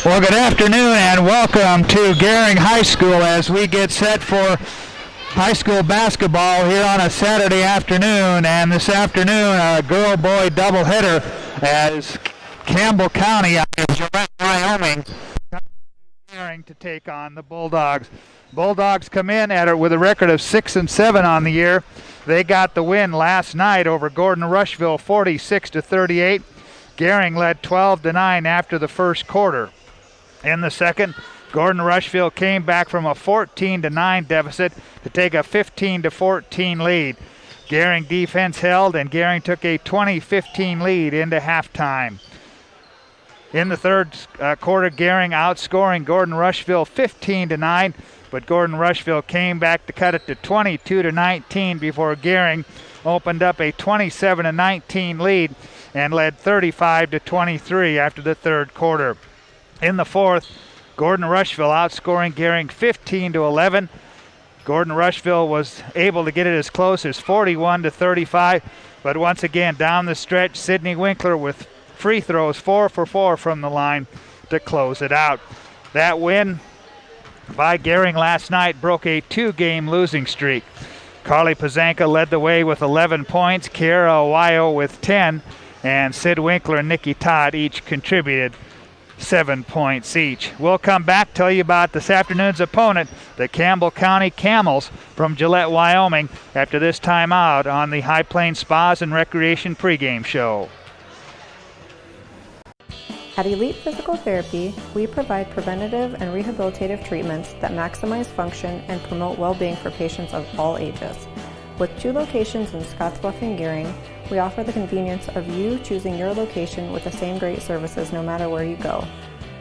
Well, good afternoon and welcome to Gering High School as we get set for high school basketball here on a Saturday afternoon. And this afternoon, a girl-boy doubleheader as Campbell County out of Gillette, Wyoming, Gering to take on the Bulldogs. Bulldogs come in at it with a record of 6-7 on the year. They got the win last night over Gordon Rushville, 46-38. Gering led 12-9 after the first quarter. In the second, Gordon Rushville came back from a 14-9 deficit to take a 15-14 lead. Gering defense held, and Gering took a 20-15 lead into halftime. In the third quarter, Gering outscoring Gordon Rushville 15-9, but Gordon Rushville came back to cut it to 22-19 before Gering opened up a 27-19 lead and led 35-23 after the third quarter. In the fourth, Gordon Rushville outscoring Gering 15-11. Gordon Rushville was able to get it as close as 41-35, but once again down the stretch, Sydney Winkler with free throws 4 for 4 from the line to close it out. That win by Gering last night broke a 2-game losing streak. Carly Pazanka led the way with 11 points, Kiara Awayo with 10, and Sid Winkler and Nikki Todd each contributed 7 points each. We'll come back, tell you about this afternoon's opponent, the Campbell County Camels from Gillette, Wyoming, after this timeout on the High Plains Spas and Recreation pregame show. At Elite Physical Therapy, we provide preventative and rehabilitative treatments that maximize function and promote well-being for patients of all ages. With 2 locations in Scottsbluff and Gering, we offer the convenience of you choosing your location with the same great services no matter where you go.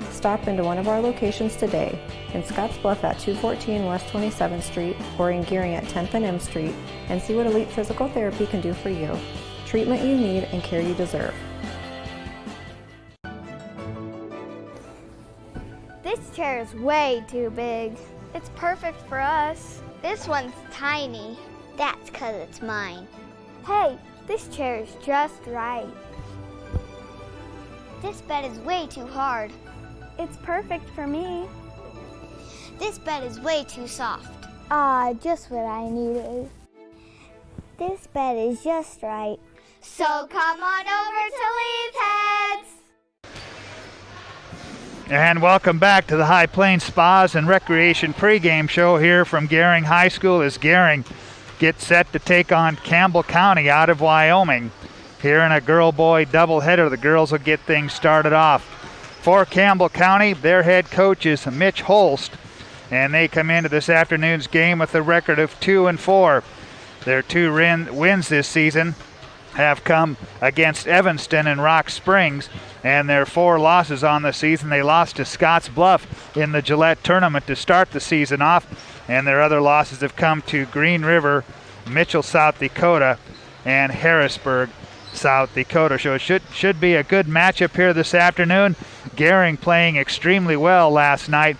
Stop into one of our locations today, in Scottsbluff at 214 West 27th Street or in Gering at 10th and M Street, and see what Elite Physical Therapy can do for you. Treatment you need and care you deserve. This chair is way too big. It's perfect for us. This one's tiny. That's 'cause it's mine. Hey, this chair is just right. This bed is way too hard. It's perfect for me. This bed is way too soft. Just what I needed. This bed is just right. So come on over to Leeds Heads. And welcome back to the High Plains Spas and Recreation pregame show here from Gering High School as Gering gets set to take on Campbell County out of Wyoming. Here in a girl-boy doubleheader, the girls will get things started off. For Campbell County, their head coach is Mitch Holst, and they come into this afternoon's game with a record of 2-4. Their 2 wins this season have come against Evanston and Rock Springs, and their 4 losses on the season. They lost to Scottsbluff in the Gillette tournament to start the season off, and their other losses have come to Green River, Mitchell, South Dakota, and Harrisburg, South Dakota. So it should be a good matchup here this afternoon. Gering playing extremely well last night,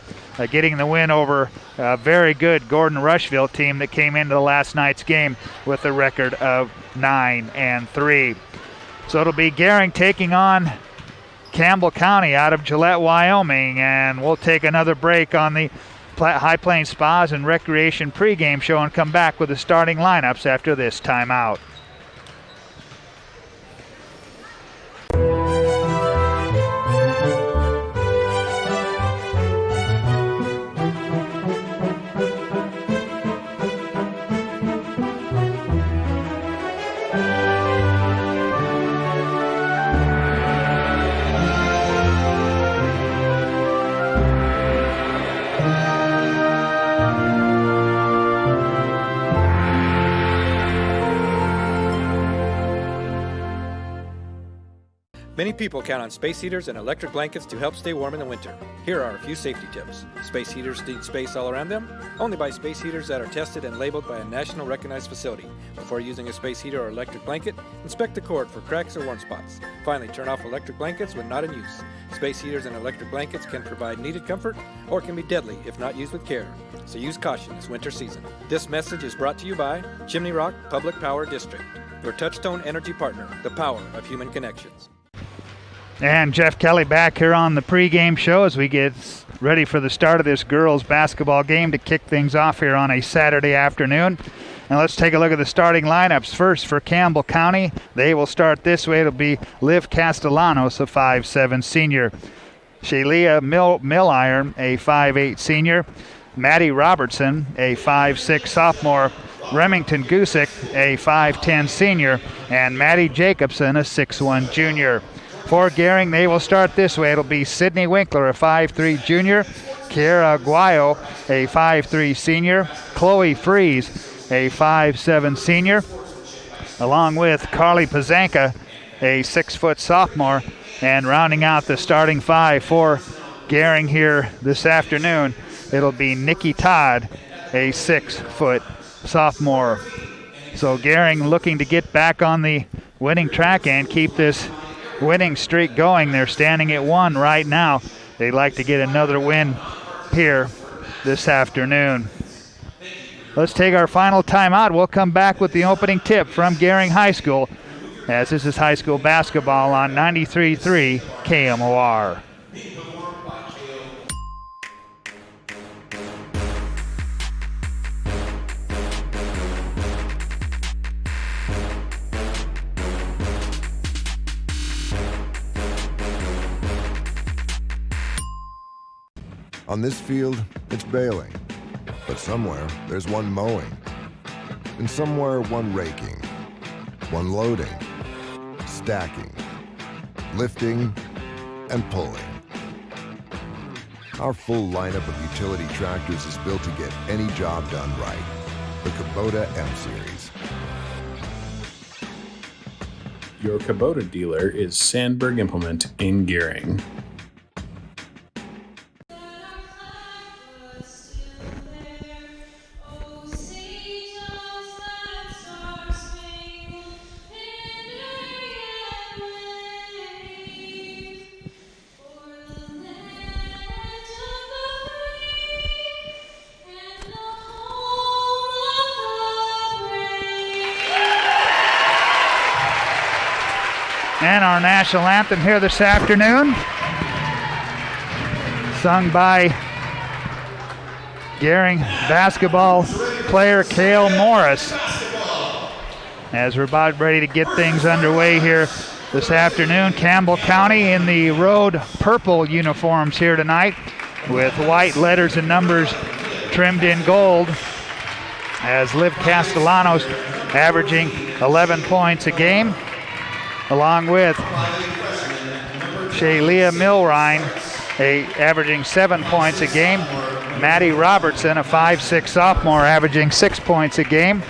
getting the win over a very good Gordon Rushville team that came into last night's game with a record of 9-3. So it'll be Gering taking on Campbell County out of Gillette, Wyoming, and we'll take another break on the High Plains Spas and Recreation pregame show and come back with the starting lineups after this timeout. Many people count on space heaters and electric blankets to help stay warm in the winter. Here are a few safety tips. Space heaters need space all around them. Only buy space heaters that are tested and labeled by a national recognized facility. Before using a space heater or electric blanket, inspect the cord for cracks or warm spots. Finally, turn off electric blankets when not in use. Space heaters and electric blankets can provide needed comfort or can be deadly if not used with care. So use caution this winter season. This message is brought to you by Chimney Rock Public Power District, your touchstone energy partner, the power of human connections. And Jeff Kelly back here on the pregame show as we get ready for the start of this girls basketball game to kick things off here on a Saturday afternoon. And let's take a look at the starting lineups. First for Campbell County, they will start this way. It'll be Liv Castellanos, a 5'7 senior. Shalia Milliron, a 5'8 senior. Maddie Robertson, a 5'6 sophomore. Remington Gusick, a 5'10 senior. And Maddie Jacobson, a 6'1 junior. For Gering, they will start this way. It'll be Sydney Winkler, a 5'3 junior. Kiera Aguayo, a 5'3 senior. Chloe Fries, a 5'7 senior. Along with Carly Pazanka, a 6' sophomore. And rounding out the starting five for Gering here this afternoon, it'll be Nikki Todd, a 6' sophomore. So Gering looking to get back on the winning track and keep this winning streak going. They're standing at 1 right now. They'd like to get another win here this afternoon. Let's take our final timeout. We'll come back with the opening tip from Gering High School, as this is high school basketball on 93.3 KMOR. On this field, it's baling, but somewhere there's one mowing, and somewhere one raking, one loading, stacking, lifting, and pulling. Our full lineup of utility tractors is built to get any job done right. The Kubota M-Series. Your Kubota dealer is Sandberg Implement in Gering. And our national anthem here this afternoon, sung by Gering basketball player Cale Morris. As we're about ready to get things underway here this afternoon, Campbell County in the road purple uniforms here tonight with white letters and numbers trimmed in gold, as Liv Castellanos averaging 11 points a game, along with Shalia Milrine, averaging 7 points a game. Maddie Robertson, a 5'6 sophomore, averaging 6 points a game.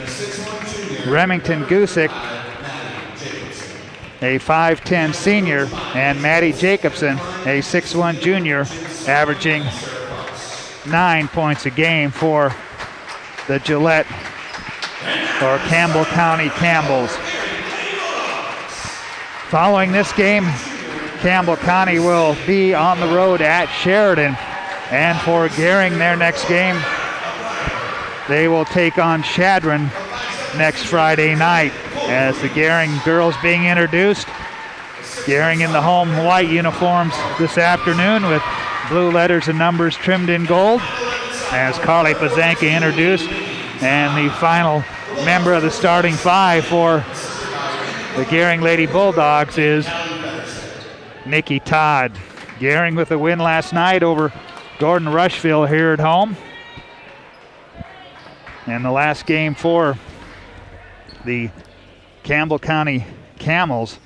Remington Gusick, a 5'10 senior, and Maddie Jacobson, a 6'1 junior, averaging 9 points a game for the Gillette or Campbell County Campbells. Following this game, Campbell County will be on the road at Sheridan. And for Gering, their next game, they will take on Shadron next Friday night. As the Gering girls being introduced, Gering in the home white uniforms this afternoon with blue letters and numbers trimmed in gold, as Carly Pazanka introduced. And the final member of the starting five for the Gering Lady Bulldogs is Nikki Todd. Gering with a win last night over Gordon Rushville here at home. And the last game for the Campbell County Camels,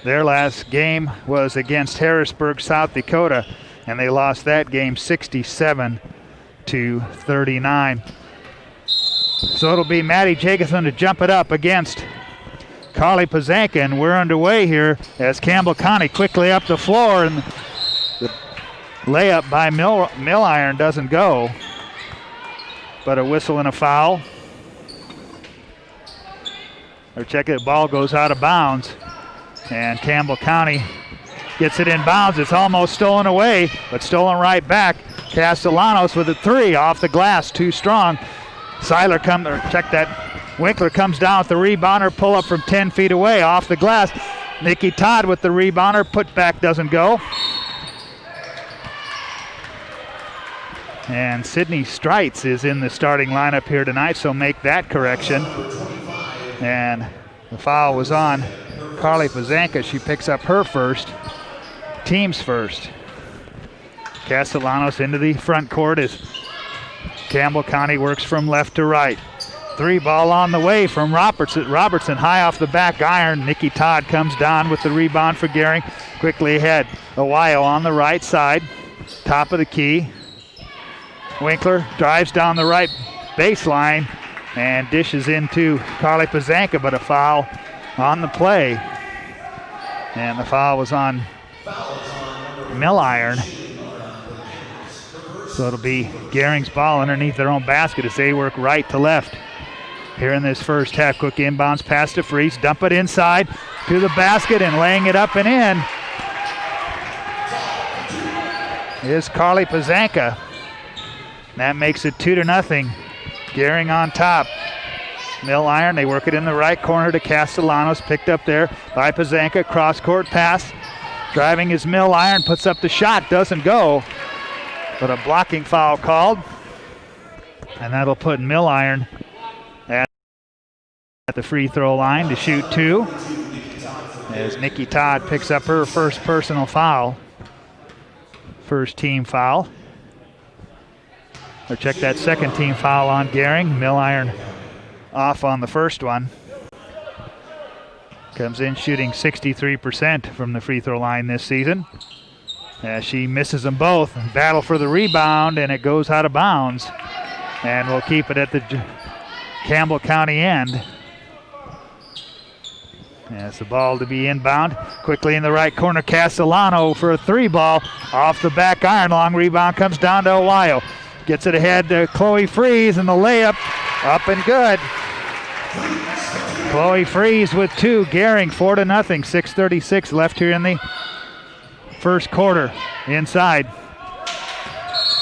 their last game was against Harrisburg, South Dakota, and they lost that game 67-39. So it'll be Maddie Jacobson to jump it up against Carly Pazanka, and we're underway here as Campbell County quickly up the floor, and the layup by Milliron doesn't go, but a whistle and a foul. Or check it, ball goes out of bounds, and Campbell County gets it in bounds. It's almost stolen away, but stolen right back. Castellanos with a three off the glass, too strong. Winkler comes down with the rebounder, pull up from 10 feet away off the glass. Nikki Todd with the rebound. Her putback doesn't go. And Sydney Streitz is in the starting lineup here tonight, so make that correction. And the foul was on Carly Pazanka. She picks up her first, team's first. Castellanos into the front court as Campbell County works from left to right. 3 ball on the way from Robertson high off the back iron. Nikki Todd comes down with the rebound for Gering. Quickly ahead. Ohio on the right side. Top of the key. Winkler drives down the right baseline and dishes into Carly Pazanka, but a foul on the play. And the foul was on Milliron. So it'll be Gering's ball underneath their own basket as they work right to left. Here in this first half, quick inbounds pass to Freeze, dump it inside to the basket, and laying it up and in is Carly Pazanka. That makes it 2-0. Gering on top. Milliron, they work it in the right corner to Castellanos, picked up there by Pazanka, cross-court pass. Driving is Milliron, puts up the shot, doesn't go, but a blocking foul called. And that'll put Milliron at the free throw line to shoot 2. As Nikki Todd picks up her first personal foul. First team foul. Or check that second team foul on Gering. Milliron off on the first one. Comes in shooting 63% from the free throw line this season. As she misses them both. Battle for the rebound, and it goes out of bounds. And we'll keep it at the Campbell County end. As the ball to be inbound. Quickly in the right corner, Castellano for a 3 ball. Off the back iron, long rebound comes down to Ohio. Gets it ahead to Chloe Freeze, and the layup up and good. Chloe Freeze with 2. Gering 4-0. 6:36 left here in the first quarter. Inside.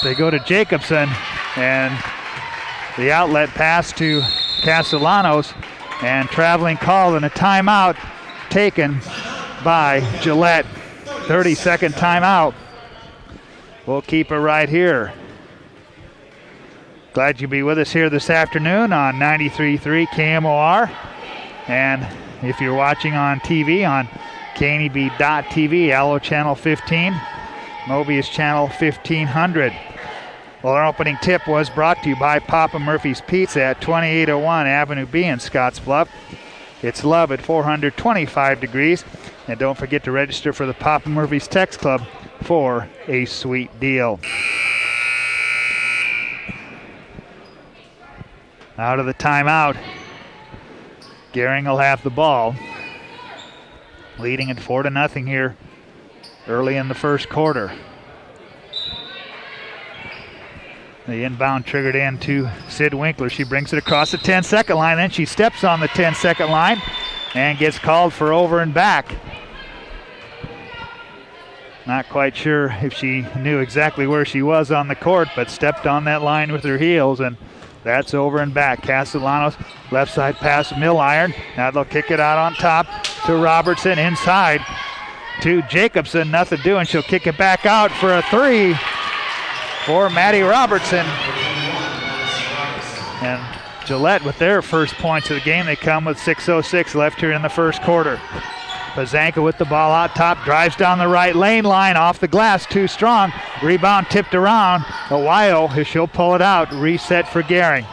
They go to Jacobson, and the outlet pass to Castellanos, and traveling call and a timeout taken by Gillette. 30-second timeout. We'll keep it right here. Glad you be with us here this afternoon on 93.3 KMOR. And if you're watching on TV on KNEB.TV, Allo Channel 15, Mobius Channel 1500. Well, our opening tip was brought to you by Papa Murphy's Pizza at 2801 Avenue B in Scottsbluff. It's love at 425 degrees. And don't forget to register for the Papa Murphy's Text Club for a sweet deal. Out of the timeout, Gering will have the ball. Leading at 4-0 here early in the first quarter. The inbound triggered in to Sid Winkler. She brings it across the 10-second line. Then she steps on the 10-second line and gets called for over and back. Not quite sure if she knew exactly where she was on the court, but stepped on that line with her heels, and that's over and back. Castellanos, left side pass, Milliron. Now they'll kick it out on top to Robertson, inside to Jacobson. Nothing doing. She'll kick it back out for a 3 for Maddie Robertson. And Gillette with their first points of the game. They come with 6:06 left here in the first quarter. Pazanka with the ball out top, drives down the right lane line, off the glass, too strong. Rebound tipped around. Ohio, she'll pull it out. Reset for Gering.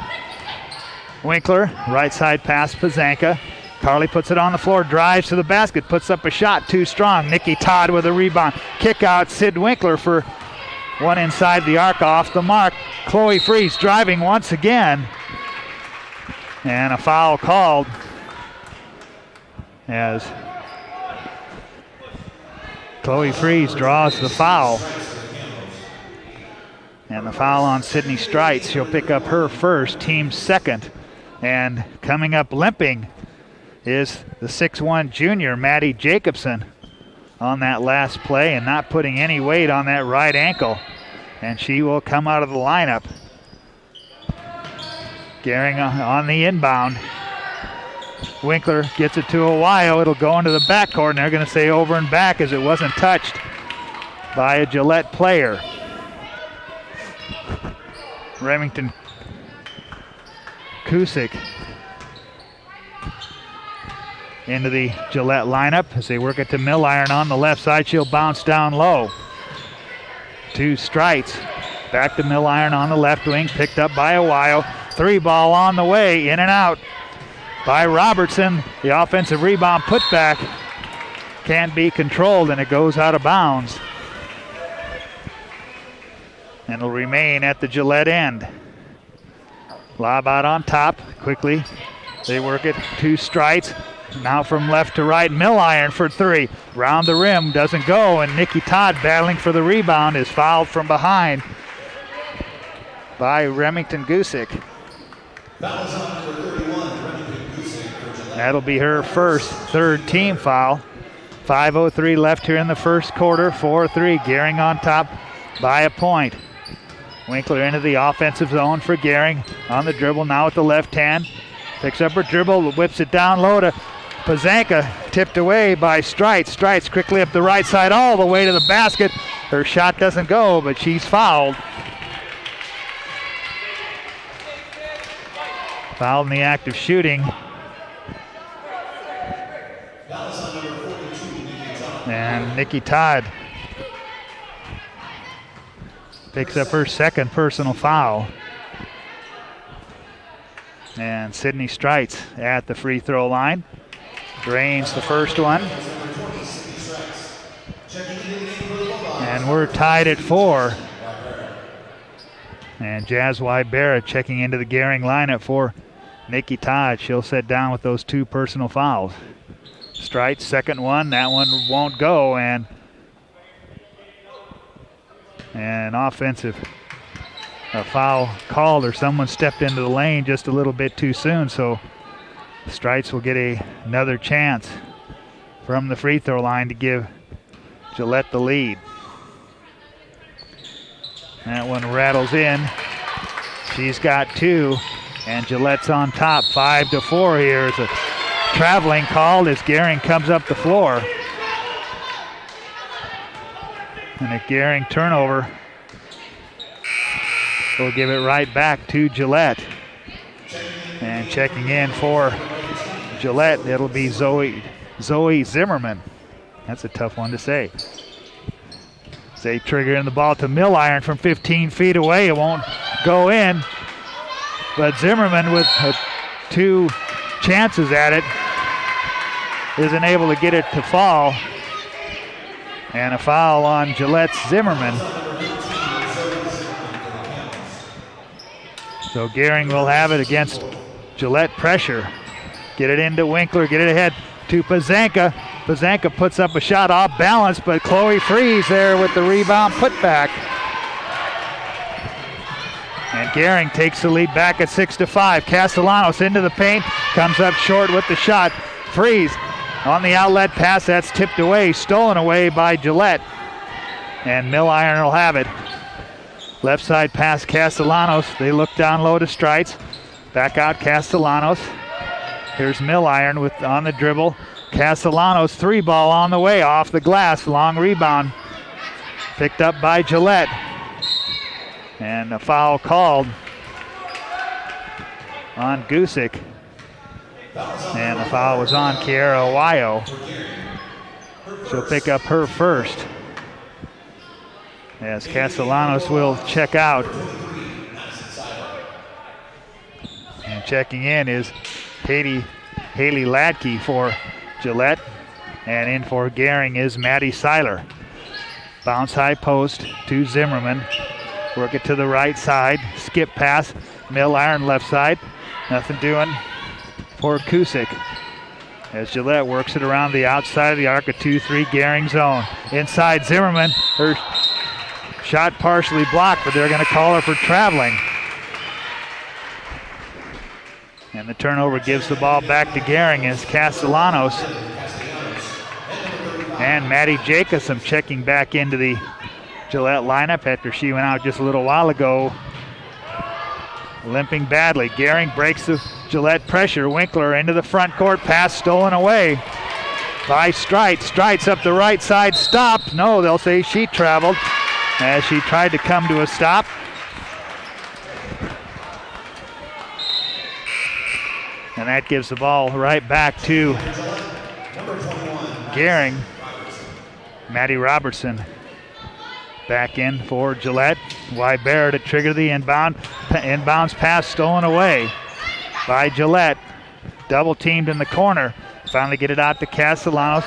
Winkler, right side pass, Pazanka. Carly puts it on the floor, drives to the basket, puts up a shot, too strong. Nikki Todd with a rebound. Kick out, Sid Winkler for one inside the arc, off the mark. Chloe Freeze driving once again. And a foul called as Chloe Freeze draws the foul. And the foul on Sydney Streitz. She'll pick up her first, team second. And coming up limping is the 6'1 junior, Maddie Jacobson, on that last play and not putting any weight on that right ankle. And she will come out of the lineup. Gering on the inbound. Winkler gets it to Ohio. It'll go into the backcourt, and they're going to say over and back as it wasn't touched by a Gillette player. Remington Kusick into the Gillette lineup as they work it to Milliron on the left side. She'll bounce down low. 2 Strites. Back to Milliron on the left wing, picked up by Ohio. 3 ball on the way, in and out by Robertson. The offensive rebound put back can't be controlled, and it goes out of bounds. And it'll remain at the Gillette end. Lob out on top, quickly. They work it, 2 Strites. Now from left to right, Milliron for 3. Round the rim, doesn't go, and Nikki Todd battling for the rebound is fouled from behind by Remington Gusick. That'll be her first, 3rd team foul. 5:03 left here in the first quarter, 4-3. Gering on top by a point. Winkler into the offensive zone for Gering. On the dribble now with the left hand. Picks up her dribble, whips it down low to Pazanka, tipped away by Strites. Strites quickly up the right side all the way to the basket. Her shot doesn't go, but she's fouled. Fouled in the act of shooting. And Nikki Todd picks up her 2nd personal foul. And Sydney Strites at the free throw line. Drains the first one. And we're tied at 4. And Jazz Barrett checking into the Gering lineup for Nikki Todd. She'll sit down with those 2 personal fouls. Strites, 2nd one. That one won't go. And an offensive foul called, or someone stepped into the lane just a little bit too soon. So Strites will get another chance from the free throw line to give Gillette the lead. That one rattles in. She's got 2, and Gillette's on top. 5-4 here. It's a traveling called as Gering comes up the floor. And a Gering turnover will give it right back to Gillette. And checking in for Gillette, it'll be Zoe Zimmerman. That's a tough one to say. They trigger in the ball to Milliron from 15 feet away. It won't go in. But Zimmerman with 2 chances at it isn't able to get it to fall. And a foul on Gillette's Zimmerman. So Gering will have it against Gillette pressure. Get it into Winkler, get it ahead to Pazanka. Pazanka puts up a shot off balance, but Chloe Freeze there with the rebound putback. And Gering takes the lead back at 6-5. Castellanos into the paint, comes up short with the shot. Freeze on the outlet pass, that's tipped away, stolen away by Gillette. And Milliron will have it. Left side pass Castellanos. They look down low to Strites. Back out Castellanos. Here's Milliron with on the dribble. Castellanos 3 ball on the way off the glass. Long rebound. Picked up by Gillette. And a foul called on Gusick. And the foul was on Kiara Ohio. She'll pick up her first. As Castellanos will check out. And checking in is Haley Ladke for Gillette. And in for Gering is Maddie Seiler. Bounce high post to Zimmerman. Work it to the right side. Skip pass. Milliron left side. Nothing doing for Kusick. As Gillette works it around the outside of the arc, a 2-3 Gering zone. Inside Zimmerman. Her shot partially blocked, but they're going to call her for traveling. And the turnover gives the ball back to Gering as Castellanos and Maddie Jacobson checking back into the Gillette lineup after she went out just a little while ago limping badly. Gering breaks the Gillette pressure. Winkler into the front court. Pass stolen away by Strite. Strite's up the right side. Stopped. No, they'll say she traveled as she tried to come to a stop. And that gives the ball right back to Gering. Maddie Robertson back in for Gillette. Wybera to trigger the inbound. Inbounds pass stolen away by Gillette. Double teamed in the corner. Finally get it out to Castellanos.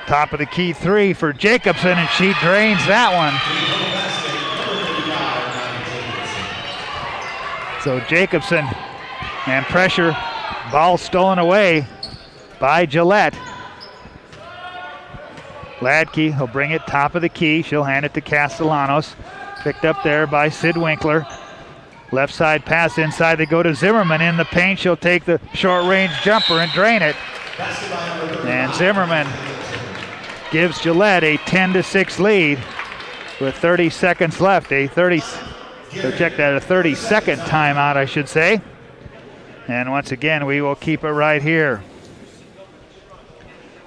Top of the key three for Jacobson, and she drains that one. So Jacobson and pressure. Ball stolen away by Gillette. Ladke will bring it top of the key. She'll hand it to Castellanos. Picked up there by Sid Winkler. Left side pass inside. They go to Zimmerman in the paint. She'll take the short range jumper and drain it. And Zimmerman gives Gillette a 10-6 lead with 30 seconds left. A 30-second timeout, I should say. And once again, we will keep it right here.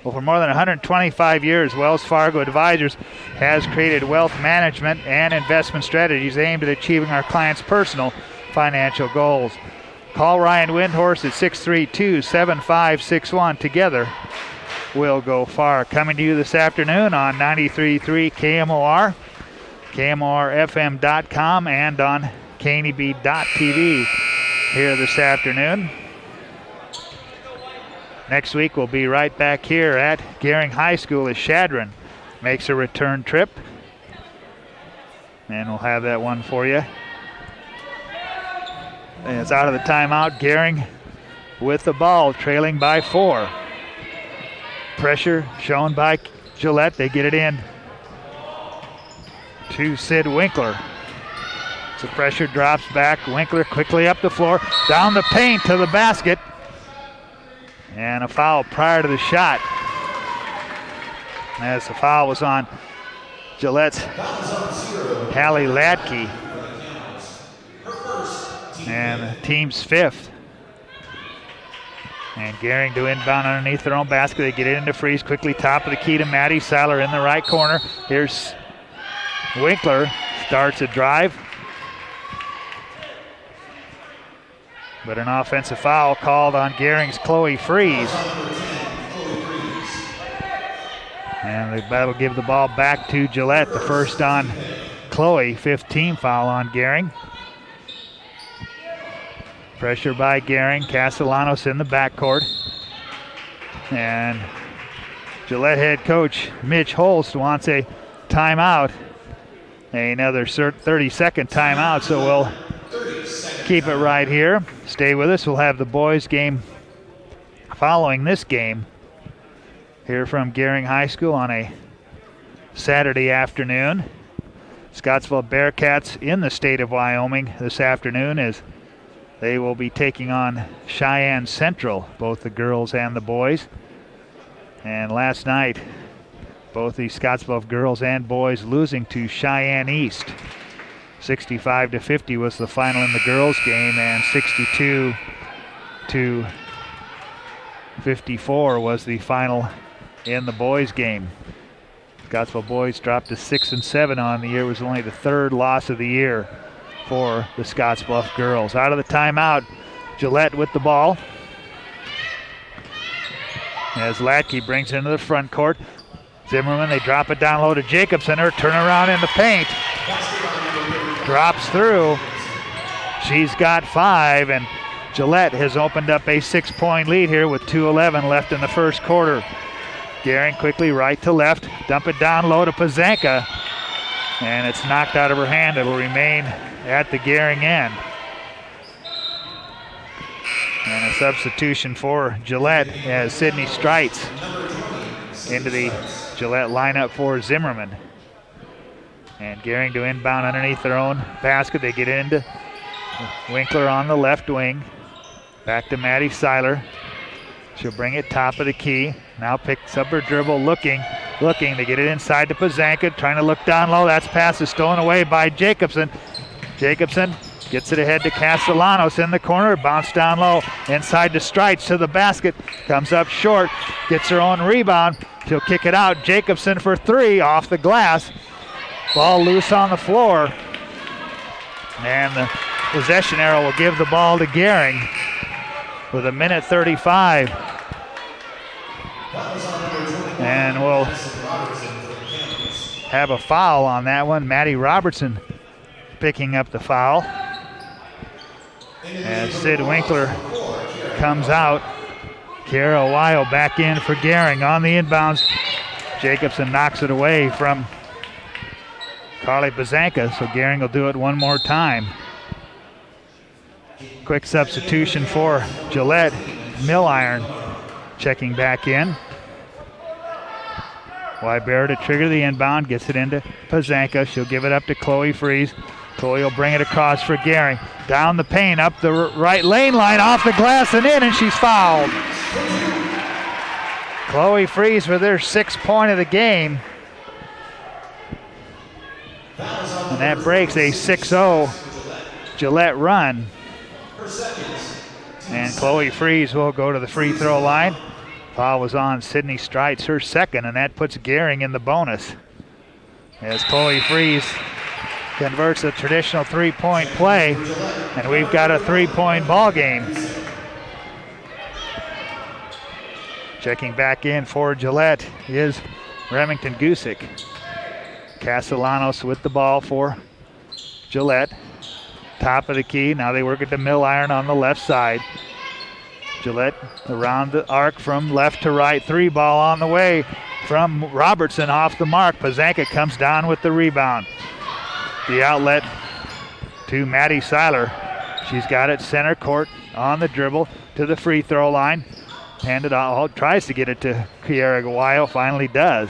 Well, for more than 125 years, Wells Fargo Advisors has created wealth management and investment strategies aimed at achieving our clients' personal financial goals. Call Ryan Windhorst at 632-7561. Together, we'll go far. Coming to you this afternoon on 93.3 KMOR, KMORFM.com, and on KNEB.TV here this afternoon. Next week we'll be right back here at Gering High School as Shadron makes a return trip. And we'll have that one for you. And it's out of the timeout. Gering with the ball, trailing by 4. Pressure shown by Gillette. They get it in to Sid Winkler. So pressure drops back. Winkler quickly up the floor, down the paint to the basket. And a foul prior to the shot. As the foul was on Gillette's Hallie Ladke. And the team's 5th. And Gering to inbound underneath their own basket. They get it into freeze quickly. Top of the key to Maddie Seiler in the right corner. Here's Winkler. Starts a drive. But an offensive foul called on Gering's Chloe Freeze. And that'll give the ball back to Gillette. The first on Chloe. 5th team foul on Gering. Pressure by Gering. Castellanos in the backcourt. And Gillette head coach Mitch Holst wants a timeout. Another 30-second timeout, so we'll keep it right here. Stay with us. We'll have the boys game following this game here from Gering High School on a Saturday afternoon. Scottsbluff Bearcats in the state of Wyoming this afternoon as they will be taking on Cheyenne Central, both the girls and the boys. And last night, both the Scottsbluff girls and boys losing to Cheyenne East. 65-50 was the final in the girls' game, and 62-54 was the final in the boys' game. Scottsbluff boys dropped to 6-7 on the year. It was only the 3rd loss of the year for the Scottsbluff girls. Out of the timeout, Gillette with the ball. As Ladke brings it into the front court. Zimmerman, they drop it down low to Jacobson. Her turnaround in the paint. Drops through. She's got 5, and Gillette has opened up a 6-point lead here with 2:11 left in the first quarter. Gering quickly right to left. Dump it down low to Pazanka. And it's knocked out of her hand. It'll remain at the Gering end. And a substitution for Gillette as Sydney Strites into the Gillette lineup for Zimmerman. And Gering to inbound underneath their own basket. They get into Winkler on the left wing. Back to Maddie Seiler. She'll bring it top of the key. Now picks up her dribble, looking to get it inside to Pazanka, trying to look down low. That's pass is stolen away by Jacobson. Jacobson Gets it ahead to Castellanos in the corner. Bounce down low. Inside to Strites to the basket. Comes up short. Gets her own rebound. She'll kick it out. Jacobson for three off the glass. Ball loose on the floor. And the possession arrow will give the ball to Gering with 1:35. And we'll have a foul on that one. Maddie Robertson picking up the foul. As Sid Winkler comes out. Kara Weil back in for Gering on the inbounds. Jacobson knocks it away from Carly Bazanka, so Gering will do it one more time. Quick substitution for Gillette. Milliron checking back in. Wybera to trigger the inbound, gets it into Bazanka. She'll give it up to Chloe Freeze. Chloe will bring it across for Gering. Down the paint, up the right lane line, off the glass and in, and she's fouled. Chloe Freeze with her 6th point of the game. And that breaks a 6-0 Gillette run. And Chloe Freeze will go to the free throw line. Foul was on Sydney Strites, her 2nd, and that puts Gering in the bonus. As Chloe Freeze converts a traditional 3-point play, and we've got a 3-point ball game. Checking back in for Gillette is Remington Gusick. Castellanos with the ball for Gillette. Top of the key, now they work it to Milliron on the left side. Gillette around the arc from left to right. 3 ball on the way from Robertson off the mark. Bazanka comes down with the rebound. The outlet to Maddie Seiler. She's got it center court on the dribble to the free throw line. Handed out, tries to get it to Kiara Guayo, finally does.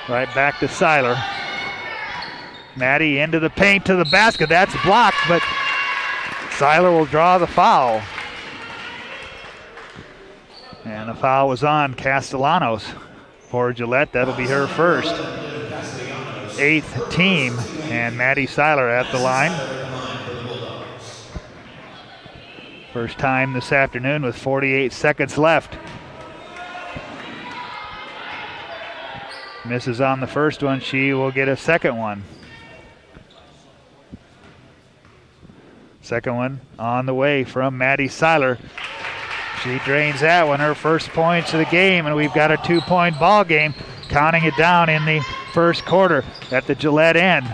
Right back to Seiler. Maddie into the paint to the basket. That's blocked, but Seiler will draw the foul. And the foul was on Castellanos for Gillette. That'll be her first. 8th team, and Maddie Seiler at the line. First time this afternoon with 48 seconds left. Misses on the first one, she will get a second one. Second one on the way from Maddie Seiler. She drains that one, her first points of the game, and we've got a 2-point ball game, counting it down in the first quarter at the Gillette end.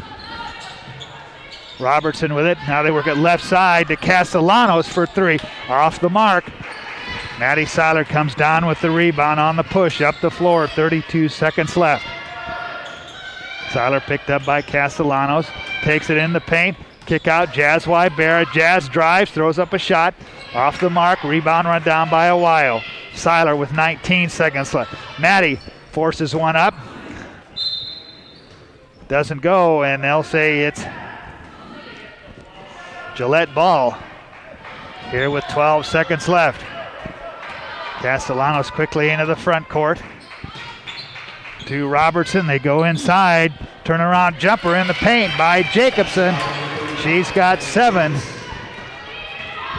Robertson with it. Now they work it left side to Castellanos for 3. Off the mark. Maddie Seiler comes down with the rebound on the push up the floor. 32 seconds left. Seiler picked up by Castellanos. Takes it in the paint. Kick out Jazz Wybera. Jazz drives, throws up a shot. Off the mark. Rebound run down by a while. Seiler with 19 seconds left. Maddie forces one up. Doesn't go, and they'll say it's Gillette ball here with 12 seconds left. Castellanos quickly into the front court to Robertson. They go inside. Turnaround jumper in the paint by Jacobson. She's got 7.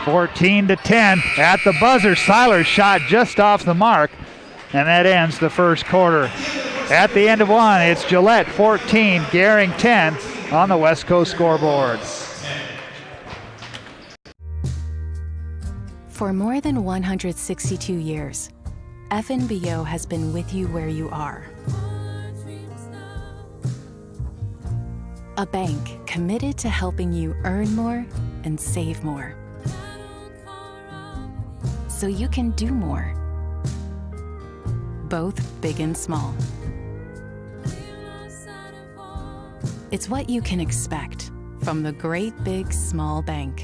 14-10 at the buzzer. Seiler's shot just off the mark, and that ends the first quarter. At the end of one, it's Gillette 14, Gering 10 on the West Coast scoreboard. For more than 162 years, FNBO has been with you where you are. A bank committed to helping you earn more and save more, so you can do more, both big and small. It's what you can expect from the great big small bank.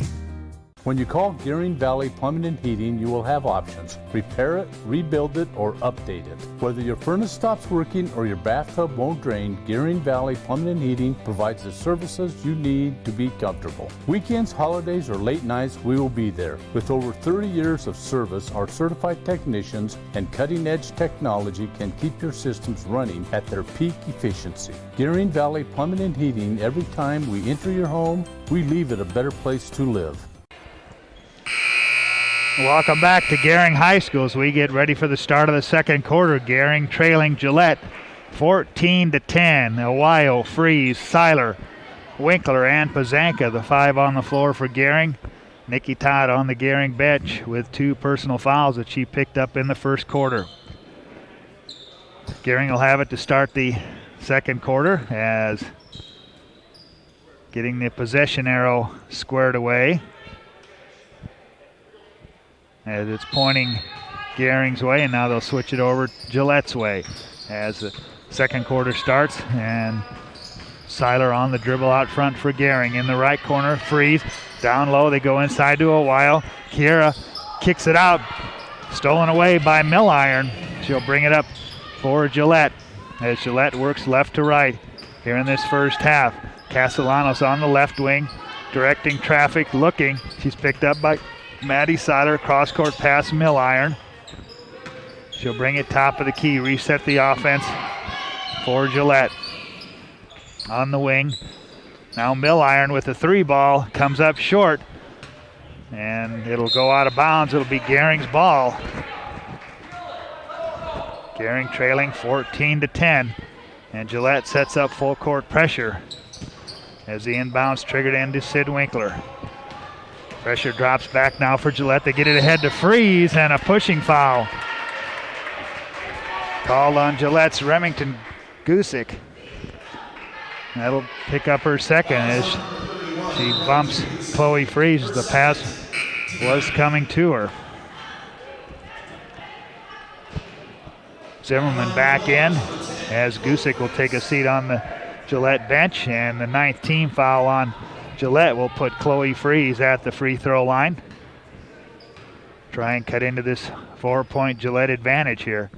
When you call Gering Valley Plumbing and Heating, you will have options. Repair it, rebuild it, or update it. Whether your furnace stops working or your bathtub won't drain, Gering Valley Plumbing and Heating provides the services you need to be comfortable. Weekends, holidays, or late nights, we will be there. With over 30 years of service, our certified technicians and cutting-edge technology can keep your systems running at their peak efficiency. Gering Valley Plumbing and Heating, every time we enter your home, we leave it a better place to live. Welcome back to Gering High School as we get ready for the start of the second quarter. Gering trailing Gillette 14-10. Ohio, Freeze, Seiler, Winkler, and Pazanka, the 5 on the floor for Gering. Nikki Todd on the Gering bench with 2 personal fouls that she picked up in the first quarter. Gering will have it to start the second quarter as getting the possession arrow squared away, as it's pointing Gering's way, and now they'll switch it over Gillette's way as the second quarter starts. And Seiler on the dribble out front for Gering. In the right corner, Freeze. Down low, they go inside to a while. Kiera kicks it out. Stolen away by Milliron. She'll bring it up for Gillette as Gillette works left to right here in this first half. Castellanos on the left wing, directing traffic, looking. She's picked up by Maddie Seiler, cross-court pass, Milliron. She'll bring it top of the key, reset the offense for Gillette. On the wing, now Milliron with the 3 ball, comes up short, and it'll go out of bounds. It'll be Gering's ball. Gering trailing 14-10, and Gillette sets up full court pressure as the inbounds triggered into Sid Winkler. Pressure drops back now for Gillette. They get it ahead to Freeze, and a pushing foul called on Gillette's Remington Gusick. That'll pick up her second as she bumps Chloe Freeze. The pass was coming to her. Zimmerman back in as Gusick will take a seat on the Gillette bench, and the 9th team foul on Gillette will put Chloe Freeze at the free throw line. Try and cut into this 4-point Gillette advantage here.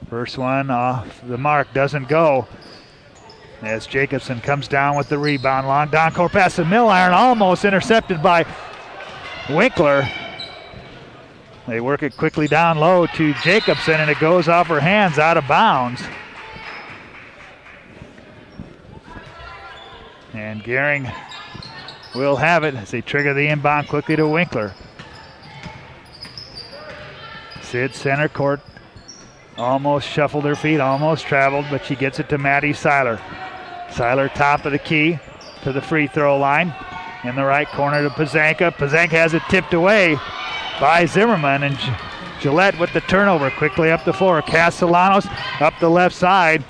First one off the mark, doesn't go as Jacobson comes down with the rebound. Long down court pass to Milliron, almost intercepted by Winkler. They work it quickly down low to Jacobson, and it goes off her hands, out of bounds. And Gering will have it as they trigger the inbound quickly to Winkler. Sid center court, almost shuffled her feet, almost traveled, but she gets it to Maddie Seiler. Seiler top of the key to the free throw line. In the right corner to Pazanka. Pazanka has it tipped away by Zimmerman, and Gillette with the turnover quickly up the floor. Castellanos up the left side,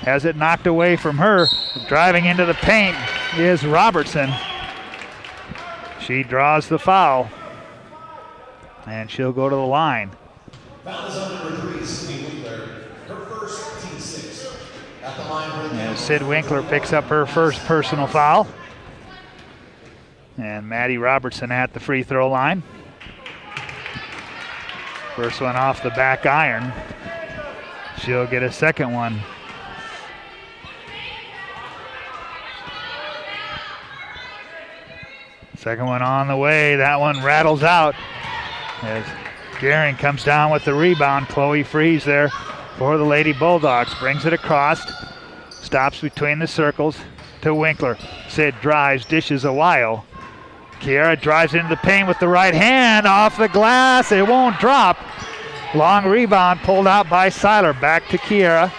has it knocked away from her. Driving into the paint is Robertson. She draws the foul, and she'll go to the line. Foul is on number 3, Sid Winkler, her first, team 6. At the line, and Sid Winkler picks up her first personal foul. And Maddie Robertson at the free throw line. First one off the back iron. She'll get a second one. Second one on the way. That one rattles out as Gering comes down with the rebound. Chloe Freeze there for the Lady Bulldogs. Brings it across. Stops between the circles to Winkler. Sid drives, dishes a while. Kiera drives into the paint with the right hand. Off the glass. It won't drop. Long rebound pulled out by Seiler. Back to Kiera.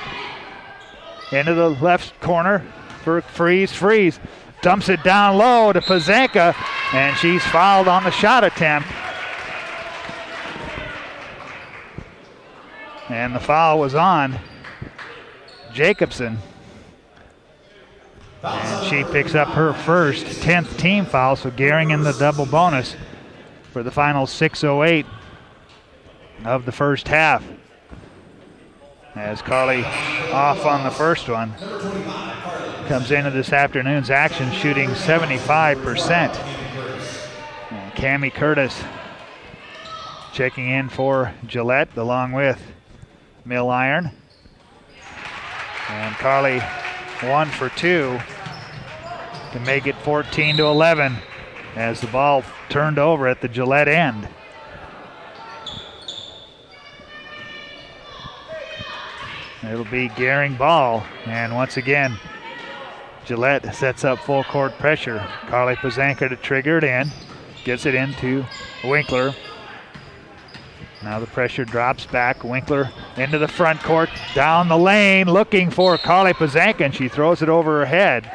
Into the left corner for Freeze. Freeze dumps it down low to Pazanka, and she's fouled on the shot attempt. And the foul was on Jacobson. And she picks up her first 10th team foul, so Gering in the double bonus for the final 6:08 of the first half. As Carly off on the first one. Comes into this afternoon's action shooting 75%. And Cammie Curtis checking in for Gillette along with Mill Iron. And Carly 1 for 2 to make it 14-11 as the ball turned over at the Gillette end. It'll be Gering ball, and once again Gillette sets up full court pressure. Carly Pazanka to trigger it in, gets it into Winkler. Now the pressure drops back. Winkler into the front court, down the lane, looking for Carly Pazanka, and she throws it over her head.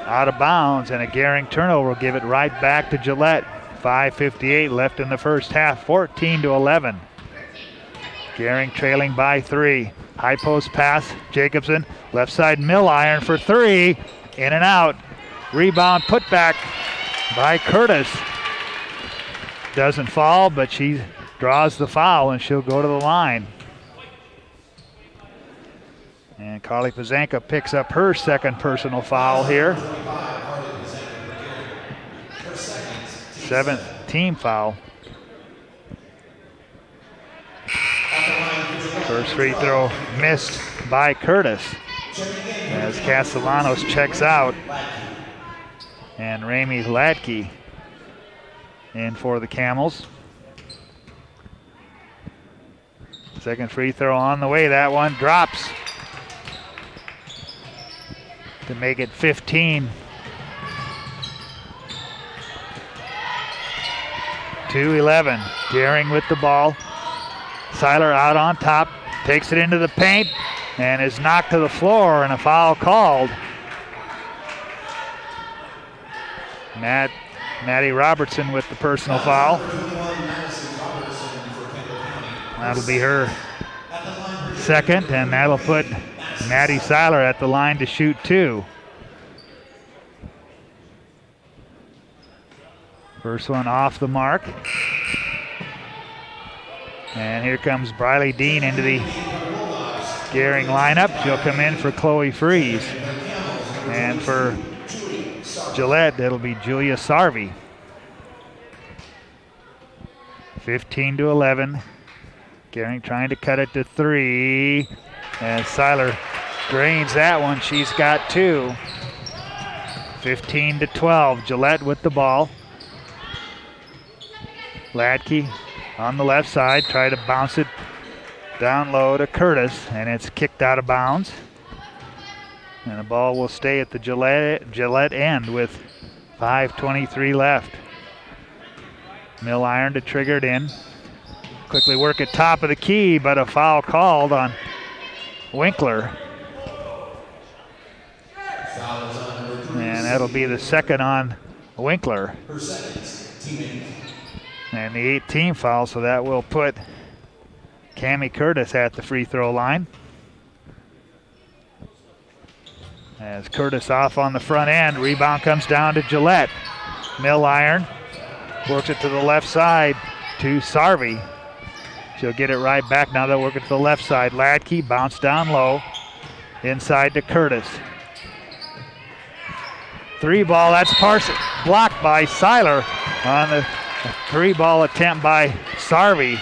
Out of bounds, and a Gering turnover will give it right back to Gillette. 5:58 left in the first half, 14-11. Gering trailing by 3. High post pass, Jacobson, left side Mill Iron for 3. In and out. Rebound put back by Curtis. Doesn't fall, but she draws the foul and she'll go to the line. And Carly Pazanka picks up her second personal foul here. 7th team foul. First free throw missed by Curtis as Castellanos checks out. And Ramey Latke in for the Camels. Second free throw on the way. That one drops to make it 15. 2-11. Gering with the ball. Seiler out on top, takes it into the paint, and is knocked to the floor, and a foul called. Maddie Robertson with the personal foul. That'll be her second, and that'll put Maddie Seiler at the line to shoot 2. First one off the mark. And here comes Briley Dean into the Gering lineup. She'll come in for Chloe Freeze. And for Gillette, it'll be Julia Sarvey. 15-11. Gering trying to cut it to 3. And Seiler drains that one. She's got 2. 15-12. Gillette with the ball. Latke on the left side, try to bounce it down low to Curtis, and it's kicked out of bounds. And the ball will stay at the Gillette end with 5:23 left. Mill Iron to trigger it in. Quickly work at top of the key, but a foul called on Winkler. And that'll be the second on Winkler. And the 8th foul, so that will put Cammie Curtis at the free throw line. As Curtis off on the front end, rebound comes down to Gillette. Mill Iron works it to the left side to Sarvey. She'll get it right back. Now they'll work it to the left side. Latke bounce down low, inside to Curtis. 3 ball, that's blocked by Seiler on the 3-ball attempt by Sarvey.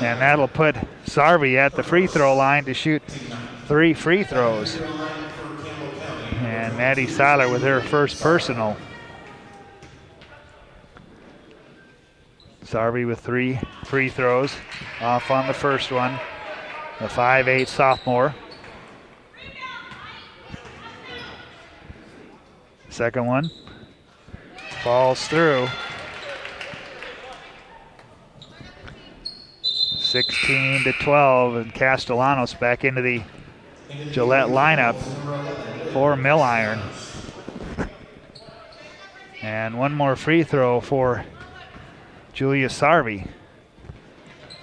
And that'll put Sarvey at the free throw line to shoot 3 free throws. And Maddie Seiler with her first personal. Sarvey with 3 free throws off on the first one. The 5'8" sophomore. Second one falls through. 16-12, and Castellanos back into the Gillette lineup for Mill Iron. And one more free throw for Julia Sarvey.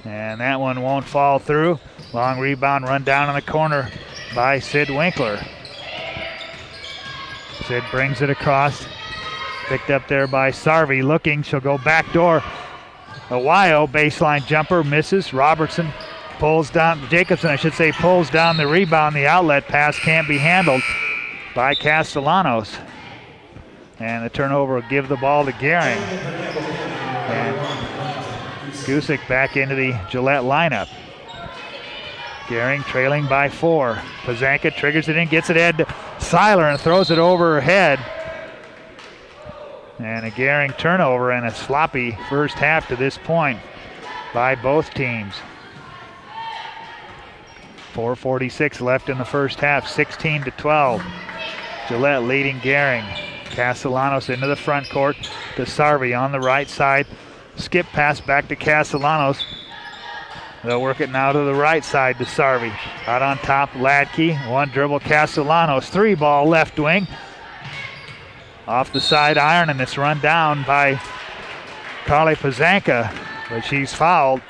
And that one won't fall through. Long rebound run down in the corner by Sid Winkler. Sid brings it across. Picked up there by Sarvey, looking, she'll go back door. Awayo, baseline jumper, misses. Robertson pulls down, Jacobson I should say, pulls down the rebound. The outlet pass can't be handled by Castellanos. And the turnover will give the ball to Gering. And Gusick back into the Gillette lineup. Gering trailing by 4. Pazanka triggers it in, gets it in to Seiler and throws it over her head. And a Gering turnover and a sloppy first half to this point by both teams. 4:46 left in the first half, 16-12. Gillette leading Gering. Castellanos into the front court to Sarvi on the right side. Skip pass back to Castellanos. They'll work it now to the right side to Sarvi. Out on top, Ladke. One dribble, Castellanos. 3-ball left wing. Off the side iron, and it's run down by Carly Pazanka, but she's fouled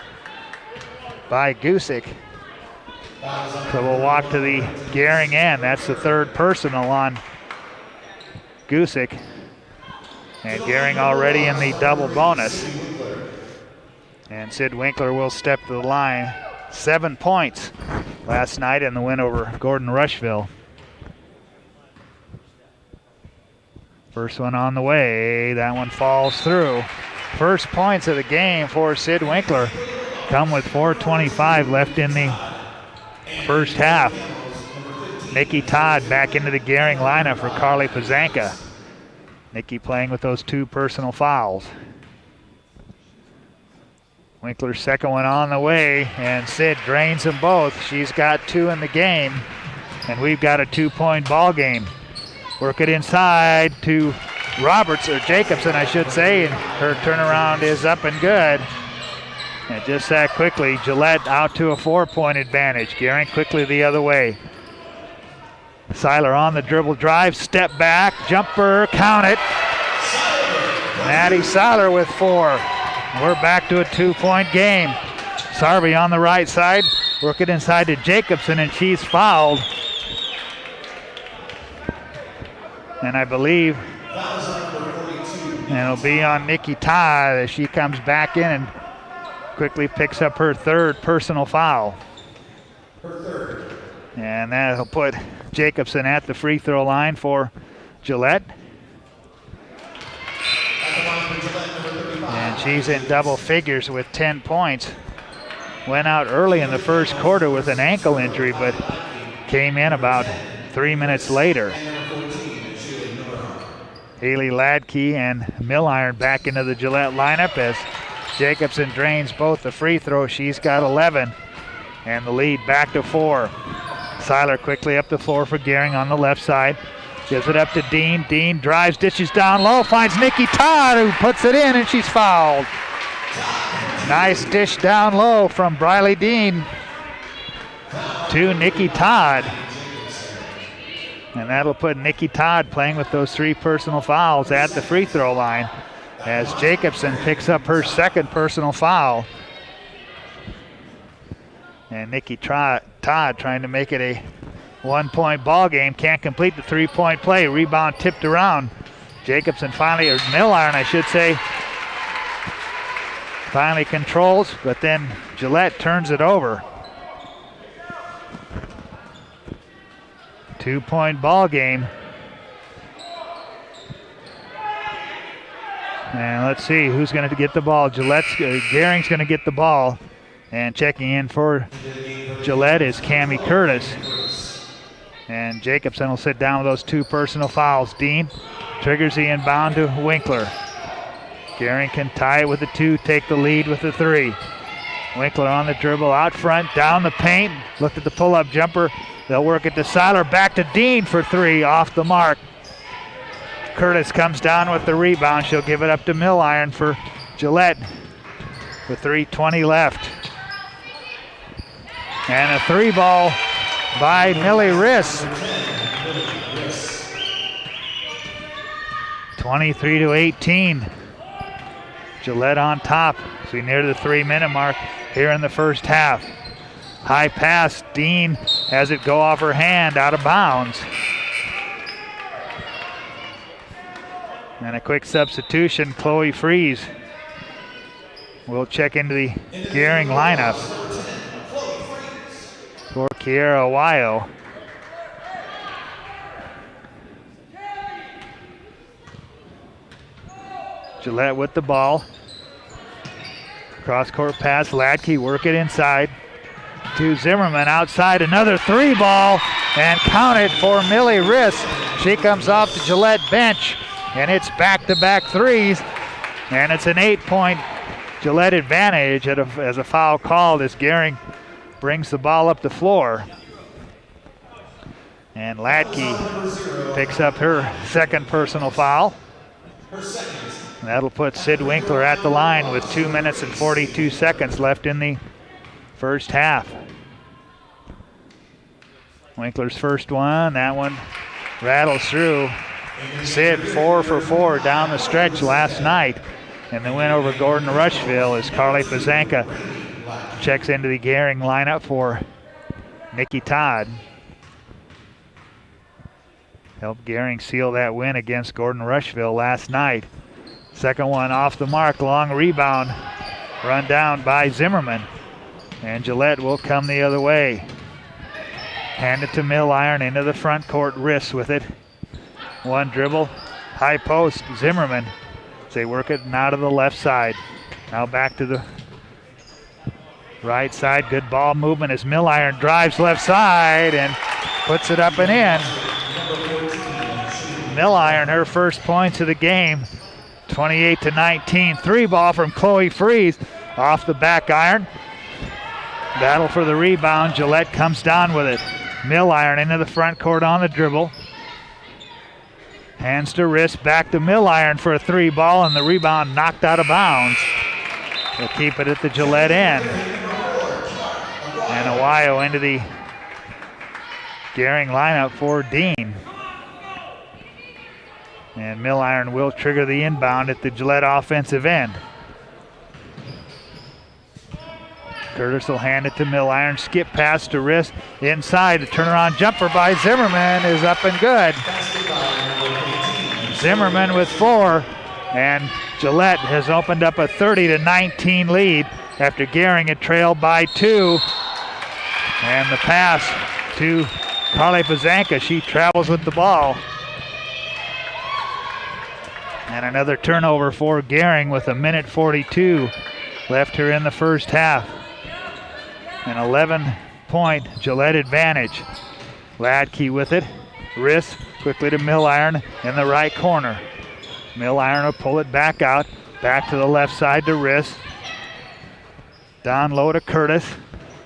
by Gusick. So we'll walk to the Gering end. That's the third personal on Gusick. And Gering already in the double bonus. And Sid Winkler will step to the line. 7 points last night in the win over Gordon Rushville. First one on the way. That one falls through. First points of the game for Sid Winkler come with 4:25 left in the first half. Nikki Todd back into the Gering lineup for Carly Pazanka. Nikki playing with those 2 personal fouls. Winkler's second one on the way, and Sid drains them both. She's got 2 in the game, and we've got a 2-point ball game. Work it inside to Roberts, or Jacobson, I should say, and her turnaround is up and good. And just that quickly, Gillette out to a 4-point advantage. Gering quickly the other way. Seiler on the dribble drive, step back, jumper, count it. Maddie Seiler with 4. We're back to a 2-point game. Sarvi on the right side, work it inside to Jacobson, and she's fouled. And I believe it'll be on Nikki Todd as she comes back in and quickly picks up her 3rd personal foul. And that'll put Jacobson at the free throw line for Gillette. And she's in double figures with 10 points. Went out early in the first quarter with an ankle injury, but came in about 3 minutes later. Haley Ladke and Milliron back into the Gillette lineup as Jacobson drains both the free throws. She's got 11, and the lead back to 4. Seiler quickly up the floor for Gering on the left side. Gives it up to Dean. Dean drives, dishes down low, finds Nikki Todd, who puts it in, and she's fouled. Nice dish down low from Briley Dean to Nikki Todd. And that'll put Nikki Todd playing with those 3 personal fouls at the free throw line as Jacobson picks up her 2nd personal foul. And Nikki Todd trying to make it a 1-point ball game. Can't complete the 3-point play. Rebound tipped around. Jacobson finally, or Milliron I should say, finally controls, but then Gillette turns it over. 2-point ball game. And let's see who's going to get the ball. Gering's going to get the ball. And checking in for Gillette is Cammie Curtis. And Jacobson will sit down with those 2 personal fouls. Dean triggers the inbound to Winkler. Gering can tie it with the 2, take the lead with the 3. Winkler on the dribble, out front, down the paint. Looked at the pull-up jumper. They'll work it to Seiler, back to Dean for 3, off the mark. Curtis comes down with the rebound. She'll give it up to Milliron for Gillette with 3:20 left. And a 3-ball by Millie Riss. 23-18. Gillette on top as we near the 3-minute mark here in the first half. High pass, Dean has it go off her hand, out of bounds. And a quick substitution, Chloe Freeze will check into the Gering lineup for Kiera Gillette with the ball. Cross-court pass, Ladke work it inside to Zimmerman outside, another three ball, and count it for Millie Riss. She comes off the Gillette bench, and it's back-to-back threes, and it's an 8-point Gillette advantage as a foul called as Gering brings the ball up the floor. And Ladke picks up her second personal foul. That'll put Sid Winkler at the line with 2 minutes and 42 seconds left in the first half. Winkler's first one, that one rattles through. Sid 4 for 4 down the stretch last night in the win over Gordon Rushville as Carly Pazanka checks into the Gering lineup for Nikki Todd. Helped Gering seal that win against Gordon Rushville last night. Second one off the mark, long rebound, run down by Zimmerman. And Gillette will come the other way. Hand it to Milliron into the front court, Riss with it. One dribble, high post, Zimmerman. They work it now to the left side. Now back to the right side, good ball movement as Milliron drives left side and puts it up and in. Milliron, her first points of the game. 28-19, three ball from Chloe Freeze off the back iron. Battle for the rebound, Gillette comes down with it. Milliron into the front court on the dribble. Hands to Riss, back to Milliron for a three ball, and the rebound knocked out of bounds. They'll keep it at the Gillette end. And Ohio into the Gering lineup for Dean. And Milliron will trigger the inbound at the Gillette offensive end. Curtis will hand it to Milliron. Skip pass to Riss. Inside, the turnaround jumper by Zimmerman is up and good. Zimmerman with 4. And Gillette has opened up a 30-19 lead after Gering had trailed by 2. And the pass to Carly Pazanka. She travels with the ball. And another turnover for Gering with a minute 42 left here in the first half. An 11-point Gillette advantage. Ladke with it. Riss quickly to Milliron in the right corner. Milliron will pull it back out. Back to the left side to Riss. Down low to Curtis.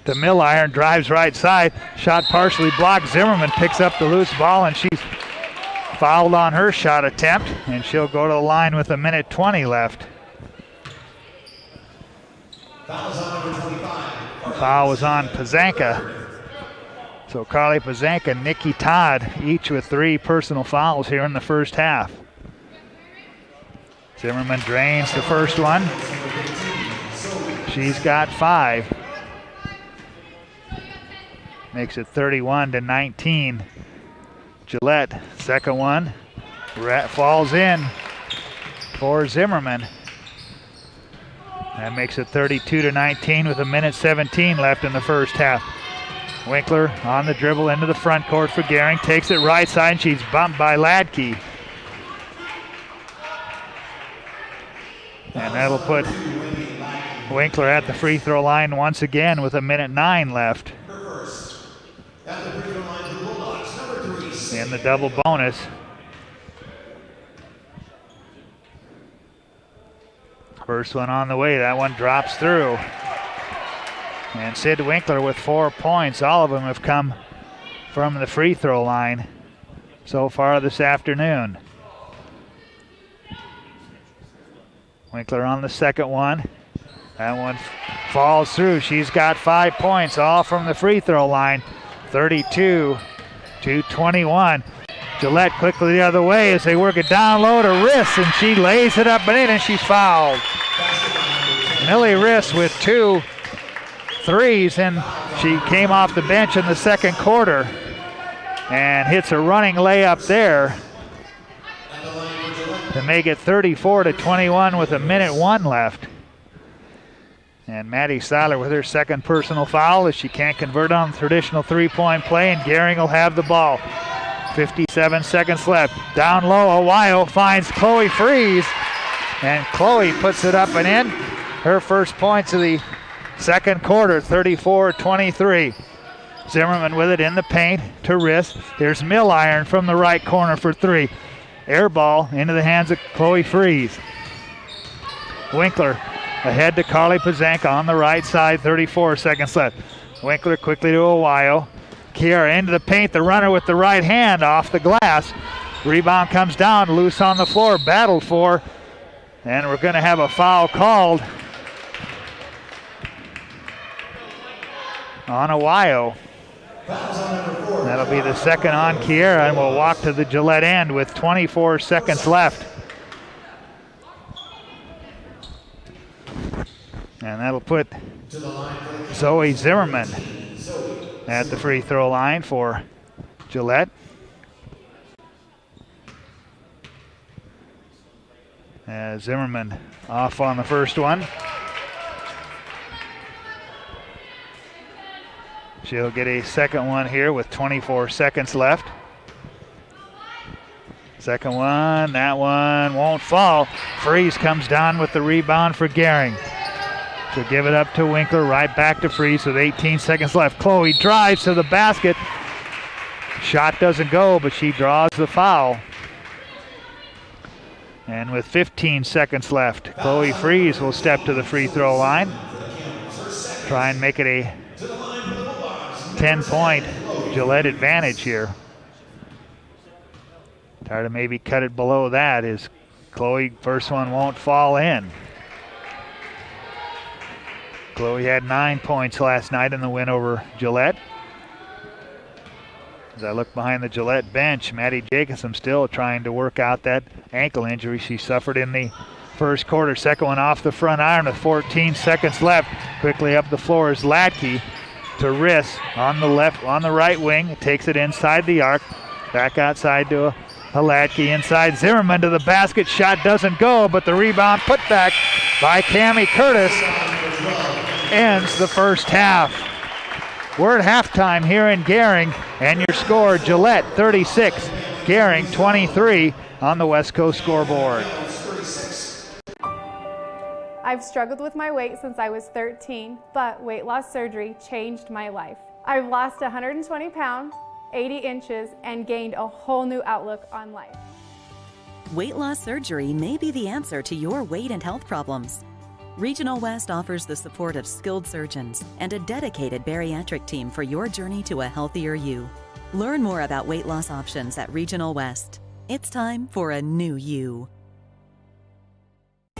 To Milliron, drives right side. Shot partially blocked. Zimmerman picks up the loose ball, and she's fouled on her shot attempt, and she'll go to the line with a minute 20 left. Foul was on Pazanka. So Carly Pazanka and Nikki Todd each with 3 personal fouls here in the first half. Zimmerman drains the first one. She's got 5. Makes it 31-19. Gillette, second one, falls in for Zimmerman. That makes it 32-19 with a minute 17 left in the first half. Winkler on the dribble into the front court for Gering, takes it right side, and she's bumped by Ladke. And that'll put Winkler at the free throw line once again with a minute 9 left. In the double bonus. First one on the way, that one drops through. And Sid Winkler with 4 points. All of them have come from the free throw line so far this afternoon. Winkler on the second one. That one falls through. She's got 5 points, all from the free throw line. 32-21. Gillette quickly the other way as they work it down low to Riss, and she lays it up and in, and she's fouled. Millie Riss with 2 threes, and she came off the bench in the second quarter and hits a running layup there to make it 34-21 with a minute 1 left. And Maddie Seiler with her second personal foul as she can't convert on the traditional three-point play, and Gering will have the ball. 57 seconds left. Down low, Ohio finds Chloe Freeze, And Chloe puts it up and in. Her first points of the second quarter, 34-23. Zimmerman with it in the paint to Riss. Here's Milliron from the right corner for three. Air ball into the hands of Chloe Fries. Winkler ahead to Carly Pazanka on the right side, 34 seconds left. Winkler quickly to Awayo. Kiera into the paint, the runner with the right hand off the glass. Rebound comes down, loose on the floor, battled for, and we're going to have a foul called on Awayo. That'll be the second on Kiera, and we'll walk to the Gillette end with 24 seconds left. And that'll put Zoe Zimmerman at the free throw line for Gillette. Zimmerman off on the first one. She'll get a second one here with 24 seconds left. Second one, that one won't fall. Fries comes down with the rebound for Gering. She'll give it up to Winkler, right back to Fries with 18 seconds left. Chloe drives to the basket. Shot doesn't go, but she draws the foul. And with 15 seconds left, Chloe Fries will step to the free throw line. Try and make it a 10-point Gillette advantage here. Try to maybe cut it below that as Chloe, first one won't fall in. Chloe had 9 points last night in the win over Gillette. As I look behind the Gillette bench, Maddie Jacobson still trying to work out that ankle injury she suffered in the first quarter. Second one off the front iron with 14 seconds left. Quickly up the floor is Latke to Riss on the left, on the right wing. Takes it inside the arc. Back outside to Latke inside. Zimmerman to the basket. Shot doesn't go, but the rebound put back by Cammie Curtis ends the first half. We're at halftime here in Gering, and your score, Gillette 36, Gering 23 on the West Coast scoreboard. I've struggled with my weight since I was 13, but weight loss surgery changed my life. I've lost 120 pounds, 80 inches, and gained a whole new outlook on life. Weight loss surgery may be the answer to your weight and health problems. Regional West offers the support of skilled surgeons and a dedicated bariatric team for your journey to a healthier you. Learn more about weight loss options at Regional West. It's time for a new you.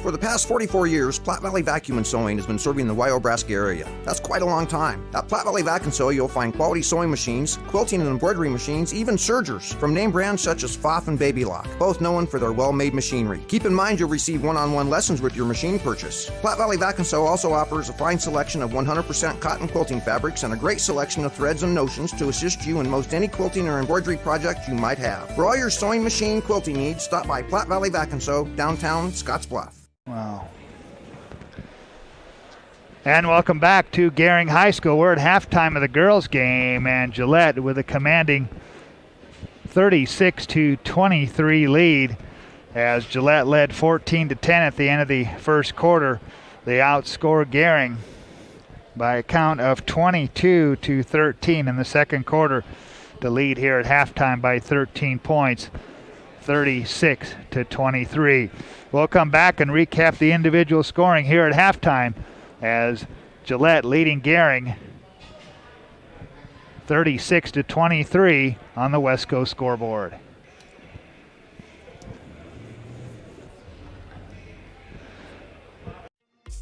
For the past 44 years, Platte Valley Vacuum and Sewing has been serving the Wyobraska area. That's quite a long time. At Platte Valley Vac and Sew, you'll find quality sewing machines, quilting and embroidery machines, even sergers from name brands such as Pfaff and Babylock, both known for their well-made machinery. Keep in mind you'll receive one-on-one lessons with your machine purchase. Platte Valley Vac and Sew also offers a fine selection of 100% cotton quilting fabrics and a great selection of threads and notions to assist you in most any quilting or embroidery project you might have. For all your sewing machine quilting needs, stop by Platte Valley Vac and Sew, downtown Scottsbluff. Wow. And welcome back to Gering High School. We're at halftime of the girls' game, and Gillette with a commanding 36-23 lead as Gillette led 14-10 at the end of the first quarter. They outscored Gering by a count of 22-13 in the second quarter to lead here at halftime by 13 points, 36-23. We'll come back and recap the individual scoring here at halftime as Gillette leading Gering 36-23 on the West Coast scoreboard.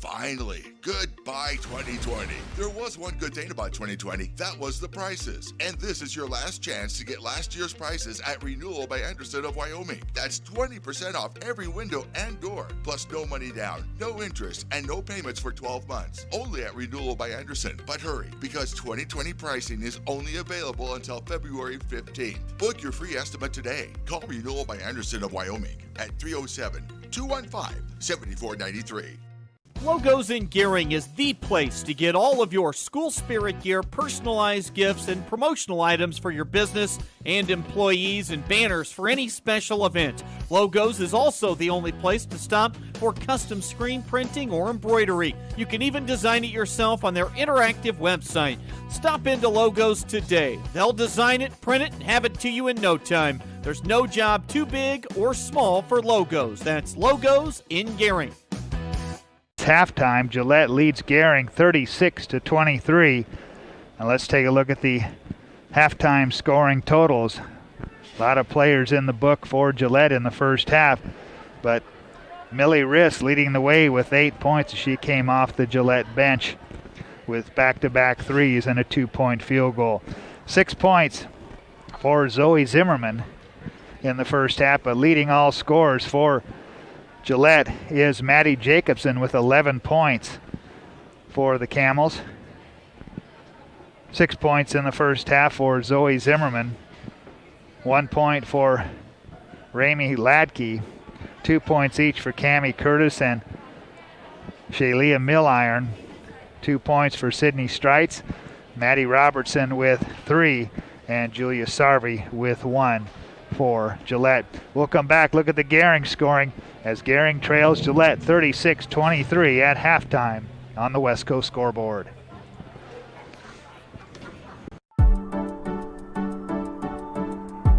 Finally, goodbye 2020. There was one good thing about 2020. That was the prices. And this is your last chance to get last year's prices at Renewal by Anderson of Wyoming. That's 20% off every window and door. Plus no money down, no interest, and no payments for 12 months. Only at Renewal by Anderson. But hurry, because 2020 pricing is only available until February 15th. Book your free estimate today. Call Renewal by Anderson of Wyoming at 307-215-7493. Logos in Gering is the place to get all of your school spirit gear, personalized gifts, and promotional items for your business and employees and banners for any special event. Logos is also the only place to stop for custom screen printing or embroidery. You can even design it yourself on their interactive website. Stop into Logos today. They'll design it, print it, and have it to you in no time. There's no job too big or small for Logos. That's Logos in Gering. Halftime, Gillette leads Gering 36-23. Now let's take a look at the halftime scoring totals. A lot of players in the book for Gillette in the first half, but Millie Riss leading the way with 8 points as she came off the Gillette bench with back-to-back threes and a 2-point field goal. 6 points for Zoe Zimmerman in the first half, but leading all scorers for Gillette is Maddie Jacobson with 11 points for the Camels. 6 points in the first half for Zoe Zimmerman. 1 point for Ramey Ladke. 2 points each for Cammie Curtis and Shalia Milliron. 2 points for Sydney Streitz. Maddie Robertson with 3 and Julia Sarvey with 1 for Gillette. We'll come back, look at the Gering scoring as Gering trails Gillette 36-23 at halftime on the West Coast scoreboard.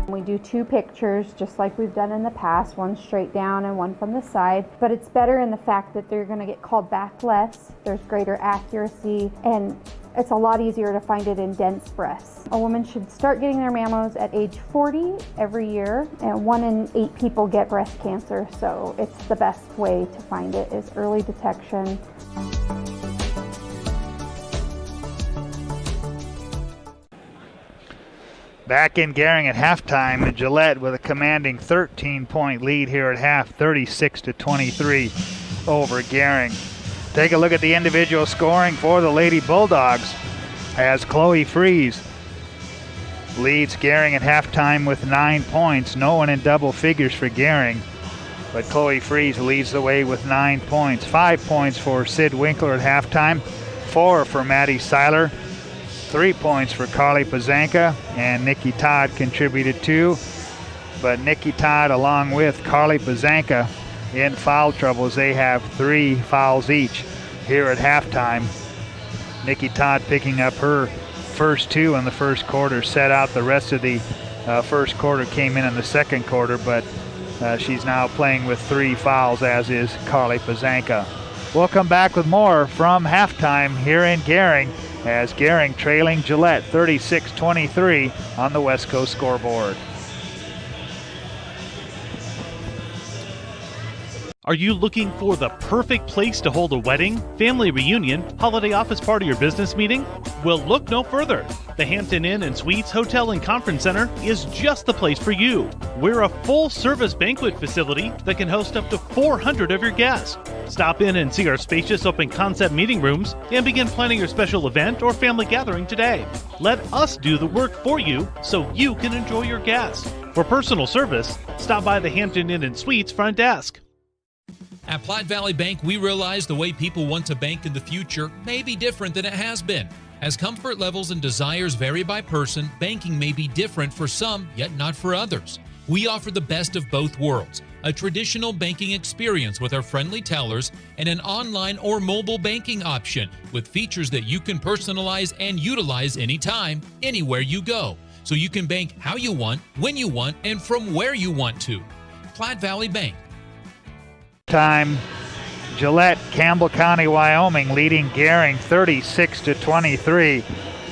We do 2 pictures just like we've done in the past, one straight down and one from the side, but it's better in the fact that they're going to get called back less, there's greater accuracy, and it's a lot easier to find it in dense breasts. A woman should start getting their mammos at age 40 every year, and 1 in 8 people get breast cancer, so it's the best way to find it is early detection. Back in Gering at halftime, and Gillette with a commanding 13-point lead here at half, 36-23 over Gering. Take a look at the individual scoring for the Lady Bulldogs as Chloe Fries leads Gering at halftime with 9 points. No one in double figures for Gering, but Chloe Fries leads the way with 9 points. 5 points for Sid Winkler at halftime, 4 for Maddie Seiler, 3 points for Carly Pazanka, and Nikki Todd contributed 2. But Nikki Todd along with Carly Pazanka in foul trouble as they have 3 fouls each here at halftime. Nikki Todd picking up her first 2 in the first quarter, set out the rest of the first quarter, came in the second quarter, but she's now playing with 3 fouls, as is Carly Pazanka. We'll come back with more from halftime here in Gering as Gering trailing Gillette 36-23 on the West Coast scoreboard. Are you looking for the perfect place to hold a wedding, family reunion, holiday office party, or business meeting? Well, look no further. The Hampton Inn and Suites Hotel and Conference Center is just the place for you. We're a full-service banquet facility that can host up to 400 of your guests. Stop in and see our spacious open-concept meeting rooms and begin planning your special event or family gathering today. Let us do the work for you so you can enjoy your guests. For personal service, stop by the Hampton Inn and Suites front desk. At Platte Valley Bank, we realize the way people want to bank in the future may be different than it has been. As comfort levels and desires vary by person, banking may be different for some, yet not for others. We offer the best of both worlds, a traditional banking experience with our friendly tellers and an online or mobile banking option with features that you can personalize and utilize anytime, anywhere you go. So you can bank how you want, when you want, and from where you want to. Platte Valley Bank. Time, Gillette, Campbell County, Wyoming leading Gering 36-23.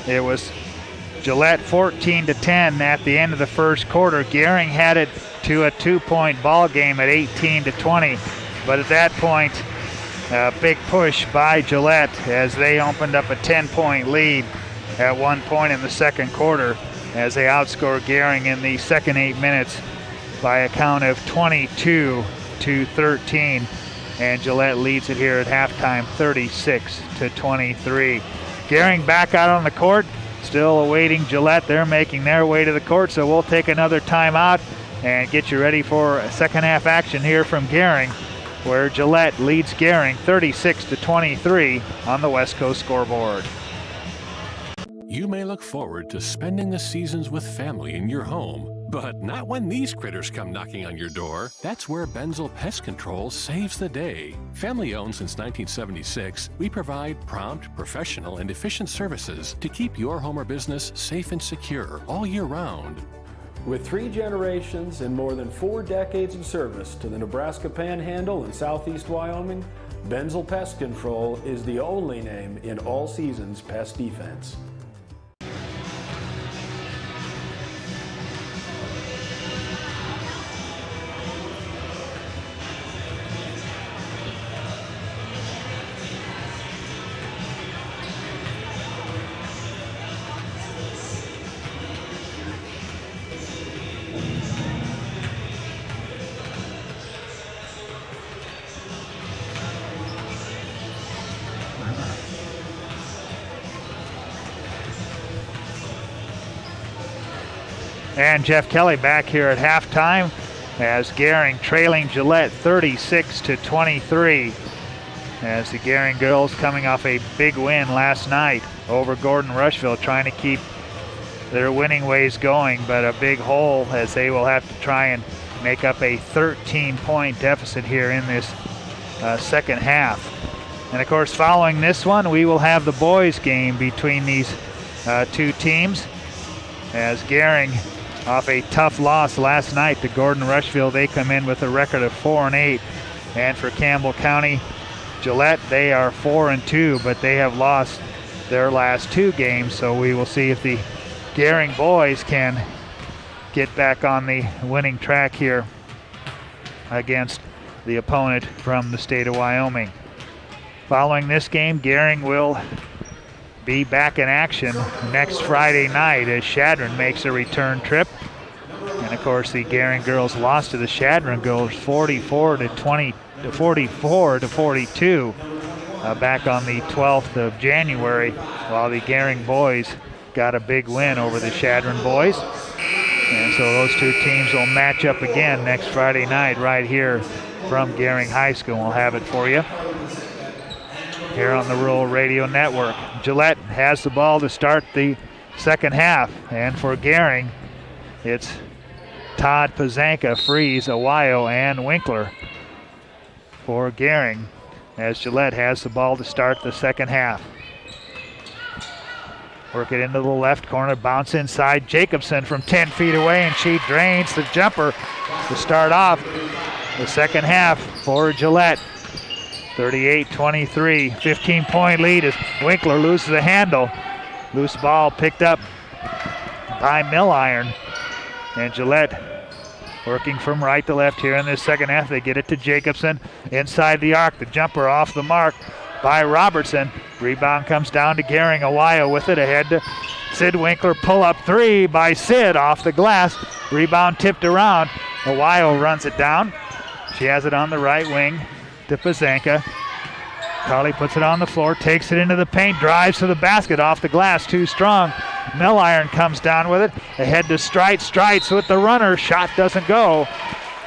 It was Gillette 14-10 at the end of the first quarter. Gering had it to a 2-point ball game at 18-20, but at that point, a big push by Gillette as they opened up a 10-point lead at one point in the second quarter as they outscored Gering in the second 8 minutes by a count of 22-13, and Gillette leads it here at halftime 36-23. Gering back out on the court, still awaiting Gillette. They're making their way to the court, so we'll take another timeout and get you ready for second half action here from Gering where Gillette leads Gering 36-23 on the West Coast scoreboard. You may look forward to spending the seasons with family in your home, but not when these critters come knocking on your door. That's where Benzel Pest Control saves the day. Family owned since 1976, we provide prompt, professional, and efficient services to keep your home or business safe and secure all year round. With 3 generations and more than 4 decades of service to the Nebraska Panhandle and Southeast Wyoming, Benzel Pest Control is the only name in all seasons pest defense. And Jeff Kelly back here at halftime as Gering trailing Gillette 36-23 as the Gering girls coming off a big win last night over Gordon Rushville, trying to keep their winning ways going, but a big hole as they will have to try and make up a 13-point deficit here in this second half. And of course, following this one, we will have the boys game between these two teams as Gering, off a tough loss last night to Gordon Rushville, they come in with a record of 4-8. And for Campbell County Gillette, they are 4-2, but they have lost their last 2 games. So we will see if the Gering boys can get back on the winning track here against the opponent from the state of Wyoming. Following this game, Gering will be back in action next Friday night as Chadron makes a return trip. And of course, the Gering girls lost to the Chadron girls 44-42 back on the 12th of January, while the Gering boys got a big win over the Chadron boys. And so those two teams will match up again next Friday night right here from Gering High School. We'll have it for you here on the Rural Radio Network. Gillette has the ball to start the second half, and for Gering, it's Todd Pazanka, Freeze, Awayo, and Winkler for Gering as Gillette has the ball to start the second half. Work it into the left corner, bounce inside. Jacobson from 10 feet away, and she drains the jumper to start off the second half for Gillette. 38-23, 15-point lead as Winkler loses the handle. Loose ball picked up by Milliron. And Gillette working from right to left here in this second half. They get it to Jacobson inside the arc. The jumper off the mark by Robertson. Rebound comes down to Gering. Awayo with it ahead to Sid Winkler. Pull up 3 by Sid off the glass. Rebound tipped around. Awayo runs it down. She has it on the right wing to Pazanka. Carly puts it on the floor, takes it into the paint, drives to the basket off the glass, too strong. Milliron comes down with it, ahead to Strite. Strite with the runner, shot doesn't go,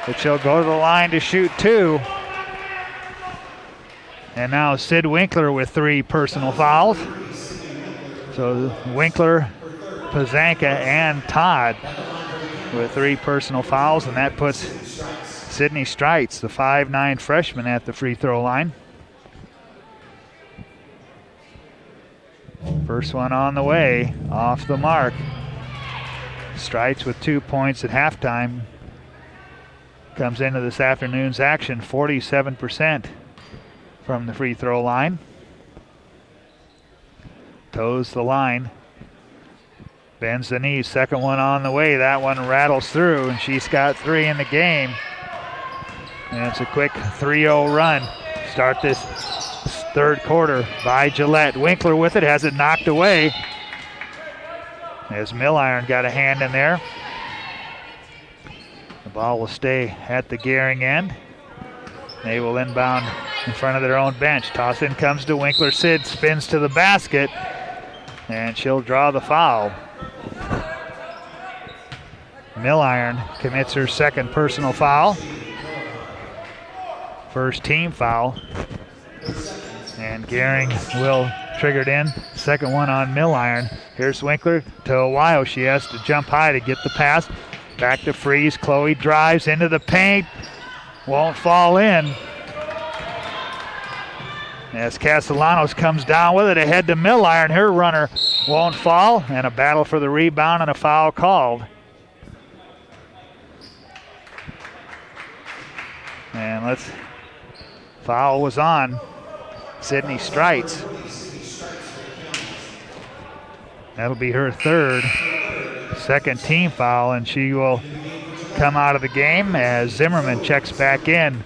but she'll go to the line to shoot 2. And now Sid Winkler with 3 personal fouls. So Winkler, Pazanka, and Todd with 3 personal fouls, and that puts Sydney Strites, the 5'9" freshman, at the free throw line. First one on the way, off the mark. Strites with 2 points at halftime. Comes into this afternoon's action, 47% from the free throw line. Toes the line. Bends the knees, second one on the way. That one rattles through, and she's got 3 in the game. And it's a quick 3-0 run. Start this third quarter by Gillette. Winkler with it, has it knocked away as Milliron got a hand in there. The ball will stay at the Gering end. They will inbound in front of their own bench. Toss in comes to Winkler. Sid spins to the basket, and she'll draw the foul. Milliron commits her second personal foul. First team foul. And Gering will trigger it in. Second one on Milliron. Here's Winkler to Ohio. She has to jump high to get the pass. Back to Freeze. Chloe drives into the paint. Won't fall in. As Castellanos comes down with it ahead to Milliron. Her runner won't fall. And a battle for the rebound and a foul called. And foul was on Sydney Streitz. That'll be her third. Second team foul, and she will come out of the game as Zimmerman checks back in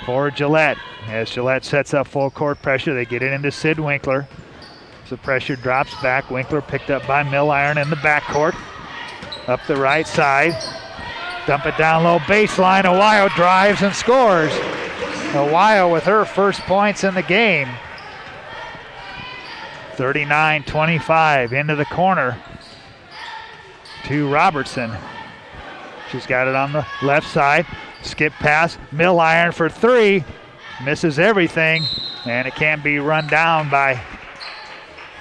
for Gillette. As Gillette sets up full court pressure, they get it into Sid Winkler. So pressure drops back. Winkler picked up by Milliron in the backcourt. Up the right side. Dump it down low baseline. Ohio drives and scores. Ohio with her first points in the game. 39-25 into the corner to Robertson. She's got it on the left side. Skip pass. Milliron for three. Misses everything. And it can't be run down by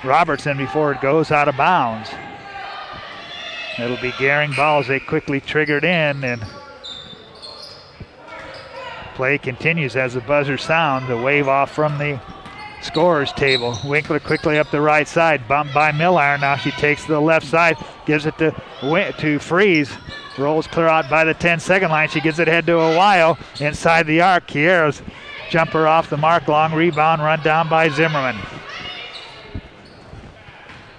Robertson before it goes out of bounds. It'll be Gering ball as they quickly triggered in, and play continues as the buzzer sounds. A wave off from the scorer's table. Winkler quickly up the right side, bumped by Milliron. Now she takes to the left side, gives it to Freeze. Rolls clear out by the 10-second line. She gets it head to Ohio inside the arc. Kiero's jumper off the mark. Long rebound run down by Zimmerman.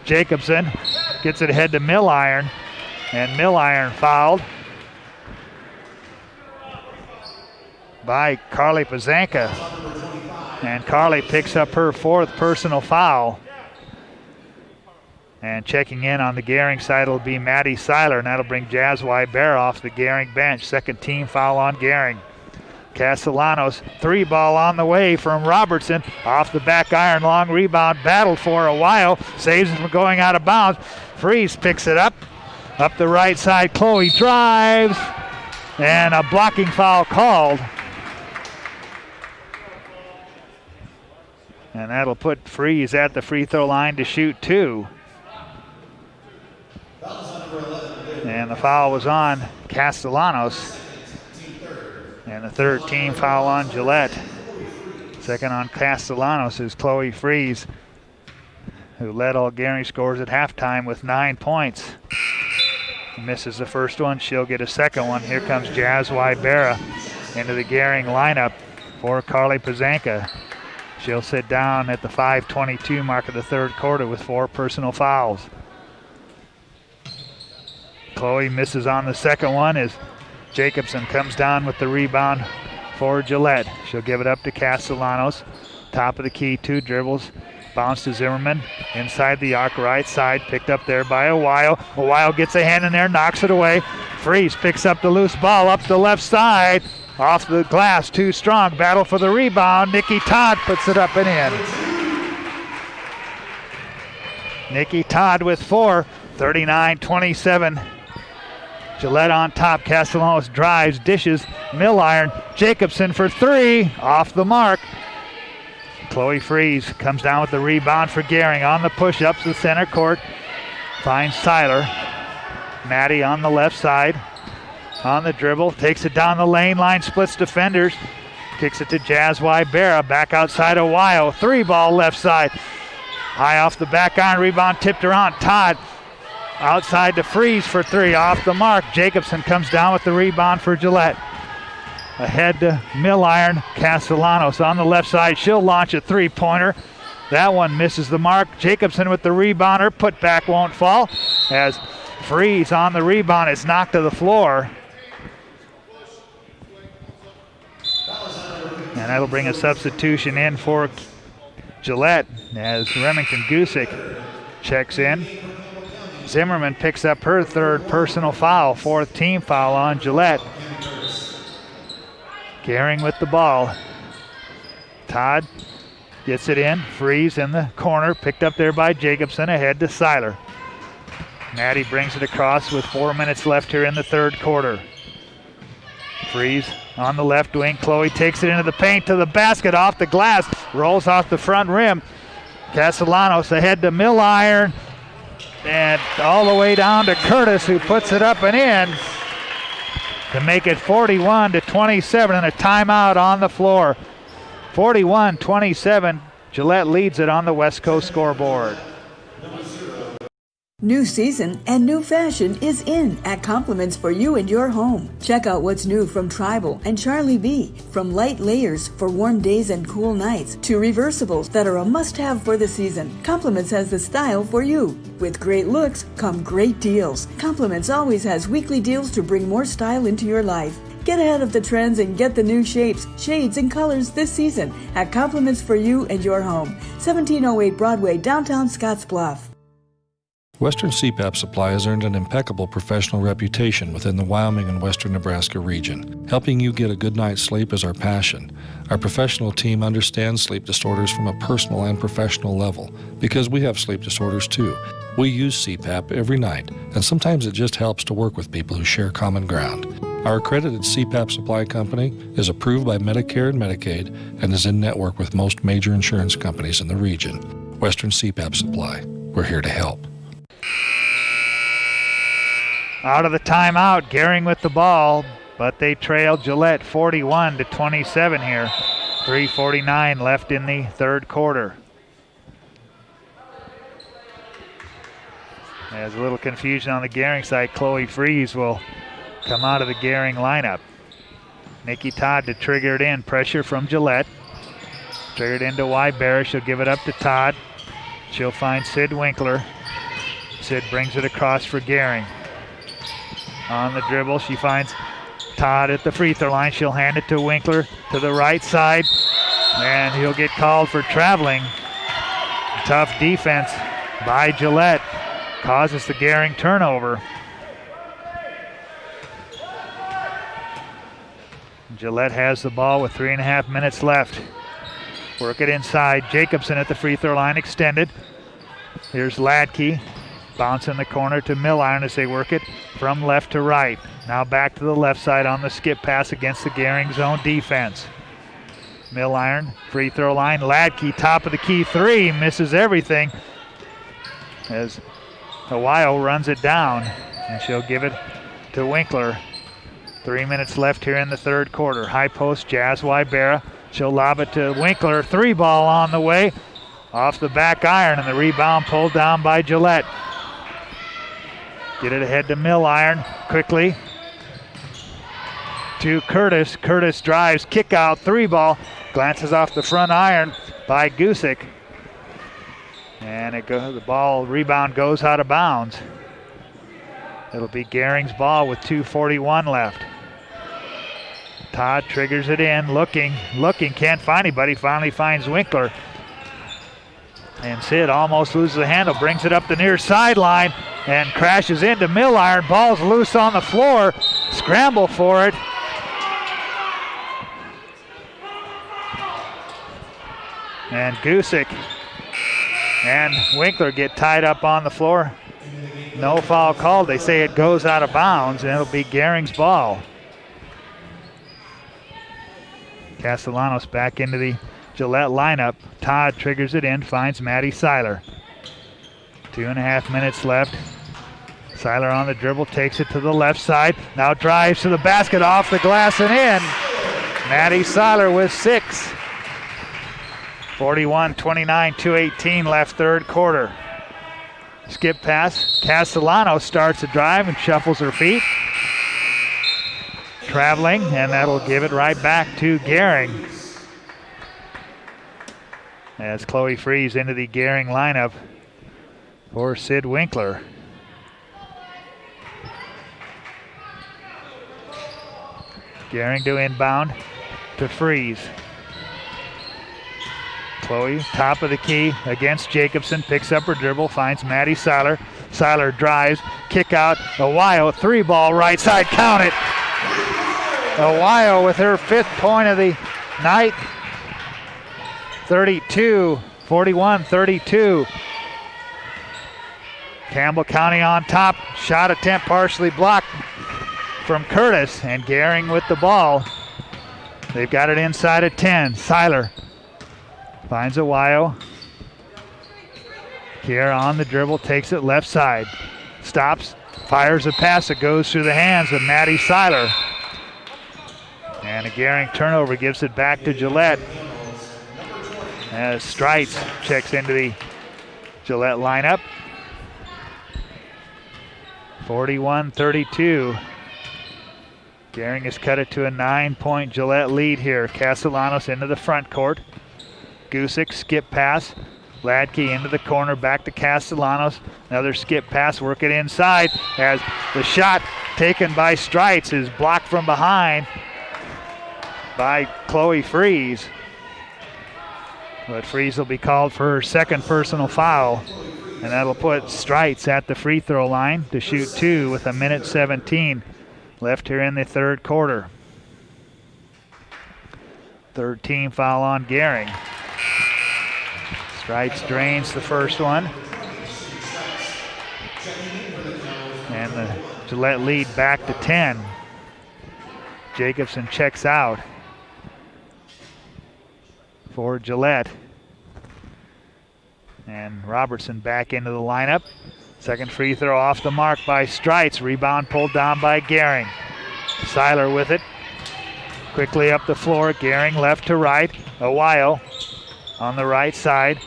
Jacobson gets it ahead to Milliron, and Milliron fouled by Carly Pazanka. And Carly picks up her fourth personal foul. And checking in on the Gering side will be Maddie Seiler, and that'll bring Jazz Wybera off the Gering bench. Second team foul on Gering. Castellanos, three ball on the way from Robertson. Off the back iron, long rebound, battled for a while. Saves it from going out of bounds. Freeze picks it up. Up the right side, Chloe drives. And a blocking foul called. And that'll put Freeze at the free throw line to shoot two. And the foul was on Castellanos. And the third team foul on Gillette. Second on Castellanos is Chloe Freeze, who led all Gering scores at halftime with 9 points. Misses the first one, she'll get a second one. Here comes Jazz Wybera into the Gering lineup for Carly Pazanka. She'll sit down at the 5:22 mark of the third quarter with 4 personal fouls. Chloe misses on the second one as Jacobson comes down with the rebound for Gillette. She'll give it up to Castellanos. Top of the key, 2 dribbles. Bounce to Zimmerman. Inside the arc, right side. Picked up there by Ohio. Ohio gets a hand in there, knocks it away. Freeze picks up the loose ball up the left side. Off the glass, too strong. Battle for the rebound. Nikki Todd puts it up and in. Nikki Todd with 4. 39-27. Gillette on top. Castellanos drives, dishes. Milliron. Jacobson for 3. Off the mark. Chloe Freeze comes down with the rebound for Gering. On the push-ups to center court. Finds Seiler. Maddie on the left side. On the dribble. Takes it down the lane line. Splits defenders. Kicks it to Jazz Wybera. Back outside Ohio. 3 ball left side. High off the back iron. Rebound tipped around. Todd outside to Freeze for 3. Off the mark. Jacobson comes down with the rebound for Gillette. Ahead to Milliron. Castellanos on the left side. She'll launch a 3-pointer. That one misses the mark. Jacobson with the rebounder. Put back won't fall. As Freeze on the rebound is knocked to the floor. And that'll bring a substitution in for Gillette as Remington Gusick checks in. Zimmerman picks up her 3rd personal foul, 4th team foul on Gillette. Gering with the ball. Todd gets it in. Freeze in the corner. Picked up there by Jacobson. Ahead to Seiler. Maddie brings it across with 4 minutes left here in the third quarter. Freeze On the left wing, Chloe takes it into the paint to the basket, off the glass, rolls off the front rim. Castellanos ahead to Milliron, and all the way down to Curtis, who puts it up and in to make it 41-27, and a timeout on the floor. 41-27, Gillette leads it on the West Coast scoreboard. New season and new fashion is in at Compliments for you and your home. Check out what's new from Tribal and Charlie B. From light layers for warm days and cool nights to reversibles that are a must-have for the season. Compliments has the style for you. With great looks come great deals. Compliments always has weekly deals to bring more style into your life. Get ahead of the trends and get the new shapes, shades, and colors this season at Compliments for you and your home. 1708 Broadway, downtown Scottsbluff. Western CPAP Supply has earned an impeccable professional reputation within the Wyoming and Western Nebraska region. Helping you get a good night's sleep is our passion. Our professional team understands sleep disorders from a personal and professional level because we have sleep disorders too. We use CPAP every night, and sometimes it just helps to work with people who share common ground. Our accredited CPAP supply company is approved by Medicare and Medicaid and is in network with most major insurance companies in the region. Western CPAP Supply. We're here to help. Out of the timeout, Gering with the ball, but they trail Gillette 41-27 here. 3:49 left in the third quarter. There's a little confusion on the Gering side. Chloe Freeze will come out of the Gering lineup. Nikki Todd to trigger it in. Pressure from Gillette. Triggered into Wybera. She'll give it up to Todd. She'll find Sid Winkler. Sid brings it across for Gering. On the dribble, she finds Todd at the free throw line. She'll hand it to Winkler to the right side, and he'll get called for traveling. Tough defense by Gillette causes the Gering turnover. Gillette has the ball with 3.5 minutes left. Work it inside. Jacobson at the free throw line extended. Here's Ladke. Bounce in the corner to Milliron as they work it from left to right. Now back to the left side on the skip pass against the Gering zone defense. Milliron, free throw line. Ladke, top of the key three, misses everything as Ohio runs it down, and she'll give it to Winkler. 3 minutes left here in the third quarter. High post, Jazz Wybera. She'll lob it to Winkler. Three ball on the way. Off the back iron, and the rebound pulled down by Gillette. Get it ahead to Milliron quickly to Curtis. Curtis drives, kick out, three ball. Glances off the front iron by Gusick. And the ball rebound goes out of bounds. It'll be Gering's ball with 2:41 left. Todd triggers it in, looking, can't find anybody. Finally finds Winkler. And Sid almost loses the handle, brings it up the near sideline and crashes into Milliron. Ball's loose on the floor. Scramble for it. And Gusick and Winkler get tied up on the floor. No foul called. They say it goes out of bounds, and it'll be Gering's ball. Castellanos back into the Gillette lineup. Todd triggers it in, finds Maddie Seiler. 2.5 minutes left. Seiler on the dribble, takes it to the left side. Now drives to the basket, off the glass and in. Maddie Seiler with 6. 41-29, 2:18 left third quarter. Skip pass. Castellanos starts a drive and shuffles her feet. Traveling, and that'll give it right back to Gering. As Chloe Freeze into the Gering lineup for Sid Winkler. Gering to inbound to Freeze. Chloe, top of the key against Jacobson, picks up her dribble, finds Maddie Seiler. Seiler drives, kick out, Ohio, three ball right side, count it. Ohio with her 5th point of the night. 41-32. Campbell County on top. Shot attempt partially blocked from Curtis, and Gering with the ball. They've got it inside at 10. Seiler finds Awayo. Kiera on the dribble, takes it left side. Stops, fires a pass that goes through the hands of Maddie Seiler. And a Gering turnover gives it back to Gillette. As Streitz checks into the Gillette lineup. 41-32. Gering has cut it to a 9-point Gillette lead here. Castellanos into the front court. Gusick, skip pass. Ladke into the corner, back to Castellanos. Another skip pass, work it inside as the shot taken by Streitz is blocked from behind by Chloe Freeze. But Freeze will be called for her second personal foul, and that'll put Streitz at the free throw line to shoot 2 with 1:17 left here in the third quarter. Third team foul on Gering. Streitz drains the first one. And the Gillette lead back to 10. Jacobson checks out for Gillette. And Robertson back into the lineup. Second free throw off the mark by Streitz. Rebound pulled down by Gering. Seiler with it. Quickly up the floor. Gering left to right. Awayo on the right side.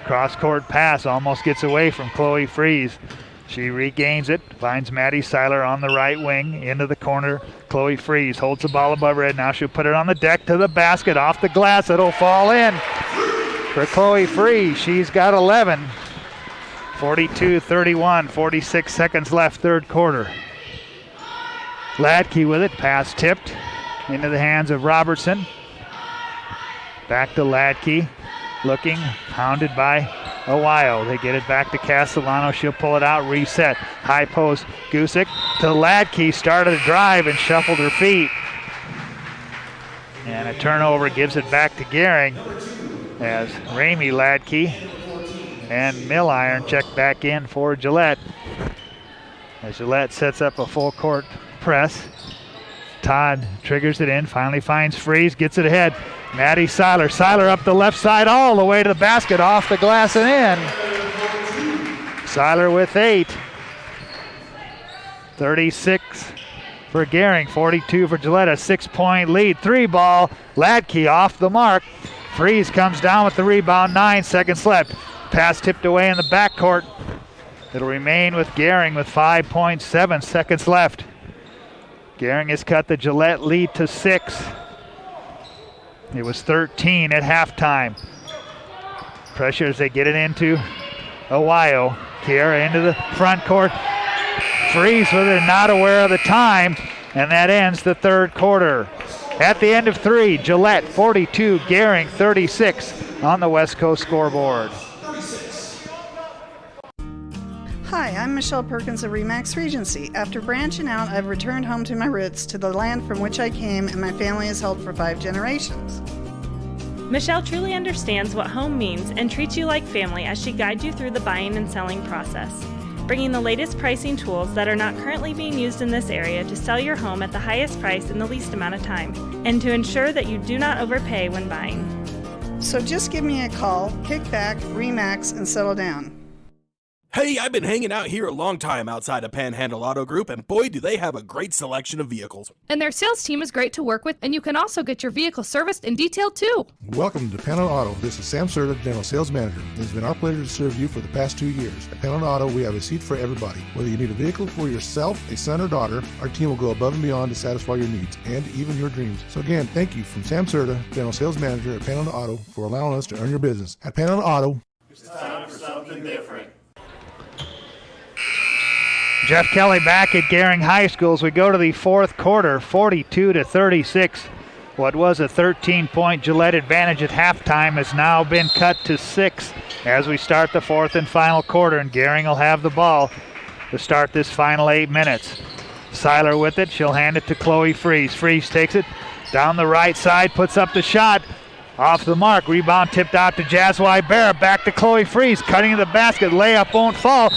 Cross-court pass almost gets away from Chloe Freeze. She regains it, finds Maddie Seiler on the right wing, into the corner. Chloe Freeze holds the ball above her head. Now she'll put it on the deck to the basket, off the glass. It'll fall in for Chloe Freeze. She's got 11. 42-31, 46 seconds left, third quarter. Ladke with it, pass tipped into the hands of Robertson. Back to Ladke. Looking, hounded by Awayo. They get it back to Castellano. She'll pull it out, reset. High post, Gusick to Ladke. Started a drive and shuffled her feet. And a turnover gives it back to Gering as Ramey Ladke and Milliron check back in for Gillette. As Gillette sets up a full court press. Todd triggers it in, finally finds Freeze, gets it ahead. Maddie Seiler. Seiler up the left side all the way to the basket, off the glass and in. Seiler with 8. 36 for Gering, 42 for Gillette, a 6-point lead. 3-ball, Ladke off the mark. Freeze comes down with the rebound, 9 seconds left. Pass tipped away in the backcourt. It'll remain with Gering with 5.7 seconds left. Gering has cut the Gillette lead to 6. It was 13 at halftime. Pressure as they get it into Awayo. Kiera into the front court. Freeze with it, not aware of the time, and that ends the third quarter. At the end of 3, Gillette 42, Gering 36 on the West Coast scoreboard. Hi, I'm Michelle Perkins of Remax Regency. After branching out, I've returned home to my roots, to the land from which I came and my family has held for 5 generations. Michelle truly understands what home means and treats you like family as she guides you through the buying and selling process, bringing the latest pricing tools that are not currently being used in this area to sell your home at the highest price in the least amount of time, and to ensure that you do not overpay when buying. So just give me a call, kick back, Remax, and settle down. Hey, I've been hanging out here a long time outside of Panhandle Auto Group, and boy, do they have a great selection of vehicles. And their sales team is great to work with, and you can also get your vehicle serviced and detailed too. Welcome to Panhandle Auto. This is Sam Serta, General Sales Manager. It's been our pleasure to serve you for the past 2 years. At Panhandle Auto, we have a seat for everybody. Whether you need a vehicle for yourself, a son, or daughter, our team will go above and beyond to satisfy your needs and even your dreams. So again, thank you from Sam Serta, General Sales Manager at Panhandle Auto, for allowing us to earn your business. At Panhandle Auto, it's time for something different. Jeff Kelly back at Gering High School as we go to the fourth quarter, 42-36. What was a 13-point Gillette advantage at halftime has now been cut to 6 as we start the fourth and final quarter, and Gering will have the ball to start this final 8 minutes. Seiler with it. She'll hand it to Chloe Freeze. Freeze takes it down the right side, puts up the shot. Off the mark. Rebound tipped out to Jazwy Barra. Back to Chloe Freeze. Cutting in the basket. Layup won't fall.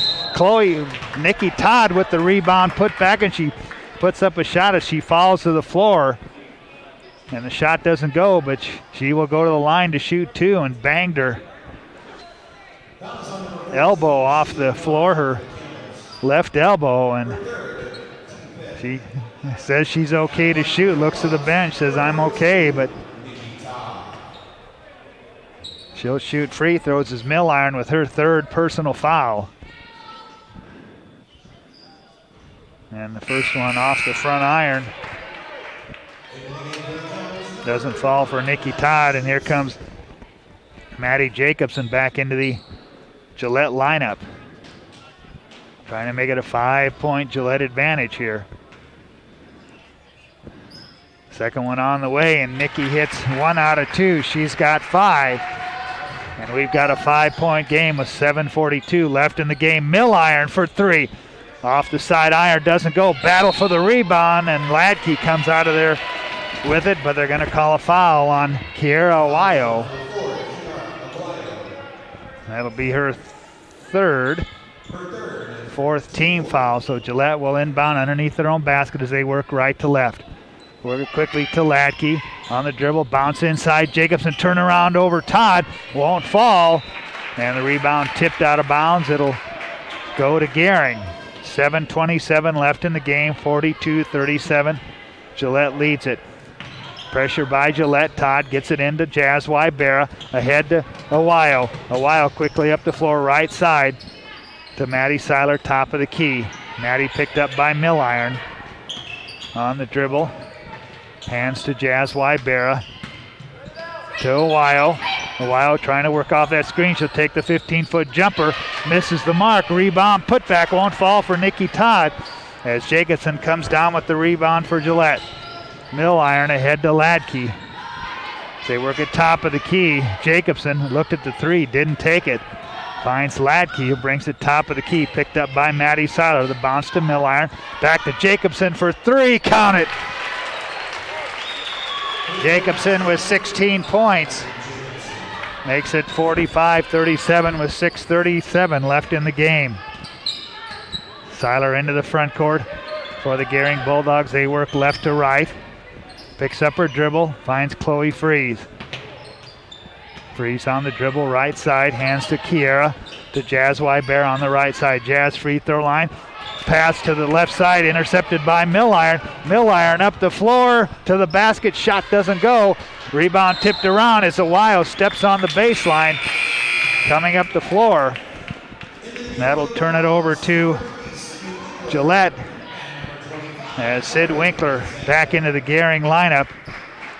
Nikki Todd with the rebound put back, and she puts up a shot as she falls to the floor. And the shot doesn't go, but she will go to the line to shoot two, and banged her elbow off the floor, her left elbow, and she says she's okay to shoot, looks to the bench, says I'm okay, but she'll shoot free throws as Milliron with her third personal foul. And the first one off the front iron. Doesn't fall for Nikki Todd, and here comes Maddie Jacobson back into the Gillette lineup. Trying to make it a 5-point Gillette advantage here. Second one on the way, and Nikki hits 1 out of 2. She's got 5. And we've got a 5-point game with 7:42 left in the game. Milliron for 3. Off the side iron, doesn't go. Battle for the rebound, and Ladke comes out of there with it, but they're going to call a foul on Kiera Awayo. That'll be her fourth team foul. So Gillette will inbound underneath their own basket as they work right to left. Work quickly to Ladke on the dribble, bounce inside. Jacobson turn around over Todd, won't fall, and the rebound tipped out of bounds. It'll go to Gering. 7:27 left in the game, 42-37. Gillette leads it. Pressure by Gillette. Todd gets it into Jazz Wybera. Ahead to Awayo. Awayo quickly up the floor, right side to Maddie Seiler, top of the key. Maddie picked up by Milliron on the dribble. Hands to Jazz Wybera. To Awayo. Awayo trying to work off that screen. She'll take the 15-foot jumper. Misses the mark. Rebound, putback, won't fall for Nikki Todd as Jacobson comes down with the rebound for Gillette. Milliron ahead to Ladke. They work at top of the key. Jacobson looked at the three, didn't take it. Finds Ladke, who brings it top of the key. Picked up by Maddie Seiler. The bounce to Milliron. Back to Jacobson for 3. Count it. Jacobson with 16 points. Makes it 45-37 with 6:37 left in the game. Seiler into the front court for the Gering Bulldogs. They work left to right. Picks up her dribble, finds Chloe Freeze. Freeze on the dribble, right side, hands to Kiera, to Jazz Wybera on the right side. Jazz free throw line. Pass to the left side, intercepted by Milliron. Milliron up the floor to the basket, shot doesn't go. Rebound tipped around as Awayo steps on the baseline, coming up the floor. That'll turn it over to Gillette as Sid Winkler back into the Gering lineup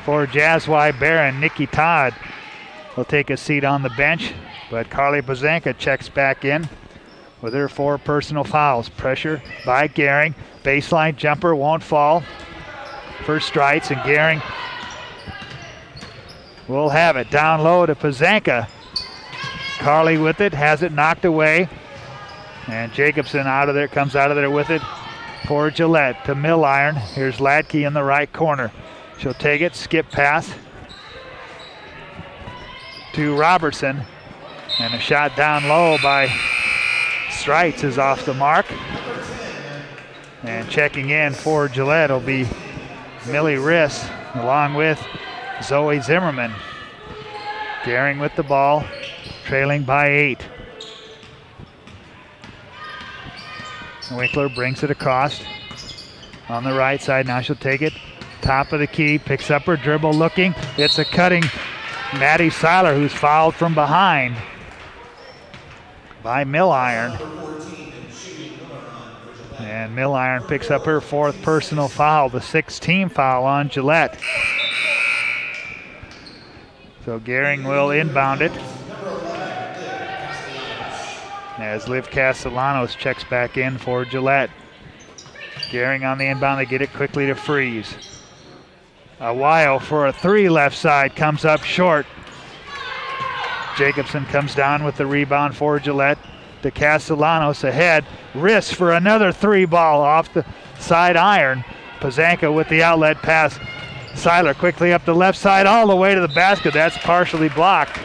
for Jazz Wybera, and Nikki Todd will take a seat on the bench, but Carly Bozanka checks back in with her 4 personal fouls. Pressure by Gering. Baseline jumper won't fall for Strites, and Gering will have it. Down low to Bozanka. Carly with it, has it knocked away. And Jacobson comes out of there with it for Gillette to Milliron. Here's Ladke in the right corner. She'll take it, skip pass to Robertson. And a shot down low by Strites is off the mark. And checking in for Gillette will be Millie Riss along with Zoe Zimmerman. Gering with the ball, trailing by 8. Winkler brings it across on the right side. Now she'll take it. Top of the key, picks up her dribble, looking. It's a cutting Maddie Seiler, who's fouled from behind by Milliron. And Milliron picks up her 4th personal foul, the 6th team foul on Gillette. So Gering will inbound it as Liv Castellanos checks back in for Gillette. Gering on the inbound, they get it quickly to Freeze. Awayo for a 3 left side, comes up short. Jacobson comes down with the rebound for Gillette to Castellanos ahead. Wrist for another 3 ball off the side iron. Bozanka with the outlet pass. Seiler quickly up the left side all the way to the basket. That's partially blocked.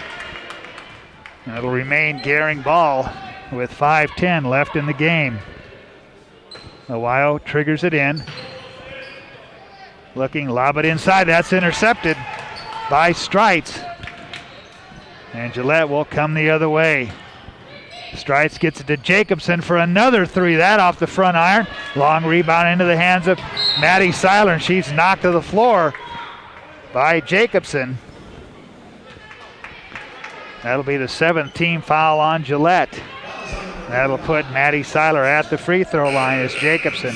And it'll remain Gering ball with 5:10 left in the game. Awayo triggers it in. Looking, lob it inside. That's intercepted by Streitz. And Gillette will come the other way. Streitz gets it to Jacobson for another three. That off the front iron. Long rebound into the hands of Maddie Seiler, and she's knocked to the floor by Jacobson. That'll be the 7th team foul on Gillette. That'll put Maddie Seiler at the free throw line as Jacobson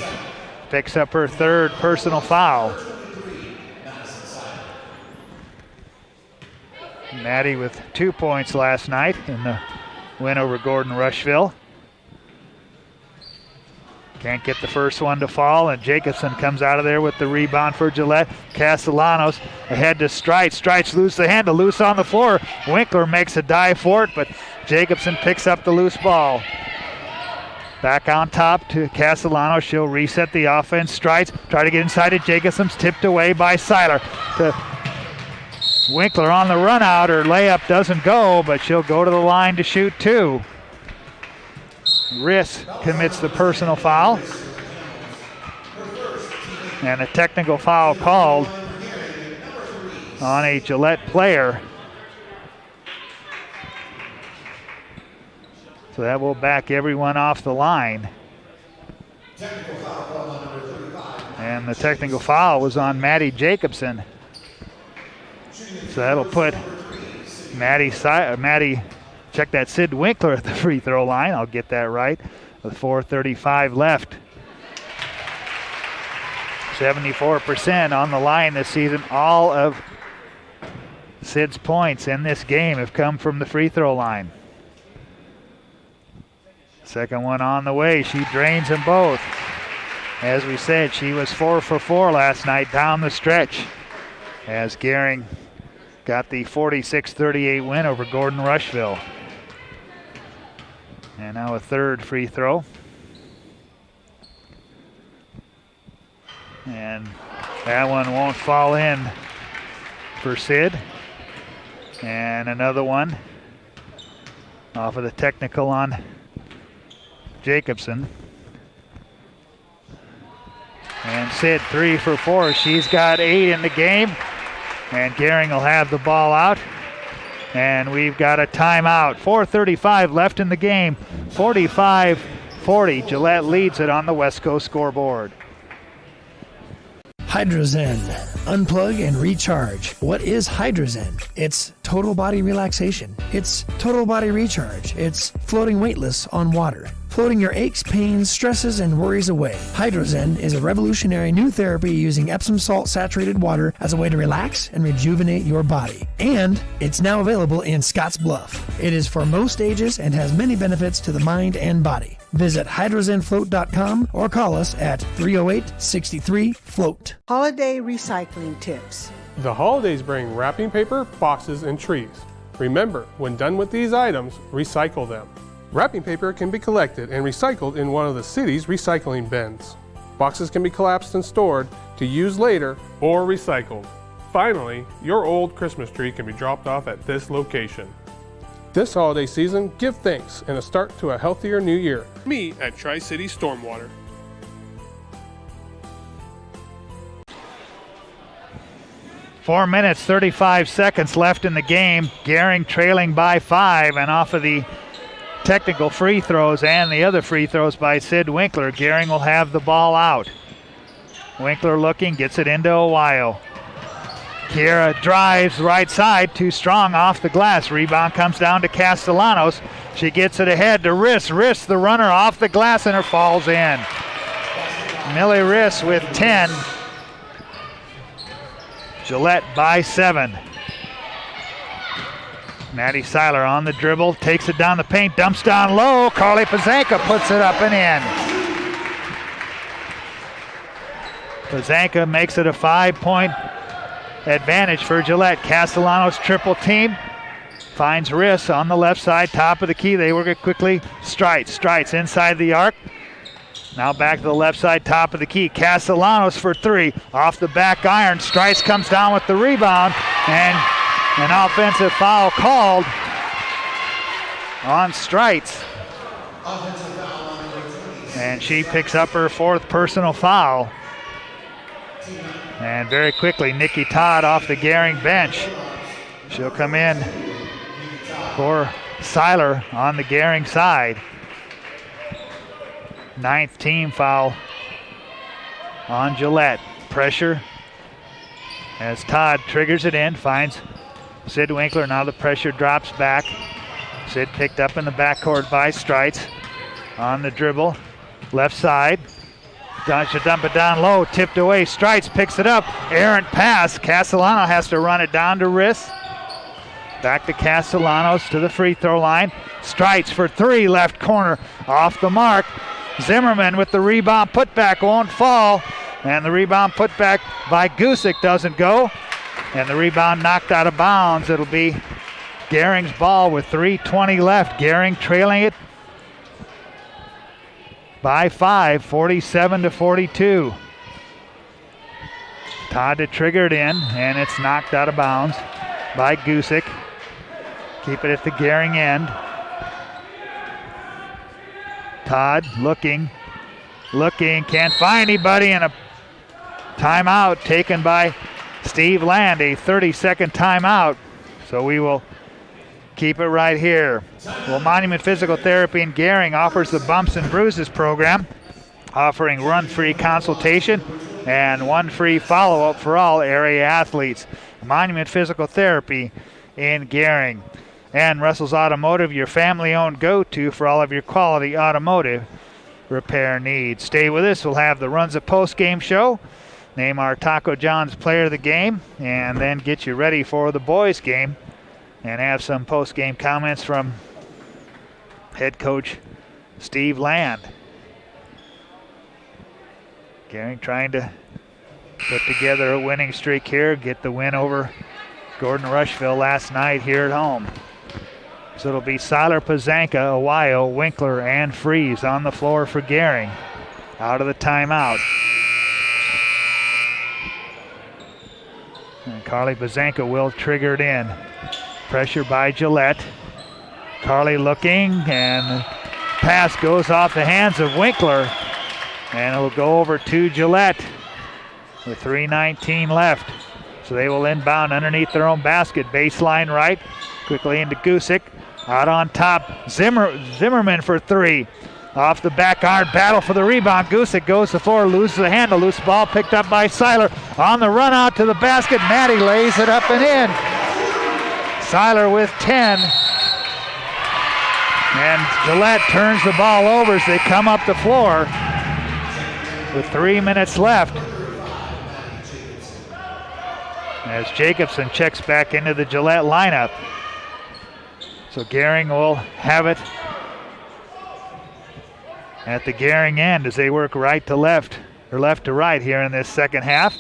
picks up her 3rd personal foul. Maddie with 2 points last night in the win over Gordon Rushville. Can't get the first one to fall, and Jacobson comes out of there with the rebound for Gillette. Castellanos ahead to Streitz. Streitz loses the handle, loose on the floor. Winkler makes a dive for it, but Jacobson picks up the loose ball. Back on top to Castellanos. She'll reset the offense. Streitz try to get inside it. Jacobson's tipped away by Seiler. To Winkler on the run out. Her layup doesn't go, but she'll go to the line to shoot 2. Riss commits the personal foul. And a technical foul called on a Gillette player. So that will back everyone off the line. And the technical foul was on Maddie Jacobson. So that'll put Maddie, check that, Sid Winkler at the free throw line. I'll get that right. With 4:35 left. 74% on the line this season. All of Sid's points in this game have come from the free throw line. Second one on the way. She drains them both. As we said, she was 4 for 4 last night down the stretch as Gering got the 46-38 win over Gordon Rushville. And now a 3rd free throw. And that one won't fall in for Sid. And another one off of the technical on Jacobson. And Sid 3 for 4. She's got 8 in the game. And Gering will have the ball out. And we've got a timeout. 4:35 left in the game. 45-40. Gillette leads it on the West Coast scoreboard. Hydrozen. Unplug and recharge. What is Hydrozen? It's total body relaxation. It's total body recharge. It's floating weightless on water. Floating your aches, pains, stresses, and worries away. Hydrozen is a revolutionary new therapy using Epsom salt saturated water as a way to relax and rejuvenate your body. And it's now available in Scottsbluff. It is for most ages and has many benefits to the mind and body. Visit hydrozenfloat.com or call us at 308-63-FLOAT. Holiday recycling tips. The holidays bring wrapping paper, boxes, and trees. Remember, when done with these items, recycle them. Wrapping paper can be collected and recycled in one of the city's recycling bins. Boxes can be collapsed and stored to use later or recycled. Finally, your old Christmas tree can be dropped off at this location. This holiday season, give thanks and a start to a healthier new year. Meet at Tri-City Stormwater. Four minutes, 35 seconds left in the game. Gering trailing by 5, and off of the technical free throws and the other free throws by Sid Winkler, Gering will have the ball out. Winkler looking, gets it into Ohio. Kiera drives right side, too strong off the glass. Rebound comes down to Castellanos. She gets it ahead to Riss. Riss, the runner, off the glass, and her falls in. Millie Riss with 10. Gillette by 7. Maddie Seiler on the dribble, takes it down the paint, dumps down low. Carly Pazanka puts it up and in. Pazanka makes it a 5-point advantage for Gillette. Castellanos triple team. Finds Riss on the left side, top of the key. They work it quickly. Streitz inside the arc. Now back to the left side, top of the key. Castellanos for 3. Off the back iron. Streitz comes down with the rebound. And an offensive foul called on Streitz. And she picks up her 4th personal foul. And very quickly, Nikki Todd off the Gering bench. She'll come in for Seiler on the Gering side. 9th team foul on Gillette. Pressure as Todd triggers it in, finds Sid Winkler. Now the pressure drops back. Sid picked up in the backcourt by Streitz on the dribble. Left side. Should dump it down low, tipped away. Streitz picks it up. Errant pass. Castellano has to run it down to wrist. Back to Castellanos to the free throw line. Streitz for three, left corner, off the mark. Zimmerman with the rebound, putback won't fall. And the rebound putback by Gusick doesn't go. And the rebound knocked out of bounds. It'll be Gering's ball with 3:20 left. Gering trailing it by 5, 47-42. Todd to trigger it in, and it's knocked out of bounds by Gusick. Keep it at the Gering end. Todd looking, can't find anybody, and a timeout taken by Steve Land, a 30-second timeout. So we will keep it right here. Well, Monument Physical Therapy in Gering offers the Bumps and Bruises program, offering run-free consultation and one free follow-up for all area athletes. Monument Physical Therapy in Gering. And Russell's Automotive, your family-owned go-to for all of your quality automotive repair needs. Stay with us. We'll have the Runza post-game show, name our Taco John's player of the game, and then get you ready for the boys' game and have some post-game comments from head coach Steve Land. Gering trying to put together a winning streak here, get the win over Gordon Rushville last night here at home. So it'll be Seiler, Pazanka, Awayo, Winkler, and Freeze on the floor for Gering. Out of the timeout. And Carly Pazanka will trigger it in. Pressure by Gillette. Carly looking, and pass goes off the hands of Winkler. And it'll go over to Gillette with 3:19 left. So they will inbound underneath their own basket. Baseline right. Quickly into Gusick. Out on top, Zimmerman for three. Off the back iron, battle for the rebound. Gusick goes to the floor, loses the handle. Loose ball picked up by Seiler. On the run out to the basket, Maddie lays it up and in. Seiler with 10. And Gillette turns the ball over as they come up the floor with 3 minutes left. As Jacobson checks back into the Gillette lineup. So Gering will have it at the Gering end as they work right to left, or left to right here in this second half.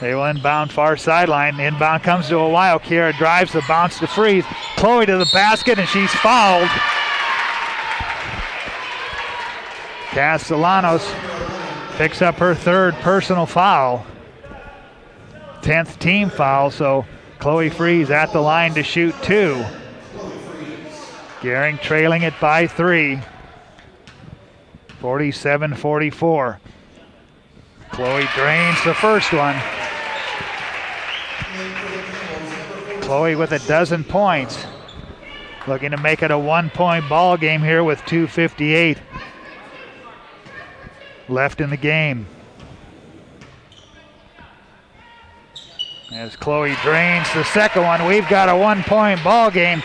They will inbound far sideline. Inbound comes to Awayo. Kiera drives the bounce to Freeze. Chloe to the basket, and she's fouled. Castellanos picks up her third personal foul. 10th team foul, so Chloe Freeze at the line to shoot two. Gering trailing it by 3. 47-44. Chloe drains the first one. Chloe with a dozen points. Looking to make it a 1-point ball game here with 2:58 left in the game. As Chloe drains the second one, we've got a 1-point ball game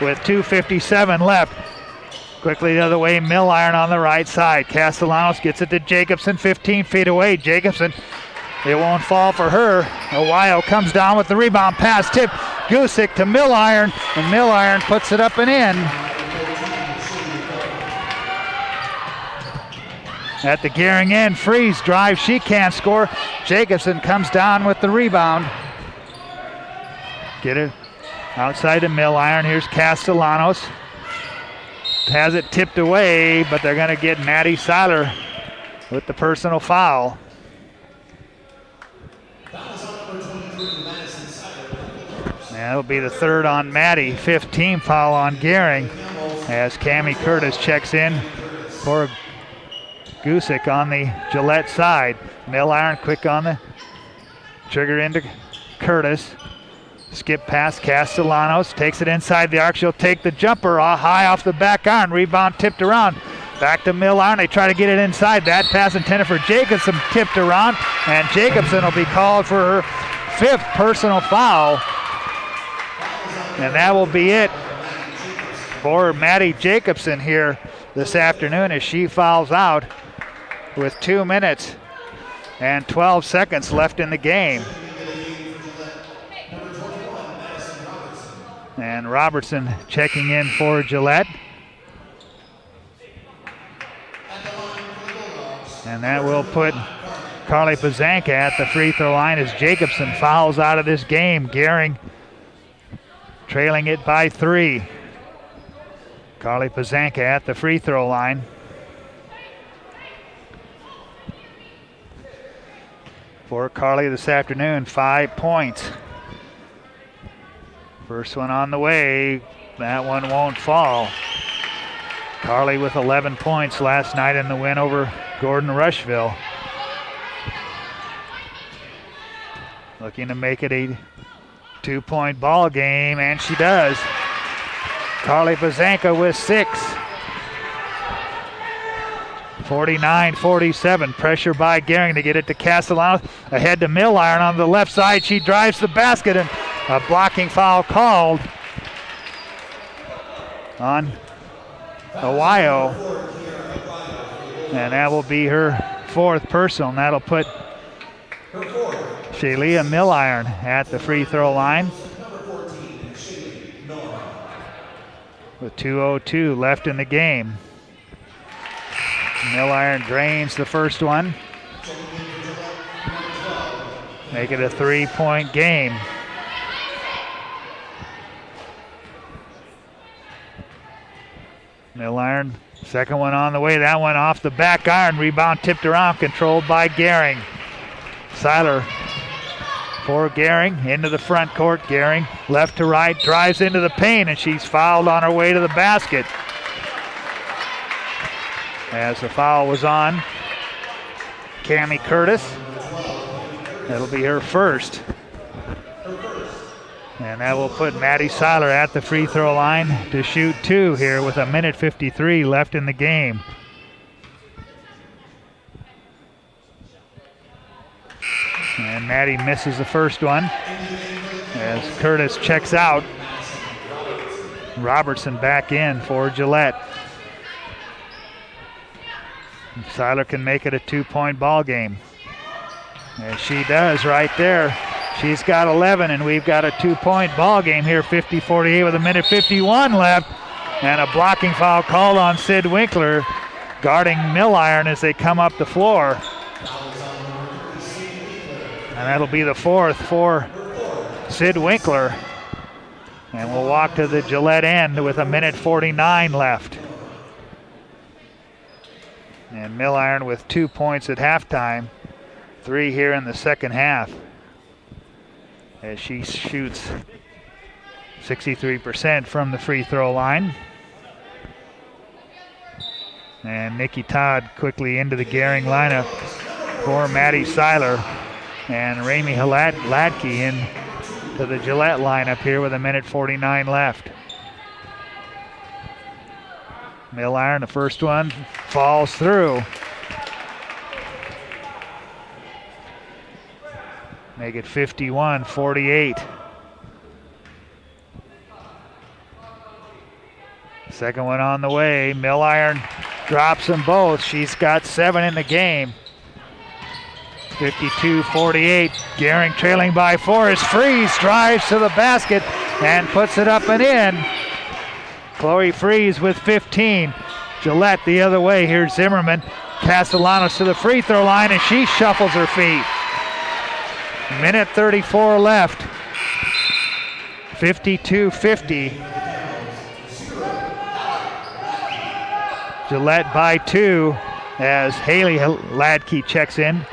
with 2:57 left. Quickly the other way, Mill Iron on the right side. Castellanos gets it to Jacobson, 15 feet away. Jacobson, it won't fall for her. Awayo comes down with the rebound, pass tip. Gusick to Mill Iron, and Mill Iron puts it up and in. At the Gering end, Freeze drives, she can't score. Jacobson comes down with the rebound. Get it outside the Mill Iron. Here's Castellanos. Has it tipped away, but they're going to get Maddie Seiler with the personal foul. That'll be the third on Maddie. 15 foul on Gering as Cammie Curtis checks in for Gusick on the Gillette side. Milliron quick on the trigger into Curtis. Skip past Castellanos, takes it inside the arc. She'll take the jumper high off the back iron. Rebound tipped around. Back to Milliron. They try to get it inside. That pass intended for Jacobson, tipped around, and Jacobson will be called for her 5th personal foul. And that will be it for Maddie Jacobson here this afternoon as she fouls out with 2 minutes and 12 seconds left in the game. And Robertson checking in for Gillette. And that will put Carly Pazanka at the free throw line as Jacobson fouls out of this game. Gering trailing it by 3. Carly Pazanka at the free throw line. For Carly this afternoon, 5 points. First one on the way. That one won't fall. Carly with 11 points last night in the win over Gordon Rushville. Looking to make it a 2-point ball game, and she does. Carly Pazanka with 6. 49-47. Pressure by Gering to get it to Castellanos. Ahead to Milliron on the left side. She drives the basket, and a blocking foul called on Ohio. And that will be her 4th personal, and that'll put Shalia Milliron at the free throw line. With 2:02 left in the game. Milliron drains the first one. Make it a 3-point game. Milliron, second one on the way. That one off the back iron. Rebound tipped around, controlled by Gering. Seiler for Gering into the front court. Gering left to right, drives into the paint, and she's fouled on her way to the basket. As the foul was on Cammie Curtis. That'll be her first. And that will put Maddie Seiler at the free throw line to shoot 2 here with 1:53 left in the game. And Maddie misses the first one as Curtis checks out. Robertson back in for Gillette. Seiler can make it a 2-point ball game. As she does right there. She's got 11, and we've got a 2-point ball game here, 50-48 with 1:51 left. And a blocking foul called on Sid Winkler, guarding Milliron as they come up the floor. And that'll be the 4th for Sid Winkler. And we'll walk to the Gillette end with 1:49 left. And Milliron with 2 points at halftime, 3 here in the second half. As she shoots 63% from the free throw line. And Nikki Todd quickly into the Gering lineup for Maddie Seiler. And Ramey Ladke in to the Gillette lineup here with 1:49 left. Milliron, the first one, falls through. Make it 51-48. Second one on the way. Milliron drops them both. She's got 7 in the game. 52-48. Gering trailing by 4 as Freeze drives to the basket and puts it up and in. Chloe Freeze with 15. Gillette the other way. Here's Zimmerman. Castellanos to the free throw line, and she shuffles her feet. 1:34 left. 52-50. Gillette by 2 as Haley Ladke checks in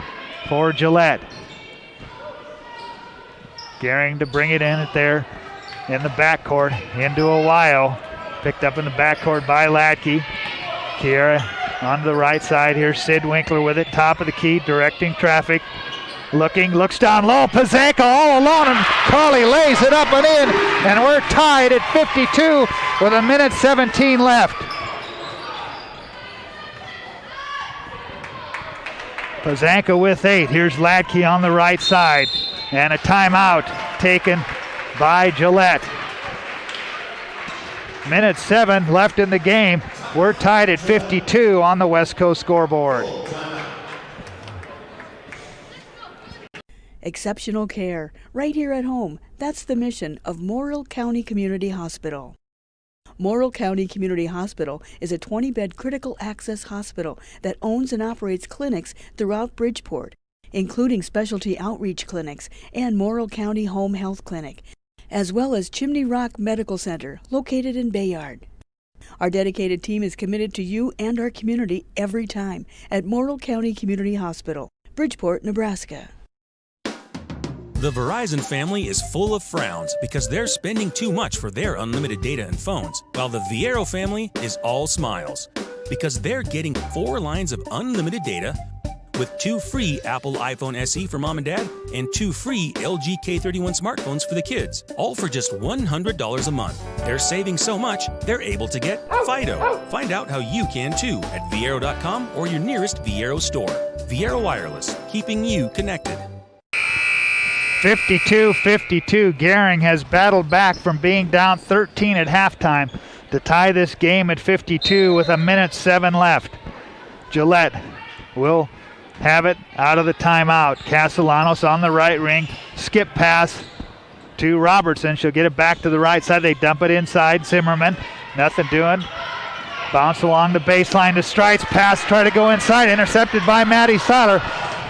for Gillette. Gering to bring it in there in the backcourt into Ohio. Picked up in the backcourt by Ladke. Kiera On the right side here, Sid Winkler with it, top of the key, directing traffic. Looks down low, Pazanka all alone, and Carly lays it up and in, and we're tied at 52 with 1:17 left. Pazanka with 8. Here's Ladke on the right side, and a timeout taken by Gillette. 1:07 left in the game. We're tied at 52 on the West Coast scoreboard. Exceptional care, right here at home. That's the mission of Morrill County Community Hospital. Morrill County Community Hospital is a 20-bed critical access hospital that owns and operates clinics throughout Bridgeport, including specialty outreach clinics and Morrill County Home Health Clinic, as well as Chimney Rock Medical Center, located in Bayard. Our dedicated team is committed to you and our community every time at Morrill County Community Hospital, Bridgeport, Nebraska. The Verizon family is full of frowns because they're spending too much for their unlimited data and phones, while the Viero family is all smiles because they're getting 4 lines of unlimited data with 2 free Apple iPhone SE for mom and dad and 2 free LG K31 smartphones for the kids, all for just $100 a month. They're saving so much, they're able to get Fido. Find out how you can too at Viero.com or your nearest Viero store. Viero Wireless, keeping you connected. 52-52. Gering has battled back from being down 13 at halftime to tie this game at 52 with 1:07 left. Gillette will have it out of the timeout. Castellanos on the right wing. Skip pass to Robertson. She'll get it back to the right side. They dump it inside. Zimmerman. Nothing doing. Bounce along the baseline to Strites. Pass, try to go inside. Intercepted by Maddie Seiler.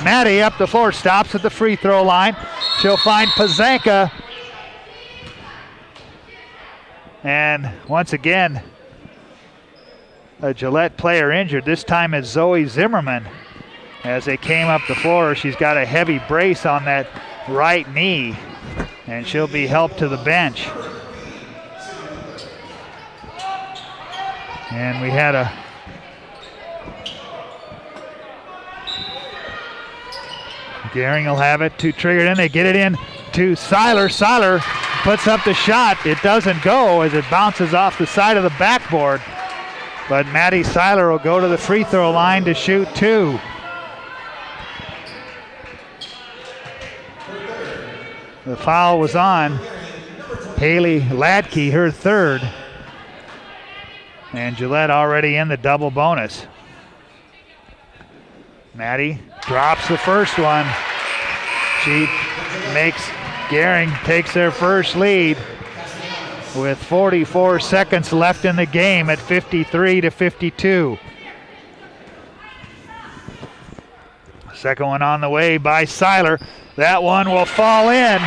Maddie up the floor. Stops at the free throw line. She'll find Pazanka. And once again, a Gillette player injured. This time it's Zoe Zimmerman. As they came up the floor, she's got a heavy brace on that right knee, and she'll be helped to the bench. And we had a Gering will have it to trigger it in. They get it in to Seiler. Seiler puts up the shot. It doesn't go as it bounces off the side of the backboard. But Maddie Seiler will go to the free throw line to shoot 2. The foul was on Haley Ladke, her 3rd. And Gillette already in the double bonus. Maddie drops the first one. She makes Gering takes their first lead with 44 seconds left in the game at 53-52. Second one on the way by Seiler. That one will fall in,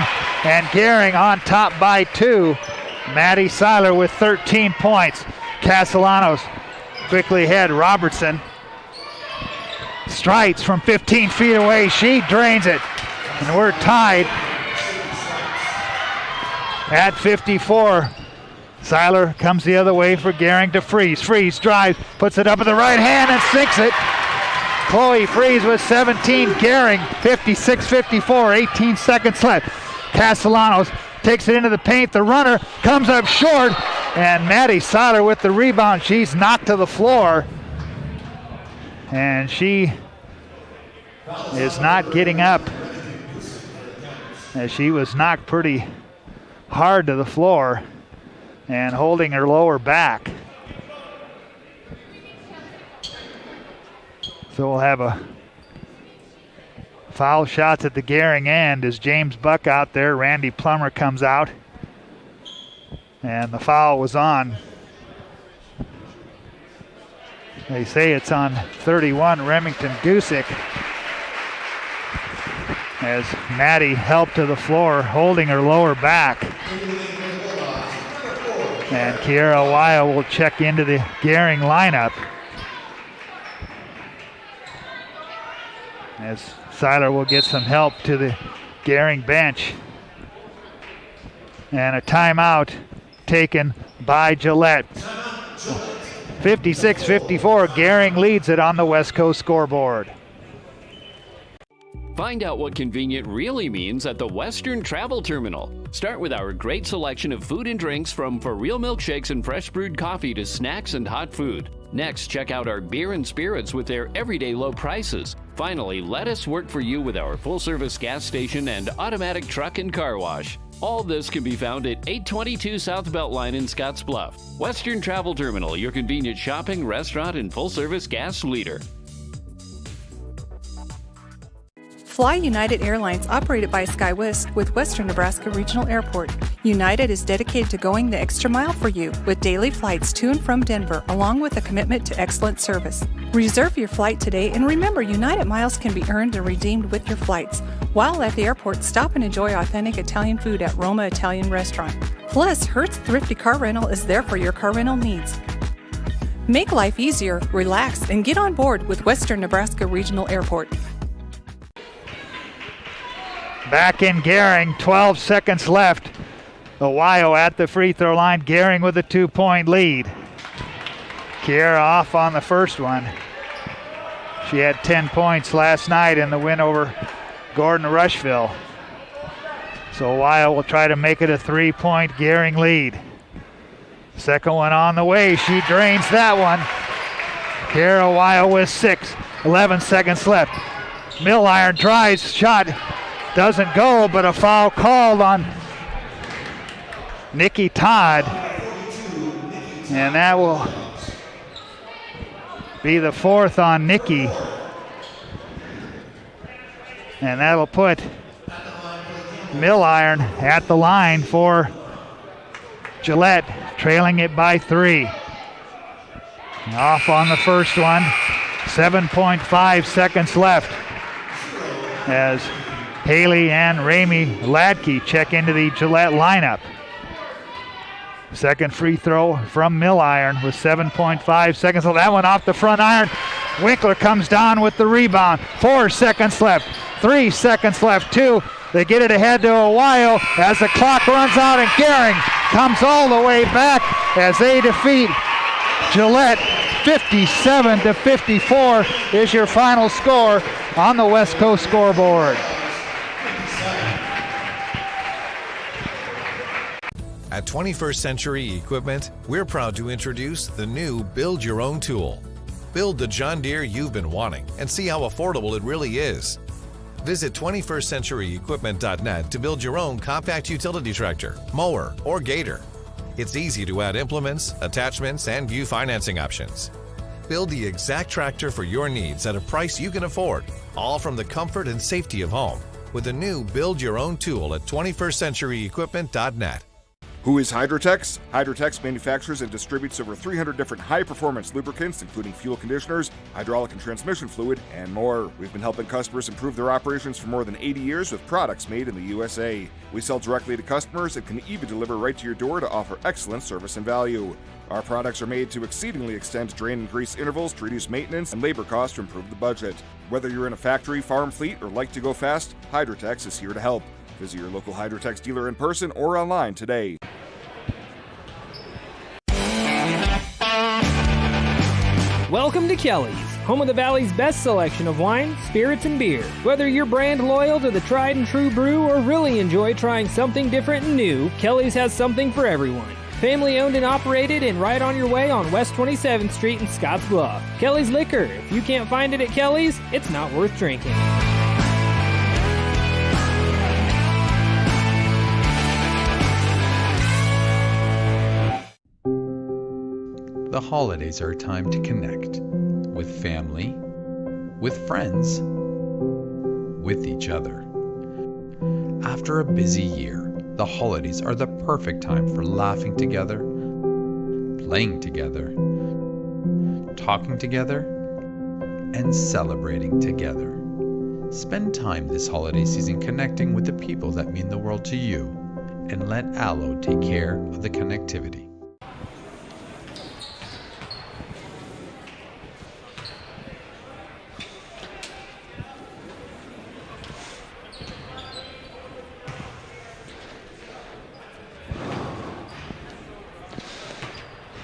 and Gering on top by 2. Maddie Seiler with 13 points. Castellanos quickly ahead. Robertson. Strites from 15 feet away. She drains it. And we're tied at 54. Seiler comes the other way for Gering to Freeze. Freeze drives, puts it up with the right hand and sinks it. Chloe Freeze with 17. Gering 56-54, 18 seconds left. Castellanos takes it into the paint. The runner comes up short, and Maddie Seiler with the rebound. She's knocked to the floor, and she is not getting up, as she was knocked pretty hard to the floor and holding her lower back. So we'll have a foul shots at the Gering end as James Buck out there. Randy Plummer comes out, and the foul was on. They say it's on 31, Remington Gusick, as Maddie helped to the floor, holding her lower back. And Kiera Weil will check into the Gering lineup, as Seiler will get some help to the Gering bench. And a timeout taken by Gillette. 56-54, Gering leads it on the West Coast scoreboard. Find out what convenient really means at the Western Travel Terminal. Start with our great selection of food and drinks, from for real milkshakes and fresh brewed coffee to snacks and hot food. Next, check out our beer and spirits with their everyday low prices. Finally, let us work for you with our full-service gas station and automatic truck and car wash. All this can be found at 822 South Beltline in Scottsbluff. Western Travel Terminal, your convenient shopping, restaurant, and full-service gas leader. Fly United Airlines, operated by SkyWest with Western Nebraska Regional Airport. United is dedicated to going the extra mile for you with daily flights to and from Denver, along with a commitment to excellent service. Reserve your flight today, and remember, United miles can be earned and redeemed with your flights. While at the airport, stop and enjoy authentic Italian food at Roma Italian Restaurant. Plus, Hertz Thrifty Car Rental is there for your car rental needs. Make life easier, relax, and get on board with Western Nebraska Regional Airport. Back in Gering, 12 seconds left. Ohio at the free throw line. Gering with a 2-point lead. Kiera off on the first one. She had 10 points last night in the win over Gordon Rushville. So Ohio will try to make it a 3-point Gering lead. Second one on the way. She drains that one. Kiera Ohio with 6. 11 seconds left. Milliron tries, shot doesn't go, but a foul called on Nikki Todd. And that will be the fourth on Nikki. And that'll put Milliron at the line for Gillette, trailing it by 3. Off on the first one. 7.5 seconds left as Haley and Ramey Ladke check into the Gillette lineup. Second free throw from Milliron with 7.5 seconds. So that one off the front iron. Winkler comes down with the rebound. 4 seconds left. 3 seconds left. 2. They get it ahead to Ohio as the clock runs out, and Gering comes all the way back as they defeat Gillette. 57-54 is your final score on the West Coast scoreboard. At 21st Century Equipment, we're proud to introduce the new Build Your Own tool. Build the John Deere you've been wanting and see how affordable it really is. Visit 21stcenturyequipment.net to build your own compact utility tractor, mower, or gator. It's easy to add implements, attachments, and view financing options. Build the exact tractor for your needs at a price you can afford, all from the comfort and safety of home, with the new Build Your Own tool at 21stcenturyequipment.net. Who is Hydrotex? Hydrotex manufactures and distributes over 300 different high-performance lubricants, including fuel conditioners, hydraulic and transmission fluid, and more. We've been helping customers improve their operations for more than 80 years with products made in the USA. We sell directly to customers and can even deliver right to your door to offer excellent service and value. Our products are made to exceedingly extend drain and grease intervals to reduce maintenance and labor costs to improve the budget. Whether you're in a factory, farm fleet, or like to go fast, Hydrotex is here to help. Visit your local Hydrotex dealer in person or online today. Welcome to Kelly's, home of the Valley's best selection of wine, spirits, and beer. Whether you're brand loyal to the tried and true brew or really enjoy trying something different and new, Kelly's has something for everyone. Family owned and operated and right on your way on West 27th Street in Scottsbluff. Kelly's Liquor. If you can't find it at Kelly's, it's not worth drinking. The holidays are a time to connect with family, with friends, with each other. After a busy year, the holidays are the perfect time for laughing together, playing together, talking together, and celebrating together. Spend time this holiday season connecting with the people that mean the world to you, and let Allo take care of the connectivity.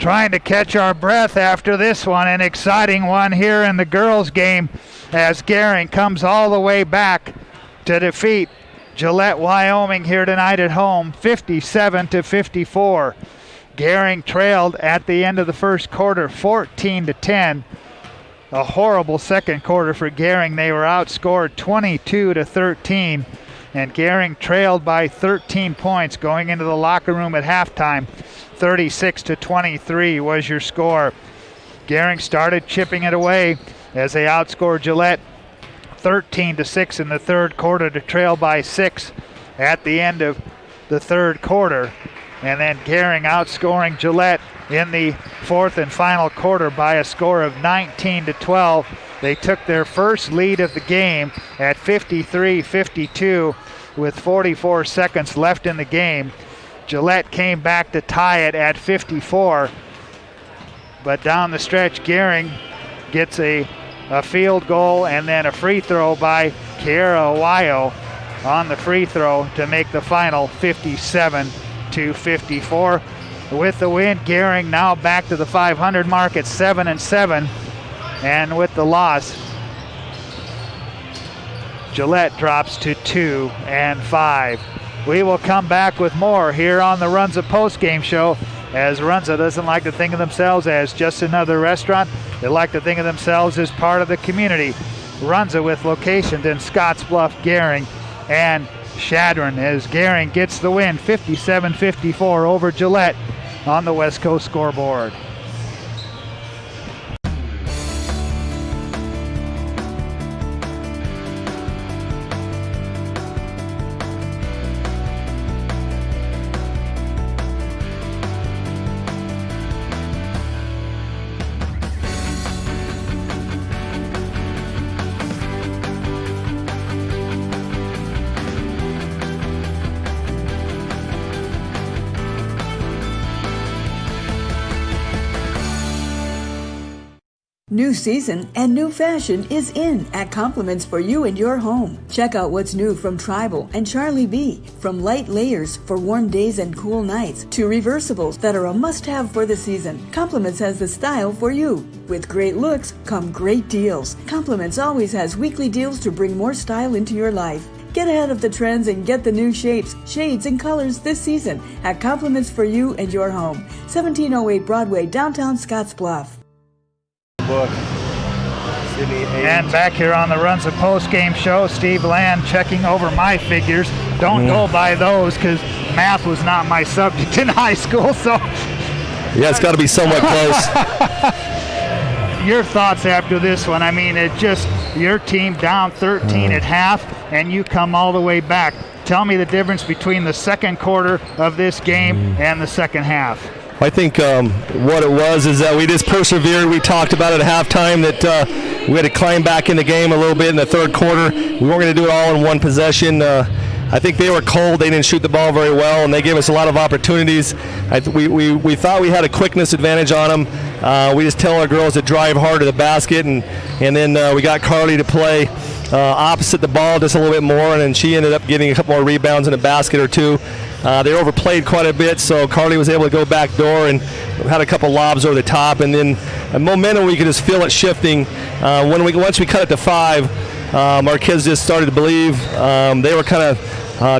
trying to catch our breath after this one, an exciting one here in the girls' game as Gering comes all the way back to defeat Gillette, Wyoming here tonight at home, 57-54. Gering trailed at the end of the first quarter, 14-10. A horrible second quarter for Gering. They were outscored 22-13, and Gering trailed by 13 points going into the locker room at halftime. 36-23 was your score. Gering started chipping it away as they outscored Gillette 13-6 in the third quarter to trail by 6 at the end of the third quarter. And then Gering outscoring Gillette in the fourth and final quarter by a score of 19-12. They took their first lead of the game at 53-52 with 44 seconds left in the game. Gillette came back to tie it at 54, but down the stretch, Gering gets a field goal and then a free throw by Kiera Wayo on the free throw to make the final 57-54. With the win, Gering now back to the 500 mark at 7-7, and with the loss, Gillette drops to 2-5. We will come back with more here on the Runza postgame show, as Runza doesn't like to think of themselves as just another restaurant. They like to think of themselves as part of the community. Runza with locations in Scottsbluff, Gering, and Chadron, as Gering gets the win 57-54 over Gillette on the West Coast scoreboard. New season and new fashion is in at Compliments for you and your home. Check out what's new from Tribal and Charlie B. From light layers for warm days and cool nights to reversibles that are a must-have for the season. Compliments has the style for you. With great looks come great deals. Compliments always has weekly deals to bring more style into your life. Get ahead of the trends and get the new shapes, shades, and colors this season at Compliments for you and your home. 1708 Broadway, downtown Scottsbluff. And back here on the Runza post-game show, Steve Land checking over my figures. Don't go by those, because math was not my subject in high school. So yeah, it's got to be somewhat close. Your thoughts after this one? I mean, it just, your team down 13 at half, and you come all the way back. Tell me the difference between the second quarter of this game and the second half. I think what it was is that we just persevered. We talked about it at halftime that we had to climb back in the game a little bit in the third quarter. We weren't going to do it all in one possession. I think they were cold. They didn't shoot the ball very well, and they gave us a lot of opportunities. We thought we had a quickness advantage on them. We just tell our girls to drive hard to the basket, and then we got Carly to play opposite the ball just a little bit more, and then she ended up getting a couple more rebounds in a basket or two. They overplayed quite a bit, so Carly was able to go back door and had a couple lobs over the top, and then momentum, we could just feel it shifting. Once we cut it to 5, our kids just started to believe. They were kind of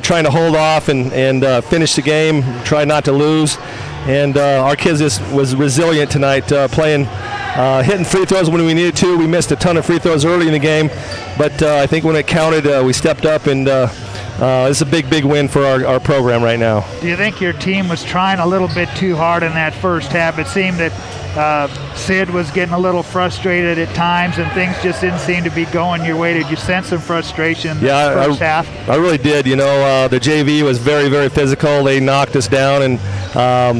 trying to hold off and finish the game, try not to lose. And our kids just was resilient tonight, playing, hitting free throws when we needed to. We missed a ton of free throws early in the game, but I think when it counted, we stepped up, and it's a big win for our program right now. Do you think your team was trying a little bit too hard in that first half? It seemed that Sid was getting a little frustrated at times, and things just didn't seem to be going your way. Did you sense some frustration in the first half? I really did. You know, the JV was very physical. They knocked us down, and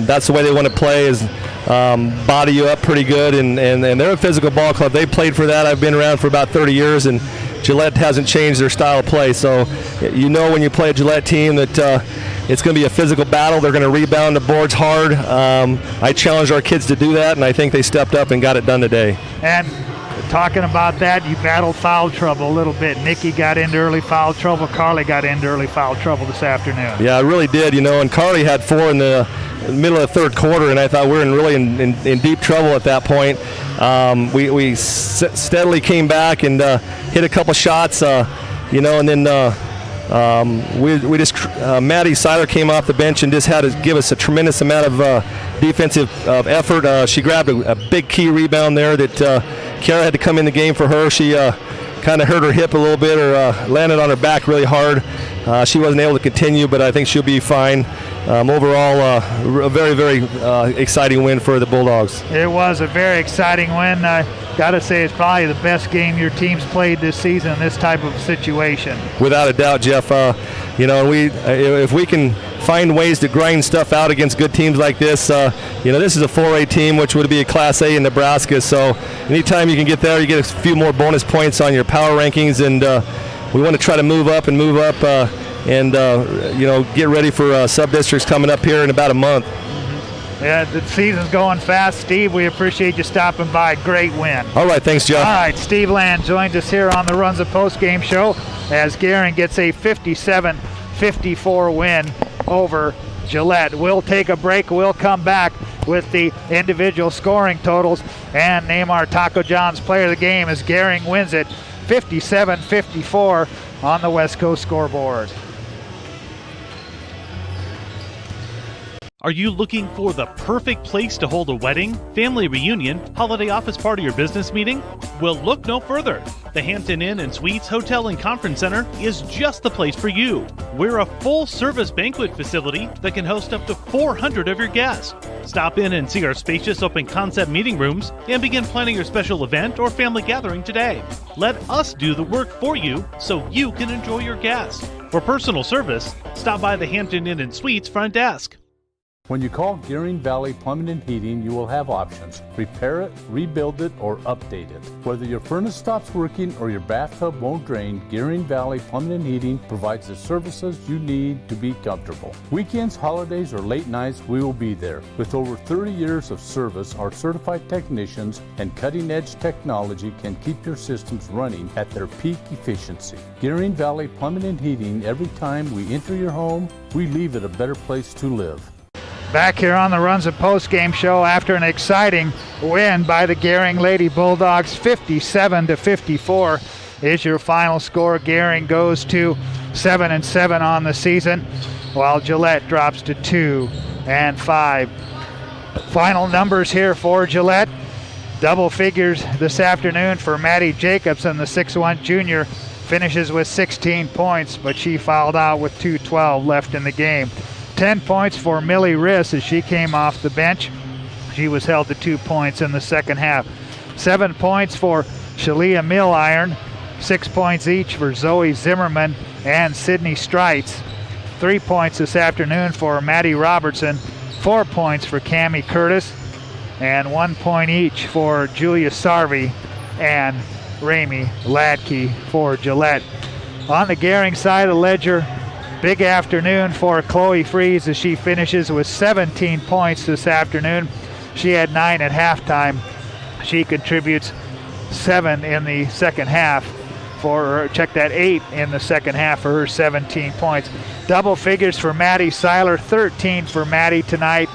that's the way they want to play, is body you up pretty good, and they're a physical ball club. They played for that. I've been around for about 30 years, and Gillette hasn't changed their style of play. So you know when you play a Gillette team that it's going to be a physical battle. They're going to rebound the boards hard. I challenged our kids to do that, and I think they stepped up and got it done today. And talking about that, you battled foul trouble a little bit. Nikki got into early foul trouble. Carly got into early foul trouble this afternoon. Yeah, I really did, you know, and Carly had 4 in the middle of the third quarter, and I thought we were really in deep trouble at that point. We steadily came back and hit a couple shots, and then Maddie Seiler came off the bench and just had to give us a tremendous amount of defensive effort. She grabbed a big key rebound there that Kara had to come in the game for her. She kind of hurt her hip a little bit, or landed on her back really hard. She wasn't able to continue, but I think she'll be fine. Overall, a very, very exciting win for the Bulldogs. It was a very exciting win. Got to say, it's probably the best game your team's played this season in this type of situation. Without a doubt, Jeff. If we can find ways to grind stuff out against good teams like this, this is a 4A team, which would be a Class A in Nebraska. So anytime you can get there, you get a few more bonus points on your power rankings, and we want to try to move up and get ready for sub-districts coming up here in about a month. Yeah, the season's going fast. Steve, we appreciate you stopping by. Great win. All right, thanks, Jeff. All right, Steve Land joins us here on the Runza Postgame Show as Gering gets a 57-54 win over Gillette. We'll take a break. We'll come back with the individual scoring totals and name our Taco John's player of the game as Gering wins it 57-54 on the West Coast scoreboard. Are you looking for the perfect place to hold a wedding, family reunion, holiday office party, or business meeting? Well, look no further. The Hampton Inn and Suites Hotel and Conference Center is just the place for you. We're a full-service banquet facility that can host up to 400 of your guests. Stop in and see our spacious open-concept meeting rooms and begin planning your special event or family gathering today. Let us do the work for you so you can enjoy your guests. For personal service, stop by the Hampton Inn and Suites front desk. When you call Gering Valley Plumbing and Heating, you will have options. Repair it, rebuild it, or update it. Whether your furnace stops working or your bathtub won't drain, Gering Valley Plumbing and Heating provides the services you need to be comfortable. Weekends, holidays, or late nights, we will be there. With over 30 years of service, our certified technicians and cutting-edge technology can keep your systems running at their peak efficiency. Gering Valley Plumbing and Heating, every time we enter your home, we leave it a better place to live. Back here on the Runza Postgame Show after an exciting win by the Gering Lady Bulldogs, 57-54 is your final score. Gering goes to 7-7 on the season, while Gillette drops to 2-5. Final numbers here for Gillette. Double figures this afternoon for Maddie Jacobson, the 6'1 junior, finishes with 16 points, but she fouled out with 2:12 left in the game. 10 points for Millie Riss as she came off the bench. She was held to 2 points in the second half. 7 points for Shalia Milliron. 6 points each for Zoe Zimmerman and Sydney Streitz. 3 points this afternoon for Maddie Robertson. 4 points for Cammie Curtis. And 1 point each for Julia Sarvey and Ramey Ladke for Gillette. On the Gering side of the ledger, big afternoon for Chloe Fries as she finishes with 17 points this afternoon. She had 9 at halftime. She contributes 7 in the second half for her. Check that, 8 in the second half for her 17 points. Double figures for Maddie Seiler, 13 for Maddie tonight.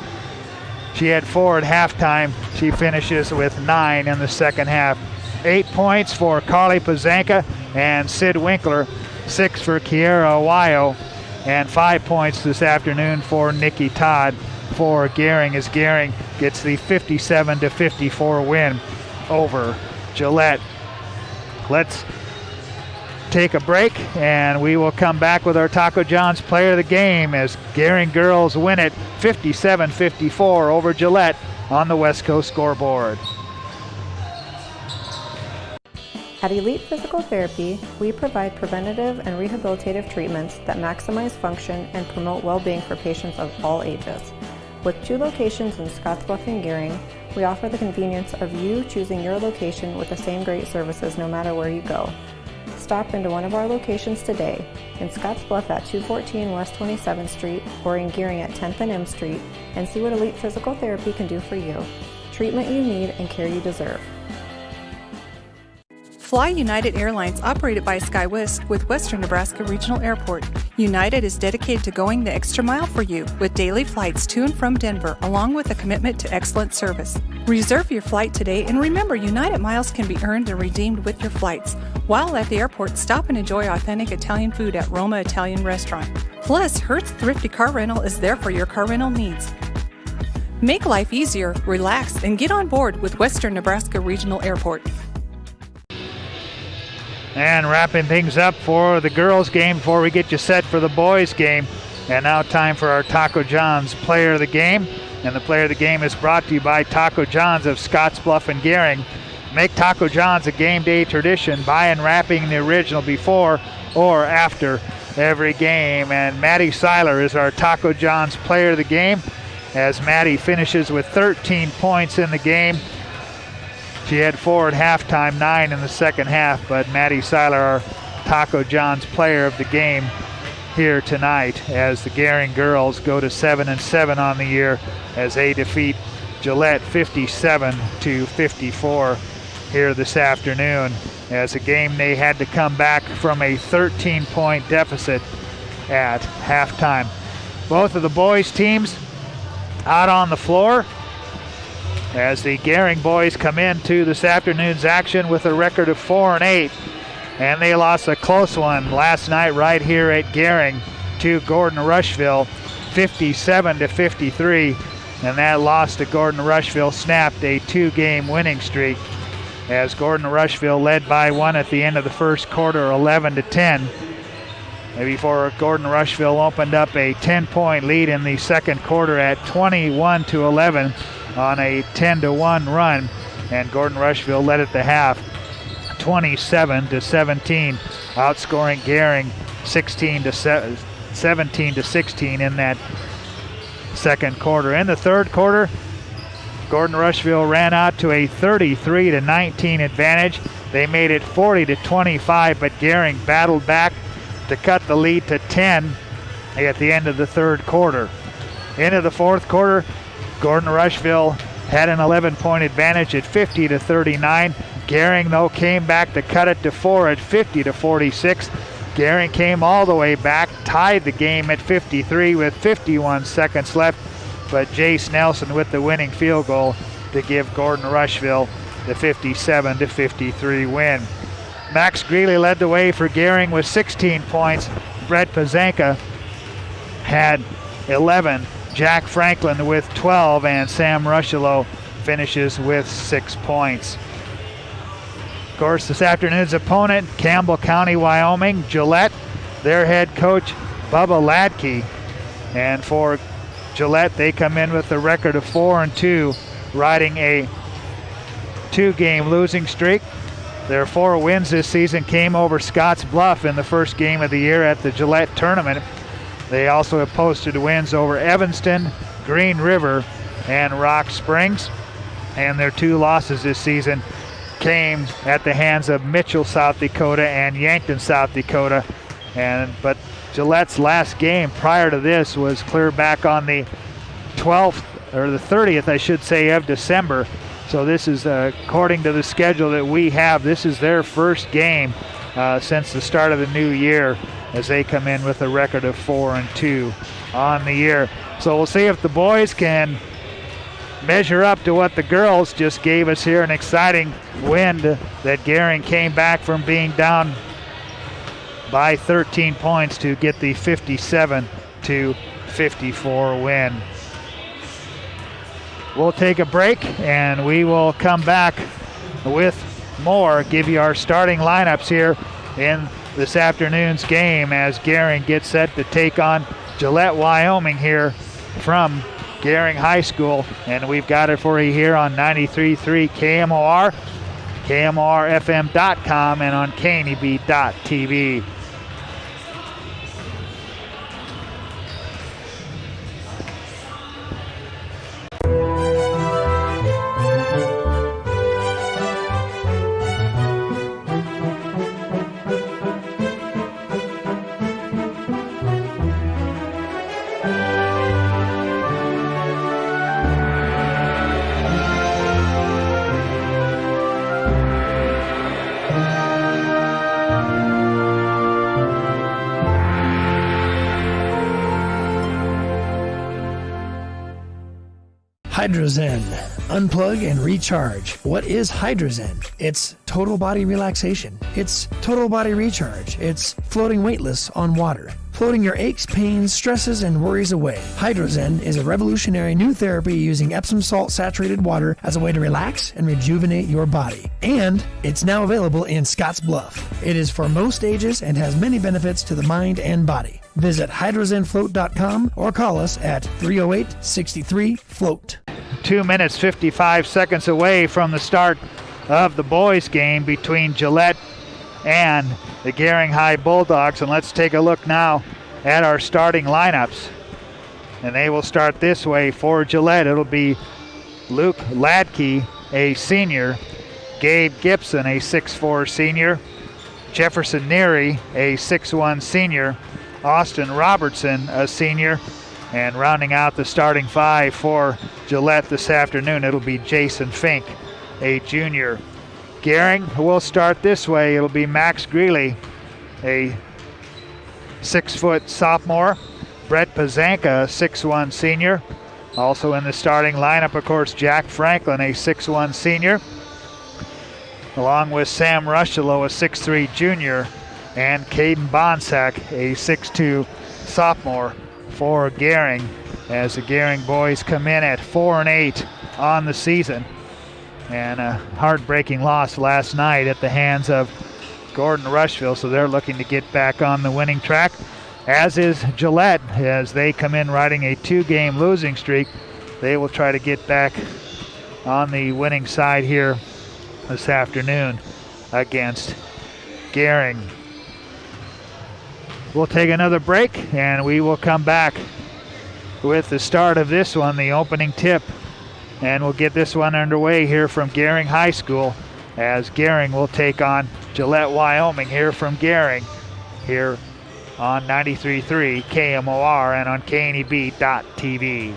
She had 4 at halftime. She finishes with 9 in the second half. 8 points for Carly Pazanka and Sid Winkler. 6 for Kiera Awayo. And 5 points this afternoon for Nikki Todd for Gering as Gering gets the 57-54 win over Gillette. Let's take a break and we will come back with our Taco John's player of the game as Gering girls win it 57-54 over Gillette on the West Coast scoreboard. At Elite Physical Therapy, we provide preventative and rehabilitative treatments that maximize function and promote well-being for patients of all ages. With 2 locations in Scottsbluff and Gering, we offer the convenience of you choosing your location with the same great services no matter where you go. Stop into one of our locations today, in Scottsbluff at 214 West 27th Street or in Gering at 10th and M Street, and see what Elite Physical Therapy can do for you. Treatment you need and care you deserve. Fly United Airlines, operated by SkyWest with Western Nebraska Regional Airport. United is dedicated to going the extra mile for you with daily flights to and from Denver, along with a commitment to excellent service. Reserve your flight today, and remember, United miles can be earned and redeemed with your flights. While at the airport, stop and enjoy authentic Italian food at Roma Italian Restaurant. Plus, Hertz Thrifty Car Rental is there for your car rental needs. Make life easier, relax, and get on board with Western Nebraska Regional Airport. And wrapping things up for the girls' game before we get you set for the boys' game. And now time for our Taco John's Player of the Game. And the Player of the Game is brought to you by Taco John's of Scottsbluff and Gering. Make Taco John's a game day tradition by unwrapping the original before or after every game. And Maddie Seiler is our Taco John's Player of the Game, as Maddie finishes with 13 points in the game. She had 4 at halftime, 9 in the second half, but Maddie Seiler, our Taco John's Player of the Game here tonight, as the Gering girls go to 7-7 on the year as they defeat Gillette 57-54 here this afternoon, as a game they had to come back from a 13-point deficit at halftime. Both of the boys' teams out on the floor, as the Gering boys come into this afternoon's action with a record of 4-8, and they lost a close one last night right here at Gering to Gordon Rushville, 57-53, and that loss to Gordon Rushville snapped a 2-game winning streak, as Gordon Rushville led by 1 at the end of the first quarter, 11-10, before Gordon Rushville opened up a 10-point lead in the second quarter at 21-11 on a 10-1 run, and Gordon Rushville led at the half 27-17, outscoring Gering 17-16 in that second quarter. In the third quarter, Gordon Rushville ran out to a 33-19 advantage. They made it 40-25, but Gering battled back to cut the lead to 10 at the end of the third quarter. Into the fourth quarter, Gordon Rushville had an 11-point advantage at 50-39. Gering, though, came back to cut it to 4 at 50-46. Gering came all the way back, tied the game at 53 with 51 seconds left, but Jace Nelson with the winning field goal to give Gordon Rushville the 57-53 win. Max Greeley led the way for Gering with 16 points. Brett Pazanka had 11. Jack Franklin with 12, and Sam Rushello finishes with 6 points. Of course, this afternoon's opponent, Campbell County, Wyoming, Gillette, their head coach, Bubba Ladke. And for Gillette, they come in with a record of 4-2, riding a 2-game losing streak. Their 4 wins this season came over Scottsbluff in the first game of the year at the Gillette tournament. They also have posted wins over Evanston, Green River, and Rock Springs. And their 2 losses this season came at the hands of Mitchell, South Dakota, and Yankton, South Dakota. But Gillette's last game prior to this was clear back on the 12th, or the 30th, I should say, of December. So this is, according to the schedule that we have, this is their first game since the start of the new year, as they come in with a record of 4-2 on the year. So we'll see if the boys can measure up to what the girls just gave us here. An exciting win that Gering came back from being down by 13 points to get the 57-54 win. We'll take a break and we will come back with more, give you our starting lineups here in this afternoon's game as Gering gets set to take on Gillette, Wyoming here from Gering High School. And we've got it for you here on 93.3 KMOR, KMORFM.com, and on KNEB.TV. Hydrozen. Unplug and recharge. What is Hydrozen? It's total body relaxation. It's total body recharge. It's floating weightless on water. Floating your aches, pains, stresses, and worries away. Hydrozen is a revolutionary new therapy using Epsom salt saturated water as a way to relax and rejuvenate your body. And it's now available in Scottsbluff. It is for most ages and has many benefits to the mind and body. Visit hydrozenfloat.com or call us at 308-63-FLOAT. 2 minutes 55 seconds away from the start of the boys game between Gillette and the Gering High Bulldogs. And let's take a look now at our starting lineups. And they will start this way for Gillette. It'll be Luke Ladke, a senior, Gabe Gibson, a 6'4 senior, Jefferson Neary, a 6'1 senior, Austin Robertson, a senior, and rounding out the starting five for Gillette this afternoon, it'll be Jason Fink, a junior. Gering will start this way. It'll be Max Greeley, a 6-foot sophomore, Brett Pazanka, a 6'1 senior. Also in the starting lineup, of course, Jack Franklin, a 6'1 senior, along with Sam Rushelo, a 6'3 junior, and Caden Bonsack, a 6'2 sophomore for Gering, as the Gering boys come in at 4-8 on the season. And a heartbreaking loss last night at the hands of Gordon Rushville, so they're looking to get back on the winning track, as is Gillette, as they come in riding a 2-game losing streak. They will try to get back on the winning side here this afternoon against Gering. We'll take another break, and we will come back with the start of this one, the opening tip. And we'll get this one underway here from Gering High School, as Gering will take on Gillette, Wyoming, here from Gering, here on 93.3 KMOR and on KNEB.TV.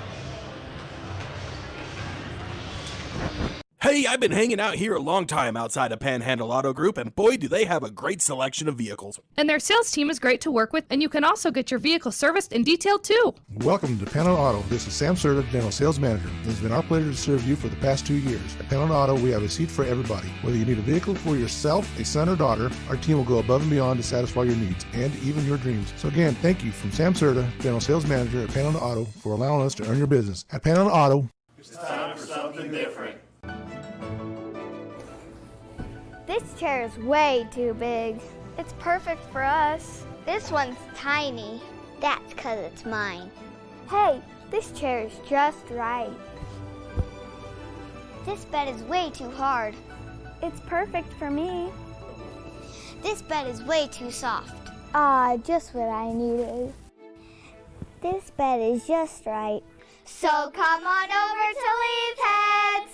Hey, I've been hanging out here a long time outside of Panhandle Auto Group, and boy, do they have a great selection of vehicles. And their sales team is great to work with, and you can also get your vehicle serviced and detailed too. Welcome to Panhandle Auto. This is Sam Serta, General Sales Manager. It's been our pleasure to serve you for the past 2 years. At Panhandle Auto, we have a seat for everybody. Whether you need a vehicle for yourself, a son, or daughter, our team will go above and beyond to satisfy your needs and even your dreams. So again, thank you from Sam Serta, General Sales Manager at Panhandle Auto, for allowing us to earn your business. At Panhandle Auto, it's time for something different. This chair is way too big. It's perfect for us. This one's tiny. That's 'cause it's mine. Hey, this chair is just right. This bed is way too hard. It's perfect for me. This bed is way too soft. Just what I needed. This bed is just right. So come on over to Leeds Heads.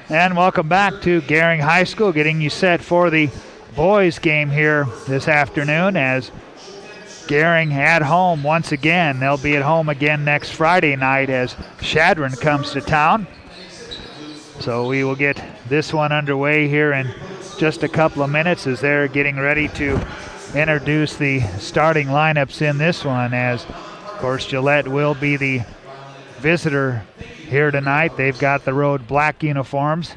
And welcome back to Gering High School, getting you set for the boys game here this afternoon, as Gering at home once again. They'll be at home again next Friday night as Shadron comes to town. So we will get this one underway here in just a couple of minutes, as they're getting ready to introduce the starting lineups in this one, as of course Gillette will be the visitor here tonight. They've got the road black uniforms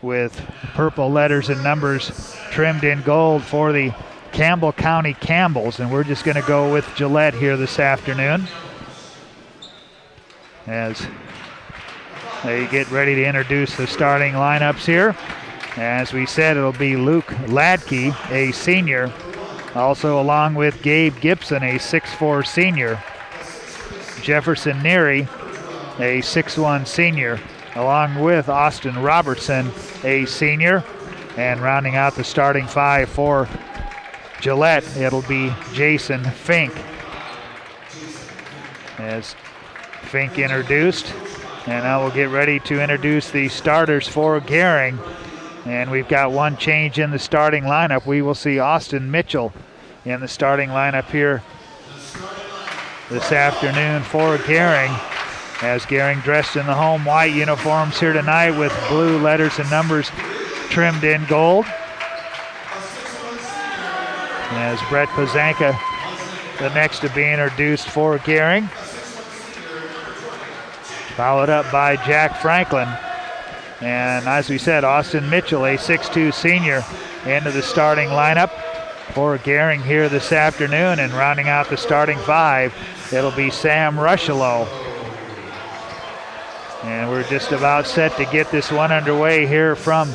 with purple letters and numbers trimmed in gold for the Campbell County Campbells, and we're just going to go with Gillette here this afternoon as they get ready to introduce the starting lineups here. As we said, it'll be Luke Ladke, a senior, also along with Gabe Gibson, a 6'4 senior, Jefferson Neary, a 6'1 senior, along with Austin Robertson, a senior. And rounding out the starting five for Gillette, it'll be Jason Fink. As Fink introduced, and now we'll get ready to introduce the starters for Gering. And we've got one change in the starting lineup. We will see Austin Mitchell in the starting lineup here this afternoon for Gering, as Gering dressed in the home white uniforms here tonight with blue letters and numbers trimmed in gold. As Brett Pazanka, the next to be introduced for Gering. followed up by Jack Franklin. And as we said, Austin Mitchell, a 6'2 senior, into the starting lineup for Gering here this afternoon. And rounding out the starting five, it'll be Sam Rushalow. And we're just about set to get this one underway here from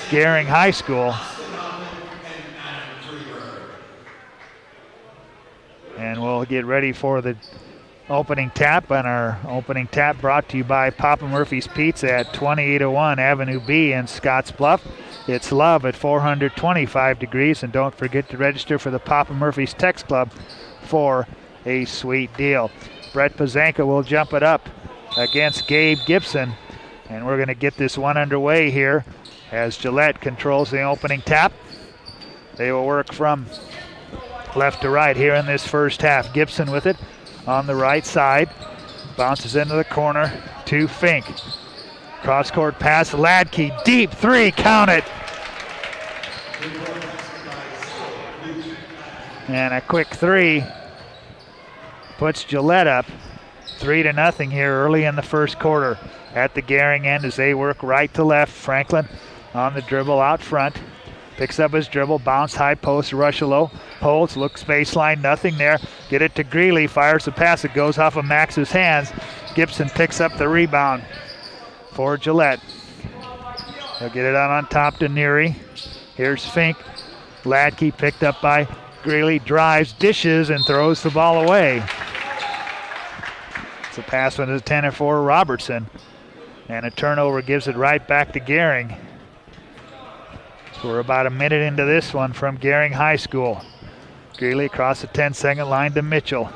Gering High School. And we'll get ready for the opening tap, and our opening tap brought to you by Papa Murphy's Pizza at 2801 Avenue B in Scottsbluff. It's love at 425 degrees, and don't forget to register for the Papa Murphy's Text Club for a sweet deal. Brett Pazanka will jump it up against Gabe Gibson, and we're going to get this one underway here as Gillette controls the opening tap. They will work from left to right here in this first half. Gibson with it on the right side, bounces into the corner to Fink. Cross-court pass, Ladke, deep three, count it. And a quick three puts Gillette up 3-0 here early in the first quarter at the Gering end as they work right to left. Franklin on the dribble out front. Picks up his dribble, bounce high post, Rushalow holds, looks baseline, nothing there. Get it to Greeley, fires the pass, it goes off of Max's hands. Gibson picks up the rebound for Gillette. He'll get it out on top to Neary. Here's Fink. Ladke picked up by Greeley, drives, dishes, and throws the ball away. It's a pass when it's 10 for Robertson. And a turnover gives it right back to Gering. We're about a minute into this one from Gering High School. Greeley across the 10-second line to Mitchell.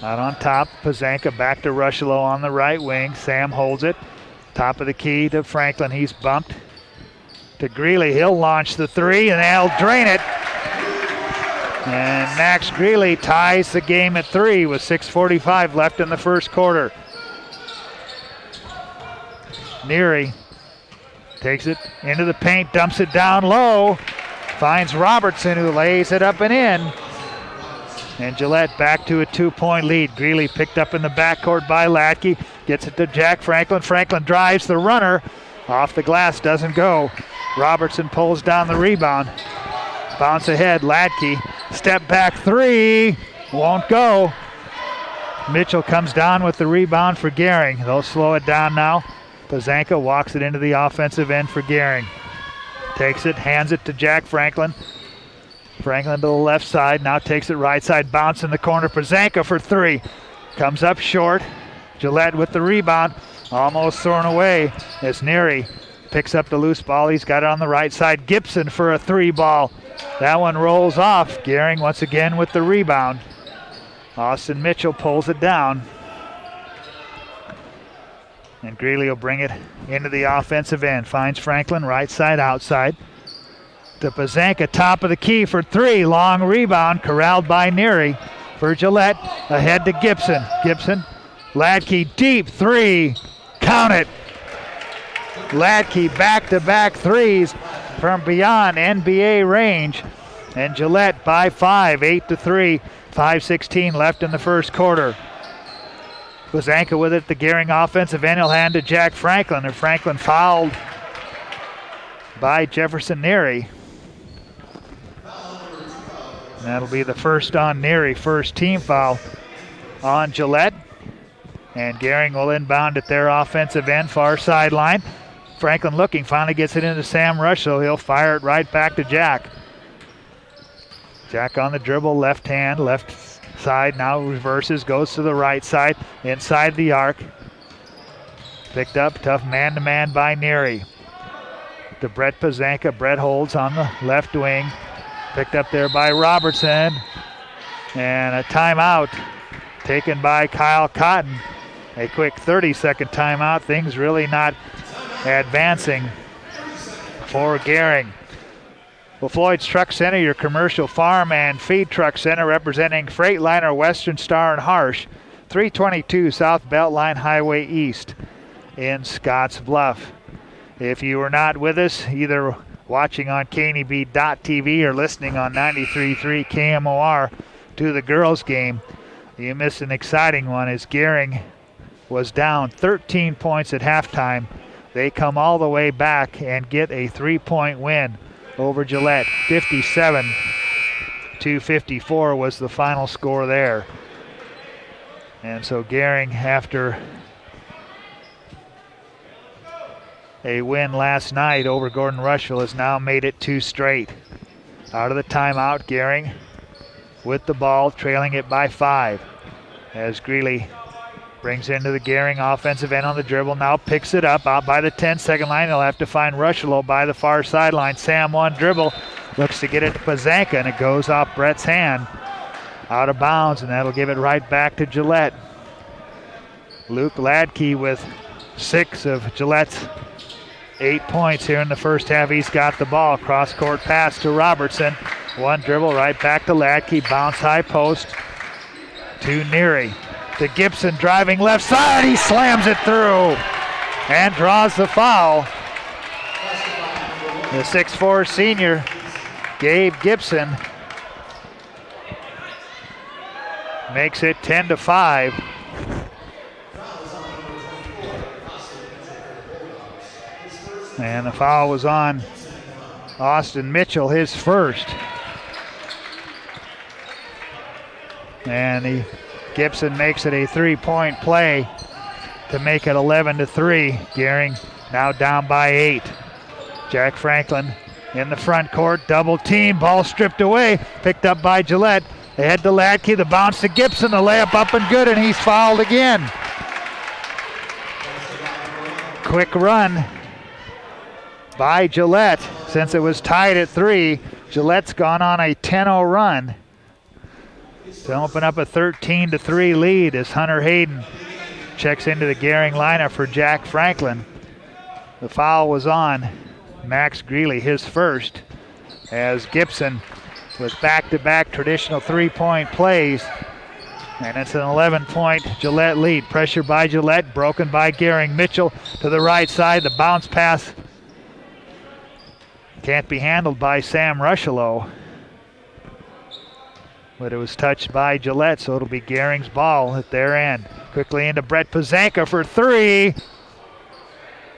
Out on top, Pazanka back to Rushalow on the right wing. Sam holds it. Top of the key to Franklin. He's bumped to Greeley. He'll launch the three, and they'll drain it. And Max Greeley ties the game at 3 with 6:45 left in the first quarter. Neary takes it into the paint, dumps it down low, finds Robertson, who lays it up and in. And Gillette back to a 2-point lead. Greeley picked up in the backcourt by Ladke, gets it to Jack Franklin. Franklin drives the runner, off the glass, doesn't go. Robertson pulls down the rebound. Bounce ahead, Ladke, step back three, won't go. Mitchell comes down with the rebound for Gering. They'll slow it down now. Pazanka walks it into the offensive end for Gering. Takes it, hands it to Jack Franklin. Franklin to the left side, now takes it right side, bounce in the corner. Pazanka for three. Comes up short. Gillette with the rebound, almost thrown away as Neary picks up the loose ball. He's got it on the right side. Gibson for a three ball. That one rolls off. Gering once again with the rebound. Austin Mitchell pulls it down. And Greeley will bring it into the offensive end. Finds Franklin right side, outside. To Pazanka, top of the key for three. Long rebound, corralled by Neary for Gillette. Ahead to Gibson. Gibson, Ladke, deep three. Count it. Ladke back-to-back threes from beyond NBA range. And Gillette by 5, 8-3. 5:16 left in the first quarter. Pazanka with it, the Gering offensive end. He'll hand to Jack Franklin, and Franklin fouled by Jefferson Neary. And that'll be the first on Neary, first team foul on Gillette. And Gering will inbound at their offensive end, far sideline. Franklin looking, finally gets it into Sam Rush, so he'll fire it right back to Jack. Jack on the dribble, left hand, left side, now reverses, goes to the right side, inside the arc. Picked up, tough man-to-man by Neary. To Brett Pazanka, Brett holds on the left wing. Picked up there by Robertson. And a timeout taken by Kyle Cotton. A quick 30-second timeout. Things really not advancing for Gering. Well, Floyd's Truck Center, your commercial farm and feed truck center, representing Freightliner, Western Star, and Harsh. 322 South Beltline Highway East in Scottsbluff. If you were not with us, either watching on KNEB.TV or listening on 93.3 KMOR to the girls game, you missed an exciting one as Gering was down 13 points at halftime. They come all the way back and get a 3-point win over Gillette. 57-54 was the final score there. And so Gering, after a win last night over Gordon Rushville, has now made it 2 straight. Out of the timeout, Gering with the ball, trailing it by 5. As Greeley brings into the Gering offensive end on the dribble, now picks it up out by the 10-second line. They'll have to find Rushville by the far sideline. Sam on dribble, looks to get it to Pazanka, and it goes off Brett's hand. Out of bounds, and that'll give it right back to Gillette. Luke Ladke with 6 of Gillette's 8 points here in the first half. He's got the ball. Cross-court pass to Robertson. One dribble right back to Ladke. Bounce high post to Neary. To Gibson driving left side. He slams it through and draws the foul. The 6'4 senior, Gabe Gibson, makes it 10-5. And the foul was on Austin Mitchell, his first. And Gibson makes it a 3-point play to make it 11-3. Gering now down by 8. Jack Franklin in the front court, double team, ball stripped away, picked up by Gillette. They head to Ladke, the bounce to Gibson, the layup up and good, and he's fouled again. Quick run by Gillette. Since it was tied at 3, Gillette's gone on a 10-0 run to open up a 13-3 lead as Hunter Hayden checks into the Gering lineup for Jack Franklin. The foul was on Max Greeley, his first, as Gibson with back-to-back traditional 3-point plays. And it's an 11-point Gillette lead. Pressure by Gillette, broken by Gering. Mitchell to the right side. The bounce pass can't be handled by Sam Rushville, but it was touched by Gillette, so it'll be Gering's ball at their end. Quickly into Brett Pazanka for 3.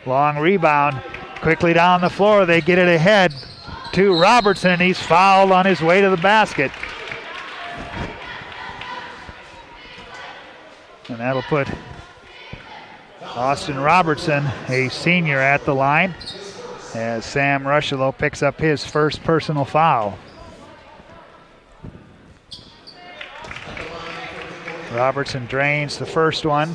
Long rebound. Quickly down the floor. They get it ahead to Robertson, and he's fouled on his way to the basket. And that'll put Austin Robertson, a senior, at the line as Sam Rushville picks up his first personal foul. Robertson drains the first one.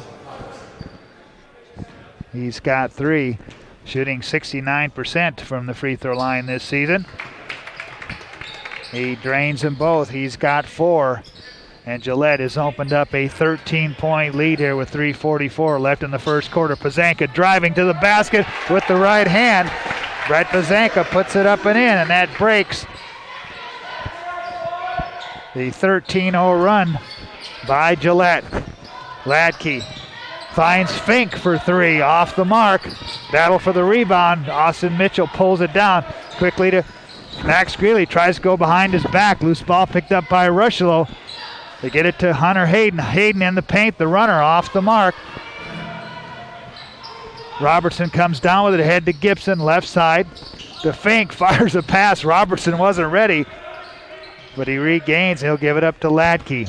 He's got 3, shooting 69% from the free throw line this season. He drains them both. He's got 4. And Gillette has opened up a 13-point lead here with 3:44 left in the first quarter. Pazanka driving to the basket with the right hand. Brett Pazanka puts it up and in, and that breaks the 13-0 run by Gillette. Ladke finds Fink for 3, off the mark. Battle for the rebound. Austin Mitchell pulls it down quickly to Max Greeley. Tries to go behind his back. Loose ball picked up by Rushville. They get it to Hunter Hayden. Hayden in the paint, the runner off the mark. Robertson comes down with it, ahead to Gibson, left side. To Fink, fires a pass. Robertson wasn't ready, but he regains. He'll give it up to Ladke.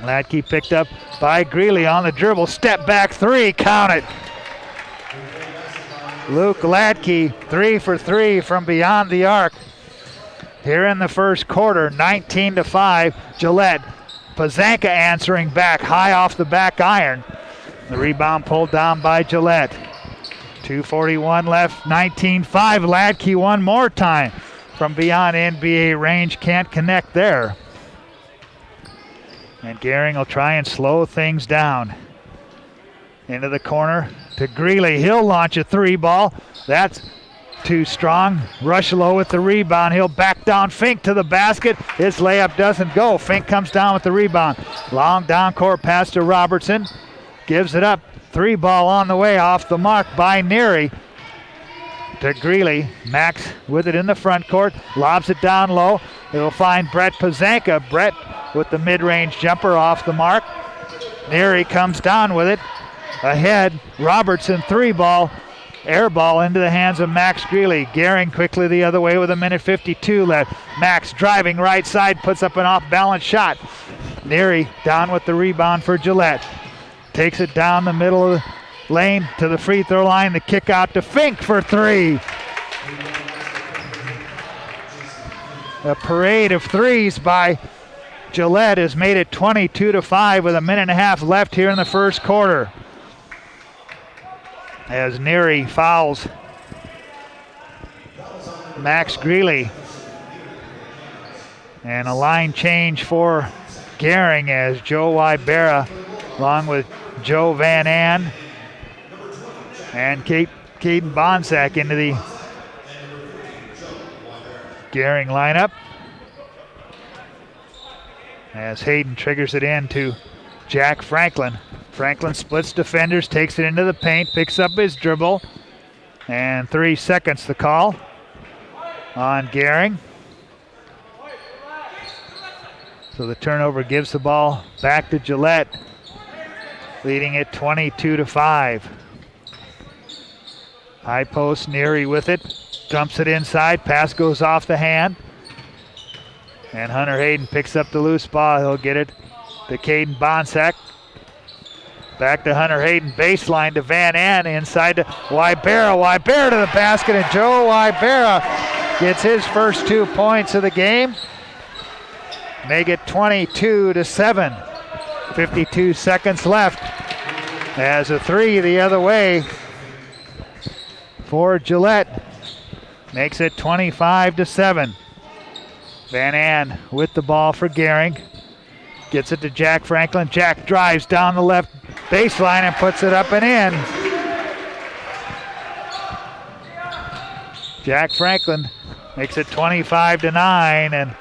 Ladke picked up by Greeley on the dribble. Step back 3, count it. Luke Ladke, 3 for 3 from beyond the arc. Here in the first quarter, 19-5, Gillette. Pazanka answering back, high off the back iron. The rebound pulled down by Gillette. 2:41 left, 19-5. Ladke one more time from beyond NBA range, can't connect there. And Gering will try and slow things down. Into the corner to Greeley. He'll launch a 3 ball. That's too strong. Rushville with the rebound. He'll back down Fink to the basket. His layup doesn't go. Fink comes down with the rebound. Long down court pass to Robertson. Gives it up. 3 ball on the way, off the mark by Neary. To Greeley. Max with it in the front court. Lobs it down low. It'll find Brett Pazanka. Brett with the mid-range jumper off the mark. Neary comes down with it. ahead. Robertson 3-ball. Air ball into the hands of Max Greeley. Gering quickly the other way with 1:52 left. Max driving right side, puts up an off-balance shot. Neary down with the rebound for Gillette. Takes it down the middle of the lane to the free throw line. The kick out to Fink for 3. A parade of threes by Gillette has made it 22-5 with 1.5 minutes left here in the first quarter. As Neary fouls Max Greeley. And a line change for Gering as Joe Wybera along with Joe Van An and Caden Bonsack into the Gering lineup. As Hayden triggers it in to Jack Franklin. Franklin splits defenders, takes it into the paint, picks up his dribble, and 3 seconds the call on Gering. So the turnover gives the ball back to Gillette, leading it 22-5. High post, Neary with it, dumps it inside, pass goes off the hand, and Hunter Hayden picks up the loose ball. He'll get it to Caden Bonsack. Back to Hunter Hayden, baseline to Van An, inside to Wybera. Wybera to the basket, and Joe Wybera gets his first 2 points of the game. Make it 22-7. 52 seconds left. As a 3 the other way for Gillette. Makes it 25-7. Van An with the ball for Gering. Gets it to Jack Franklin. Jack drives down the left baseline and puts it up and in. Jack Franklin makes it 25-9, and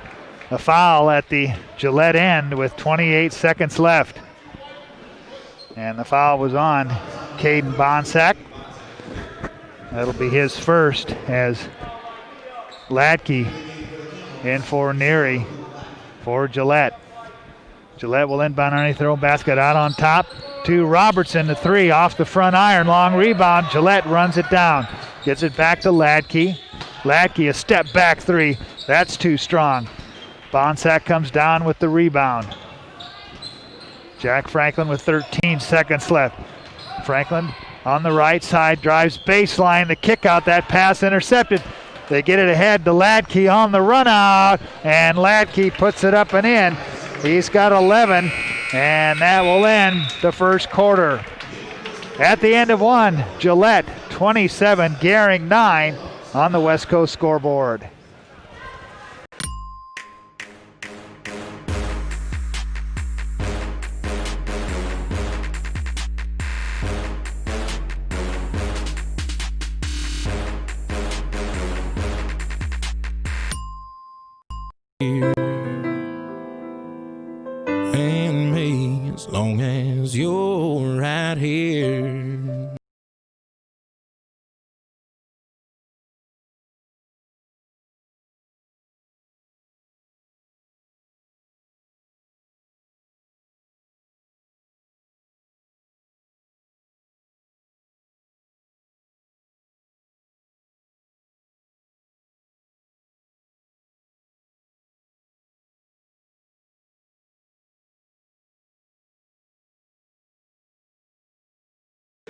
a foul at the Gillette end with 28 seconds left. And the foul was on Caden Bonsack. That'll be his first as Ladke in for Neary for Gillette. Gillette will inbound underneath their own basket, out on top to Robertson, the 3 off the front iron, long rebound. Gillette runs it down, gets it back to Ladke. Ladke, a step back 3, that's too strong. Bonsack comes down with the rebound. Jack Franklin with 13 seconds left. Franklin on the right side, drives baseline, the kick out, that pass intercepted. They get it ahead to Ladke on the run out, and Ladke puts it up and in. He's got 11, and that will end the first quarter. At the end of 1, Gillette 27, Gering 9 on the West Coast scoreboard. And me, as long as you're right here.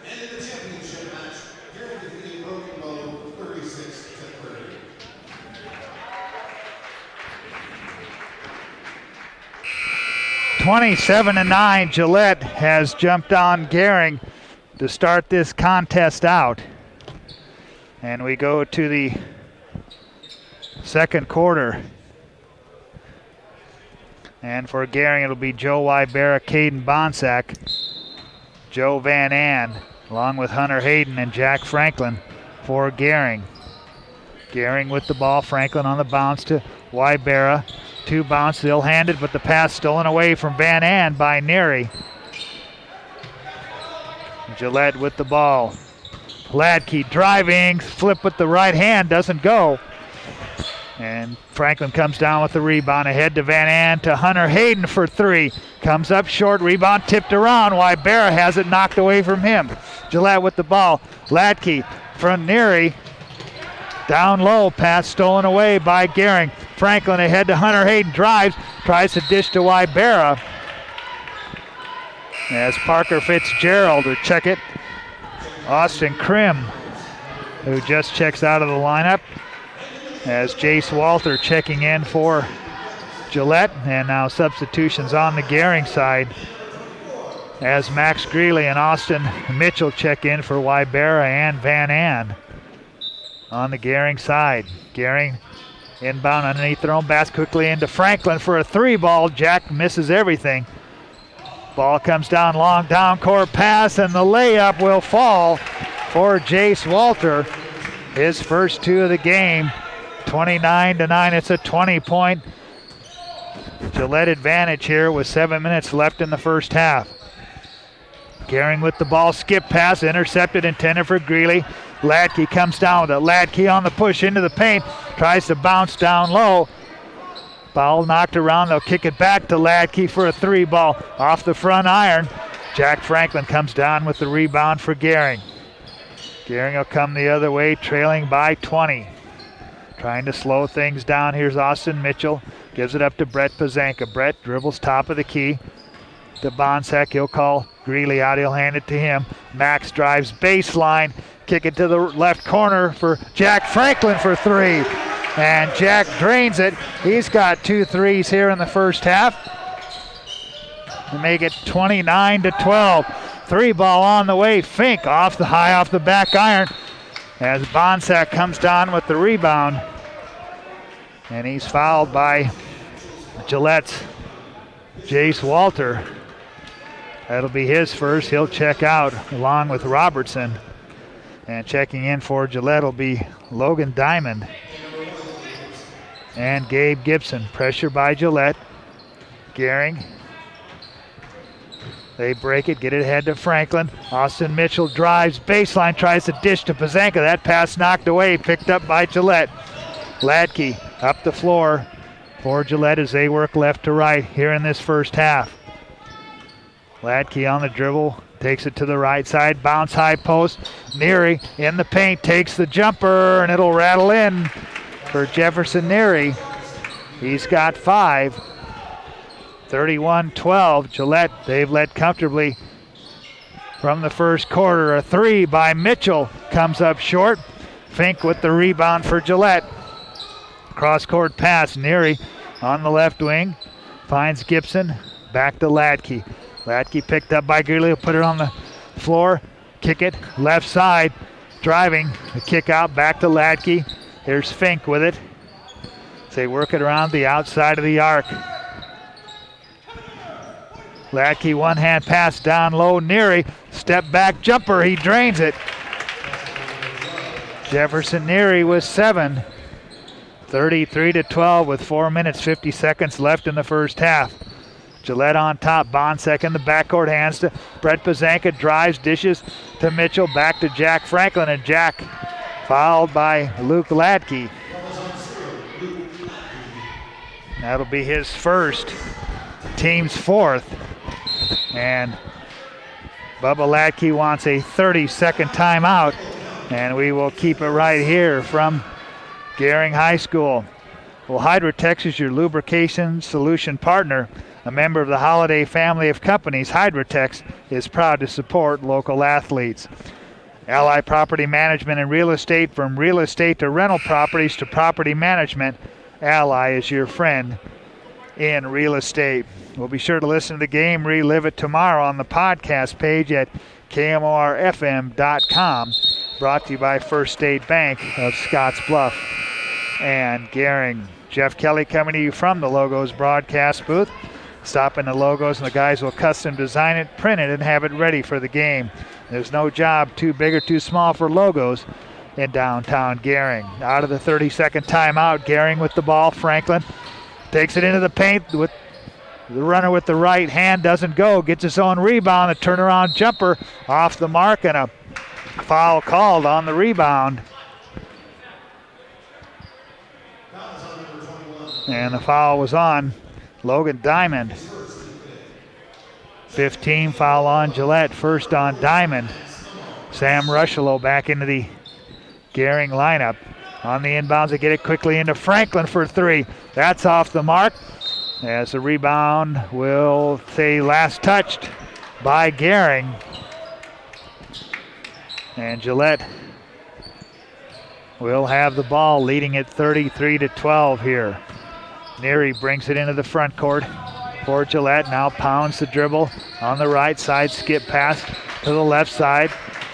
And in the championship match, Gering defeated Pregame 36-30. (27-9). Gillette has jumped on Gering to start this contest out. And we go to the second quarter. And for Gering, it'll be Joe Wybera, Caden Bonsack, Joe Van An, along with Hunter Hayden and Jack Franklin for Gering. Gering with the ball, Franklin on the bounce to Wybera. 2 bounce, they'll hand it, but the pass stolen away from Van An by Neary. Gillette with the ball. Ladke driving, flip with the right hand, doesn't go. And Franklin comes down with the rebound. Ahead to Van Ann to Hunter Hayden for three. Comes up short. Rebound tipped around. Wybera has it knocked away from him. Gillette with the ball. Latke from Neary. Down low. Pass stolen away by Gering. Franklin ahead to Hunter Hayden. Drives. Tries to dish to Wybera. As Parker Fitzgerald will check it. Austin Krim, who just checks out of the lineup. As Jace Walter checking in for Gillette, and now substitutions on the Gering side as Max Greeley and Austin Mitchell check in for Wybera and Van Ann on the Gering side. Gering inbound underneath their own basket, quickly into Franklin for a three ball. Jack misses everything. Ball comes down long, down court pass, and the layup will fall for Jace Walter. His first two of the game. 29-9, it's a 20-point Gillette advantage here with 7 minutes left in the first half. Gering with the ball, skip pass, intercepted, intended for Greeley. Latke comes down with it. Latke on the push into the paint, tries to bounce down low. Ball knocked around, they'll kick it back to Latke for a three ball off the front iron. Jack Franklin comes down with the rebound for Gering. Gering will come the other way, trailing by 20. Trying to slow things down. Here's Austin Mitchell. Gives it up to Brett Pazanka. Brett dribbles top of the key to Bonsack. He'll call Greeley out. He'll hand it to him. Max drives baseline. Kick it to the left corner for Jack Franklin for three. And Jack drains it. He's got 2 threes here in the first half to make it 29-12. Three ball on the way. Fink off the back iron. As Bonsack comes down with the rebound. And he's fouled by Gillette's Jace Walter. That'll be his first. He'll check out along with Robertson. And checking in for Gillette will be Logan Diamond and Gabe Gibson. Pressure by Gillette. Gering. They break it, get it ahead to Franklin. Austin Mitchell drives baseline, tries to dish to Pazanka. That pass knocked away, picked up by Gillette. Latke up the floor for Gillette as they work left to right here in this first half. Latke on the dribble, takes it to the right side, bounce high post. Neary in the paint, takes the jumper, and it'll rattle in for Jefferson Neary. He's got 5. 31-12, Gillette, they've led comfortably from the first quarter. A three by Mitchell comes up short. Fink with the rebound for Gillette. Cross-court pass, Neary on the left wing. Finds Gibson, back to Latke. Latke picked up by Greeley, put it on the floor. Kick it, left side, driving. The kick out, back to Latke. Here's Fink with it. They work it around the outside of the arc. Latke one-hand pass down low. Neary, step back jumper. He drains it. Jefferson Neary with 7. 33-12 with 4 minutes, 50 seconds left in the first half. Gillette on top. Bonsack in the backcourt, hands to Brett Pazanka. Drives, dishes to Mitchell. Back to Jack Franklin, and Jack fouled by Luke Latke. That'll be his first, team's 4th. And Bubba Latke wants a 30-second timeout, and we will keep it right here from Gering High School. Well, Hydrotex is your lubrication solution partner. A member of the Holiday family of companies, Hydrotex is proud to support local athletes. Ally Property Management and Real Estate, from real estate to rental properties to property management, Ally is your friend in real estate. We'll be sure to listen to the game, relive it tomorrow on the podcast page at KMORFM.com. Brought to you by First State Bank of Scottsbluff and Gering. Jeff Kelly coming to you from the Logos broadcast booth. Stop in the Logos and the guys will custom design it, print it, and have it ready for the game. There's no job too big or too small for Logos in downtown Gering. Out of the 30-second timeout, Gering with the ball. Franklin takes it into the paint with the runner with the right hand, doesn't go, gets his own rebound. A turnaround jumper off the mark, and a foul called on the rebound. And the foul was on Logan Diamond. 15 foul on Gillette, first on Diamond. Sam Rushlow back into the Gering lineup. On the inbounds, they get it quickly into Franklin for three. That's off the mark. As the rebound will say last touched by Gering. And Gillette will have the ball, leading it 33-12 here. Neary brings it into the front court for Gillette. Now pounds the dribble on the right side. Skip pass to the left side.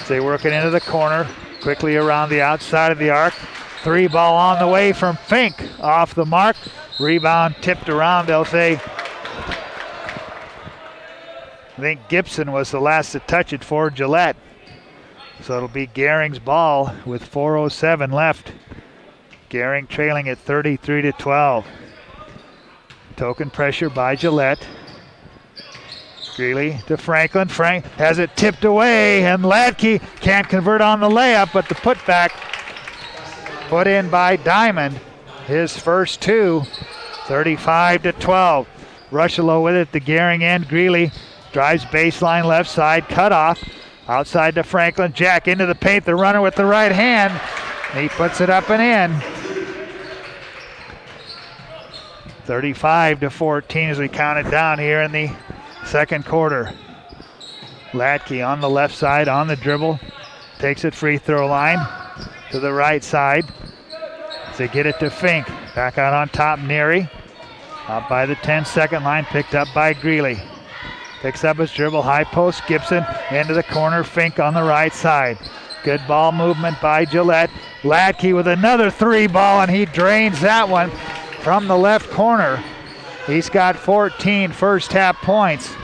They work it into the corner. Quickly around the outside of the arc. Three ball on the way from Fink. Off the mark. Rebound tipped around, they'll say. I think Gibson was the last to touch it for Gillette. So it'll be Gering's ball with 4:07 left. Gering trailing at 33-12. Token pressure by Gillette. Greeley to Franklin. Frank has it tipped away, and Ladke can't convert on the layup, but the putback put in by Diamond. His first two, 35-12. Rushlow with it, the Gering end. Greeley drives baseline left side, cut off. Outside to Franklin. Jack into the paint, the runner with the right hand. He puts it up and in. 35-14 as we count it down here in the second quarter. Ladke on the left side, on the dribble. Takes it free throw line to the right side. They get it to Fink. Back out on top, Neary. Out by the 10-second line, picked up by Greeley. Picks up his dribble, high post, Gibson into the corner, Fink on the right side. Good ball movement by Gillette. Ladke with another three ball, and he drains that one from the left corner. He's got 14 first half points.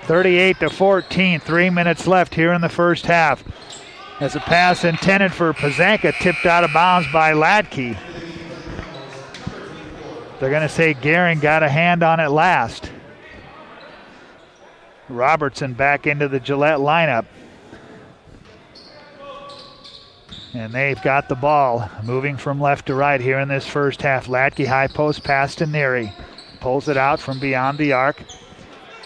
38-14, 3 minutes left here in the first half. As a pass intended for Pazanka, tipped out of bounds by Ladke. They're going to say Gering got a hand on it last. Robertson back into the Gillette lineup. And they've got the ball moving from left to right here in this first half. Ladke high post pass to Neary. Pulls it out from beyond the arc.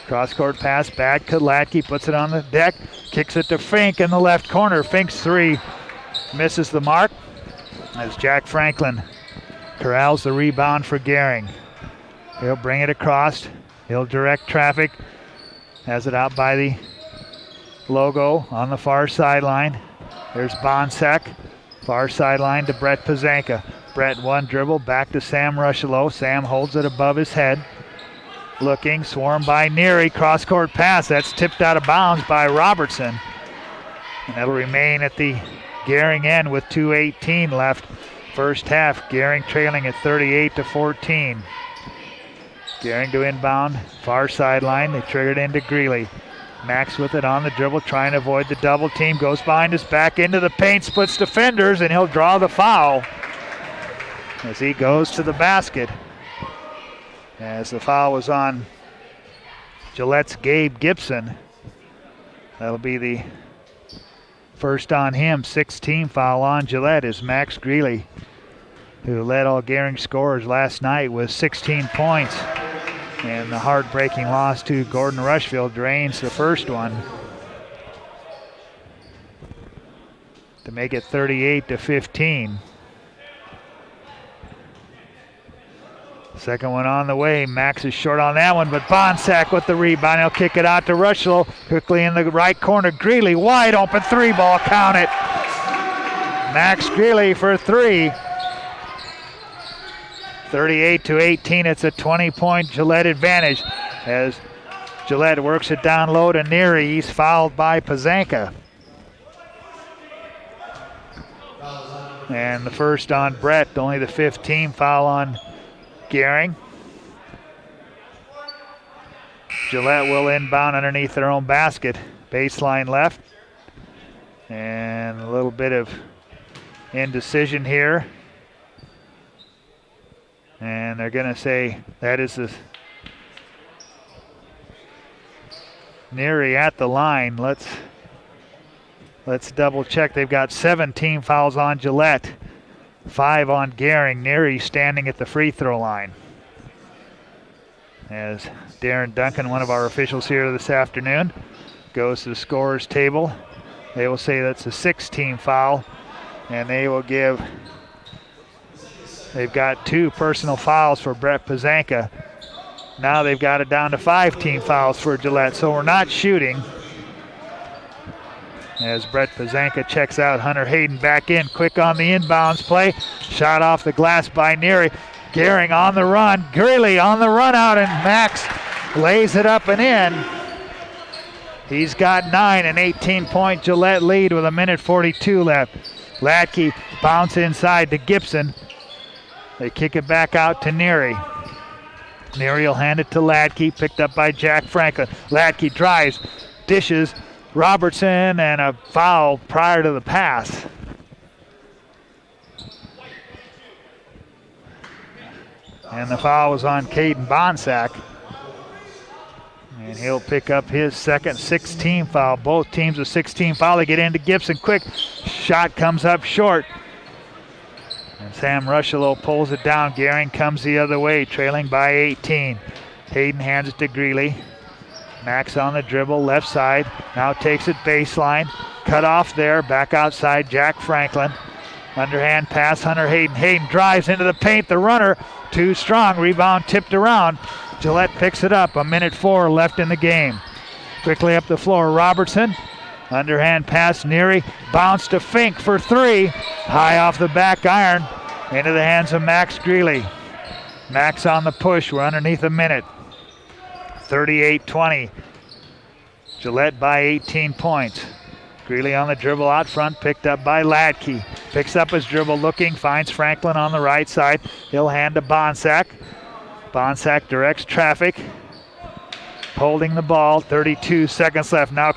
Cross-court pass back to Ladke, puts it on the deck, kicks it to Fink in the left corner. Fink's three misses the mark as Jack Franklin corrals the rebound for Gering. He'll bring it across. He'll direct traffic. Has it out by the logo on the far sideline. There's Bonsack. Far sideline to Brett Pazanka. Brett one dribble back to Sam Rushlow. Sam holds it above his head. Looking, swarmed by Neary. Cross-court pass. That's tipped out of bounds by Robertson. And that'll remain at the Gering end with 2:18 left. First half, Gering trailing at 38-14. Gering to inbound, far sideline. They triggered into Greeley. Max with it on the dribble, trying to avoid the double team. Goes behind his back into the paint, splits defenders, and he'll draw the foul as he goes to the basket. As the foul was on Gillette's Gabe Gibson. That'll be the first on him. 16 foul on Gillette is Max Greeley, who led all Gering scorers last night with 16 points. And the heartbreaking loss to Gordon Rushfield drains the first one to make it 38-15. Second one on the way. Max is short on that one, but Bonsack with the rebound. He'll kick it out to Rushlow. Quickly in the right corner. Greeley wide open three ball. Count it. Max Greeley for three. 38-18. It's a 20-point Gillette advantage as Gillette works it down low to Neary. He's fouled by Pazanka. And the first on Brett. Only the 15 foul on Gering. Gillette will inbound underneath their own basket. Baseline left. And a little bit of indecision here. And they're going to say that is the Neary at the line. Let's double check. They've got 17 fouls on Gillette. 5 on Gering. Neary standing at the free throw line. As Darren Duncan, one of our officials here this afternoon, goes to the scorer's table. They will say that's a 6-team foul, and they will give, they've got 2 personal fouls for Brett Pazanka. Now they've got it down to 5-team fouls for Gillette, so we're not shooting. As Brett Pazanka checks out, Hunter Hayden back in, quick on the inbounds play. Shot off the glass by Neary. Gering on the run, Greeley on the run out, and Max lays it up and in. He's got 9, an 18-point Gillette lead with 1:42 left. Latke bounce inside to Gibson. They kick it back out to Neary. Neary will hand it to Latke, picked up by Jack Franklin. Latke drives, dishes, Robertson, and a foul prior to the pass. And the foul was on Caden Bonsack. And he'll pick up his second 16 foul. Both teams with 16 foul. They get into Gibson quick. Shot comes up short. And Sam Rushalow pulls it down. Gering comes the other way, trailing by 18. Hayden hands it to Greeley. Max on the dribble, left side. Now takes it baseline. Cut off there. Back outside, Jack Franklin. Underhand pass, Hunter Hayden. Hayden drives into the paint. The runner, too strong. Rebound tipped around. Gillette picks it up. 1:04 left in the game. Quickly up the floor, Robertson. Underhand pass, Neary. Bounce to Fink for 3. High off the back iron. Into the hands of Max Greeley. Max on the push. We're underneath a minute. 38-20. Gillette by 18 points. Greeley on the dribble out front, picked up by Latke. Picks up his dribble, looking, finds Franklin on the right side. He'll hand to Bonsack. Bonsack directs traffic. Holding the ball, 32 seconds left. Now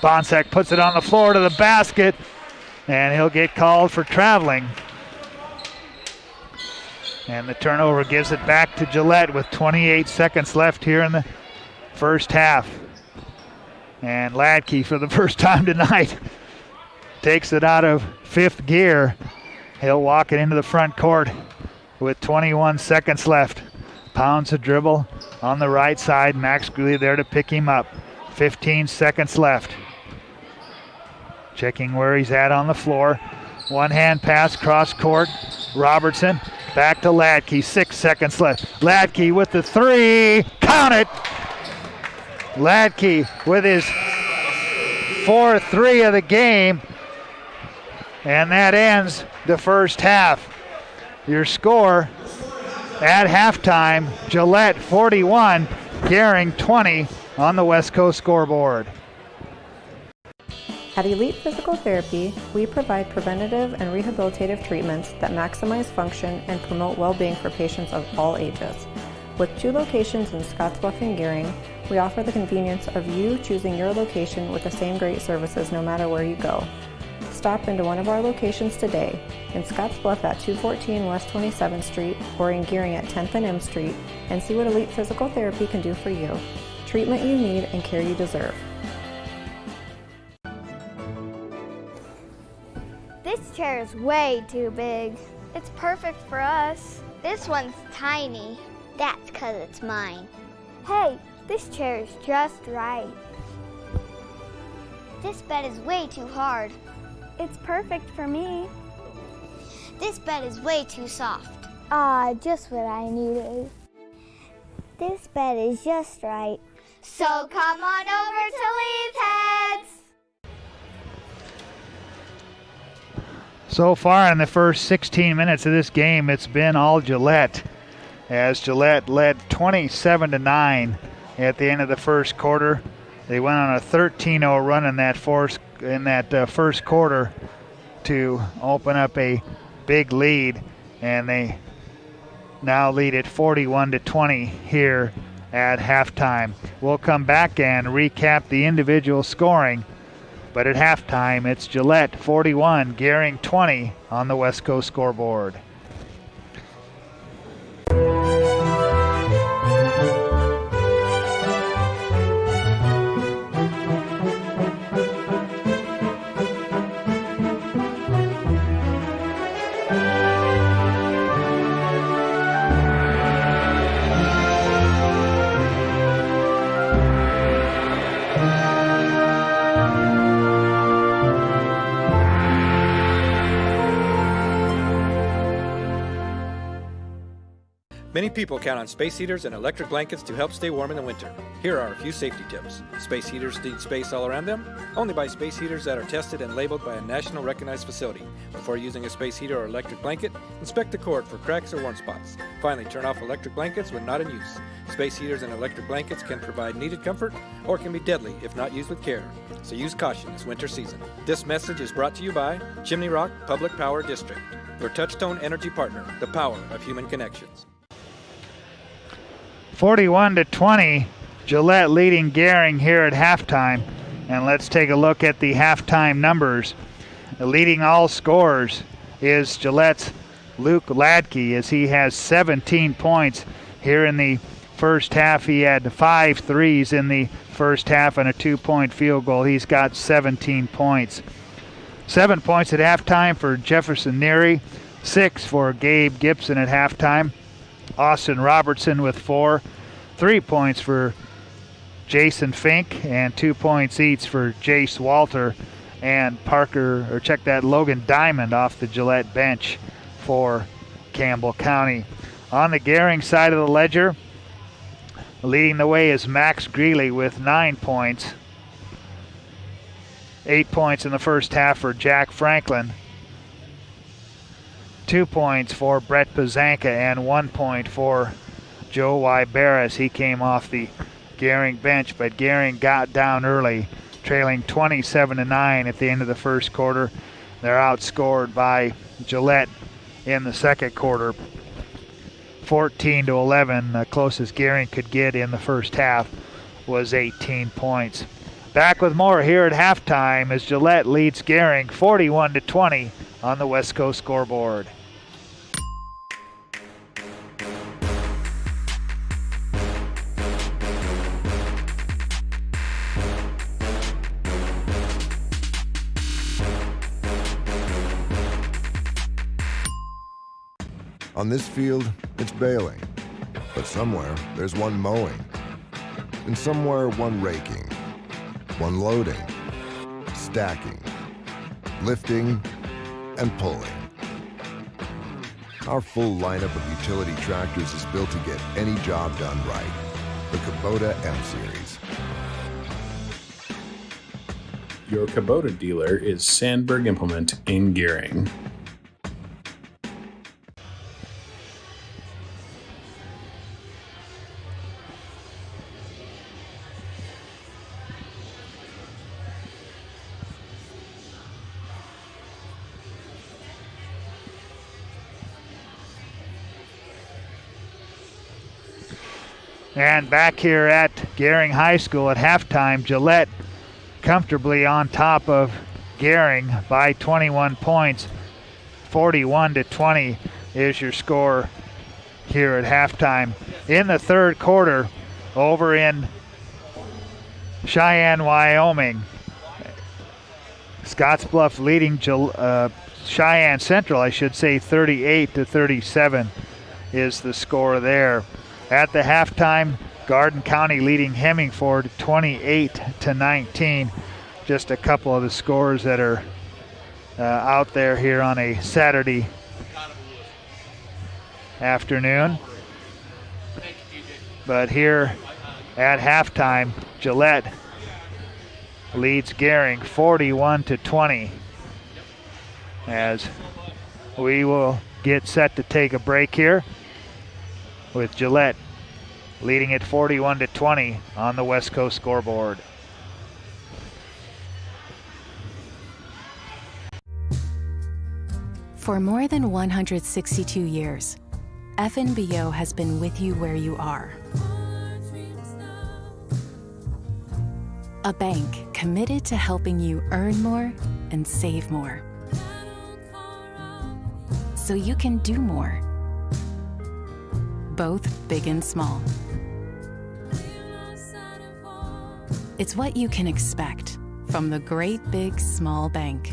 Bonsack puts it on the floor to the basket, and he'll get called for traveling. And the turnover gives it back to Gillette with 28 seconds left here in the first half. And Latke, for the first time tonight, takes it out of 5th gear. He'll walk it into the front court with 21 seconds left. Pounds the dribble on the right side. Max Greeley there to pick him up. 15 seconds left. Checking where he's at on the floor. One-hand pass cross court. Robertson back to Latke. 6 seconds left. Latke with the 3. Count it! Latke with his 4th 3 of the game. And that ends the first half. Your score at halftime, Gillette 41, Gering 20 on the West Coast scoreboard. At Elite Physical Therapy, we provide preventative and rehabilitative treatments that maximize function and promote well-being for patients of all ages. With 2 locations in Scottsbluff and Gering, we offer the convenience of you choosing your location with the same great services no matter where you go. Stop into one of our locations today, in Scottsbluff at 214 West 27th Street or in Gering at 10th and M Street, and see what Elite Physical Therapy can do for you. Treatment you need and care you deserve. This chair is way too big. It's perfect for us. This one's tiny. That's 'cause it's mine. Hey, this chair is just right. This bed is way too hard. It's perfect for me. This bed is way too soft. Just what I needed. This bed is just right. So come on over to Leeds Heads. So far in the first 16 minutes of this game, it's been all Gillette, as Gillette led 27-9 at the end of the first quarter. They went on a 13-0 run in that first quarter to open up a big lead, and they now lead at 41-20 here at halftime. We'll come back and recap the individual scoring, but at halftime it's Gillette 41, Gering 20 on the West Coast scoreboard. Many people count on space heaters and electric blankets to help stay warm in the winter. Here are a few safety tips. Space heaters need space all around them. Only buy space heaters that are tested and labeled by a national recognized facility. Before using a space heater or electric blanket, inspect the cord for cracks or warm spots. Finally, turn off electric blankets when not in use. Space heaters and electric blankets can provide needed comfort or can be deadly if not used with care. So use caution this winter season. This message is brought to you by Chimney Rock Public Power District, your touchstone energy partner, the power of human connections. 41-20, Gillette leading Gering here at halftime. And let's take a look at the halftime numbers. Leading all scorers is Gillette's Luke Ladke, as he has 17 points here in the first half. He had 5 threes in the first half and a 2-point field goal. He's got 17 points. 7 points at halftime for Jefferson Neary, 6 for Gabe Gibson at halftime. Austin Robertson with 4, 3 points for Jason Fink, and 2 points each for Jace Walter and Logan Diamond off the Gillette bench for Campbell County. On the Gering side of the ledger, leading the way is Max Greeley with 9 points. 8 points in the first half for Jack Franklin. 2 points for Brett Pazanka and 1 point for Joe Barris. He came off the Gering bench, but Gering got down early, trailing 27-9 at the end of the first quarter. They're outscored by Gillette in the second quarter, 14-11. The closest Gering could get in the first half was 18 points. Back with more here at halftime as Gillette leads Gering 41-20 on the West Coast scoreboard. On this field, it's baling, but somewhere there's one mowing, and somewhere one raking, one loading, stacking, lifting, and pulling. Our full lineup of utility tractors is built to get any job done right. The Kubota M-Series. Your Kubota dealer is Sandberg Implement in Gering. And back here at Gering High School at halftime, Gillette comfortably on top of Gering by 21 points. 41-20 is your score here at halftime. In the third quarter, over in Cheyenne, Wyoming, Scottsbluff leading Cheyenne Central, 38-37 is the score there. At the halftime, Garden County leading Hemingford 28-19. Just a couple of the scores that are out there here on a Saturday afternoon. But here at halftime, Gillette leads Gering 41-20 as we will get set to take a break here, with Gillette leading at 41-20 on the West Coast scoreboard. For more than 162 years, FNBO has been with you where you are. A bank committed to helping you earn more and save more, so you can do more, both big and small. It's what you can expect from the great big small bank.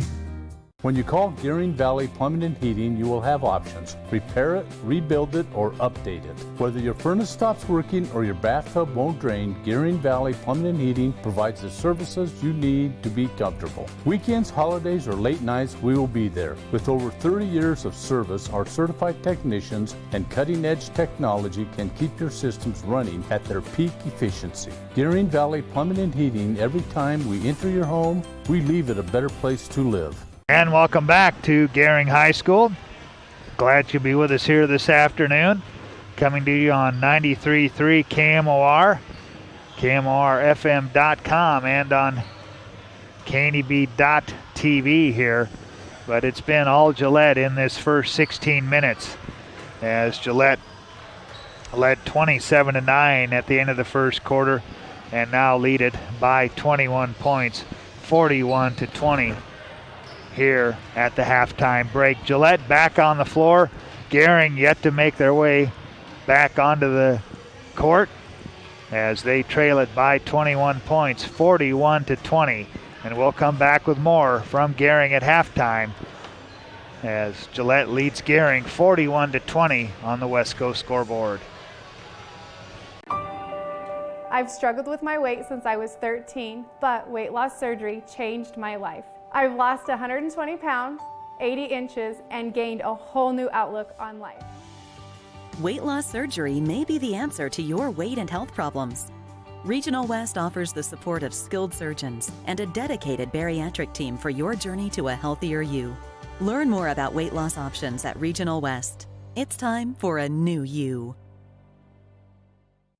When you call Gering Valley Plumbing and Heating, you will have options. Repair it, rebuild it, or update it. Whether your furnace stops working or your bathtub won't drain, Gering Valley Plumbing and Heating provides the services you need to be comfortable. Weekends, holidays, or late nights, we will be there. With over 30 years of service, our certified technicians and cutting-edge technology can keep your systems running at their peak efficiency. Gering Valley Plumbing and Heating, every time we enter your home, we leave it a better place to live. And welcome back to Gering High School. Glad you'll be with us here this afternoon. Coming to you on 93.3 KMOR, KMORFM.com, and on KNEB.TV here. But it's been all Gillette in this first 16 minutes as Gillette led 27-9 at the end of the first quarter and now lead it by 21 points, 41-20. Here at the halftime break. Gillette back on the floor. Gering yet to make their way back onto the court as they trail it by 21 points, 41-20. And we'll come back with more from Gering at halftime as Gillette leads Gering 41-20 on the West Coast scoreboard. I've struggled with my weight since I was 13, but weight loss surgery changed my life. I've lost 120 pounds, 80 inches, and gained a whole new outlook on life. Weight loss surgery may be the answer to your weight and health problems. Regional West offers the support of skilled surgeons and a dedicated bariatric team for your journey to a healthier you. Learn more about weight loss options at Regional West. It's time for a new you.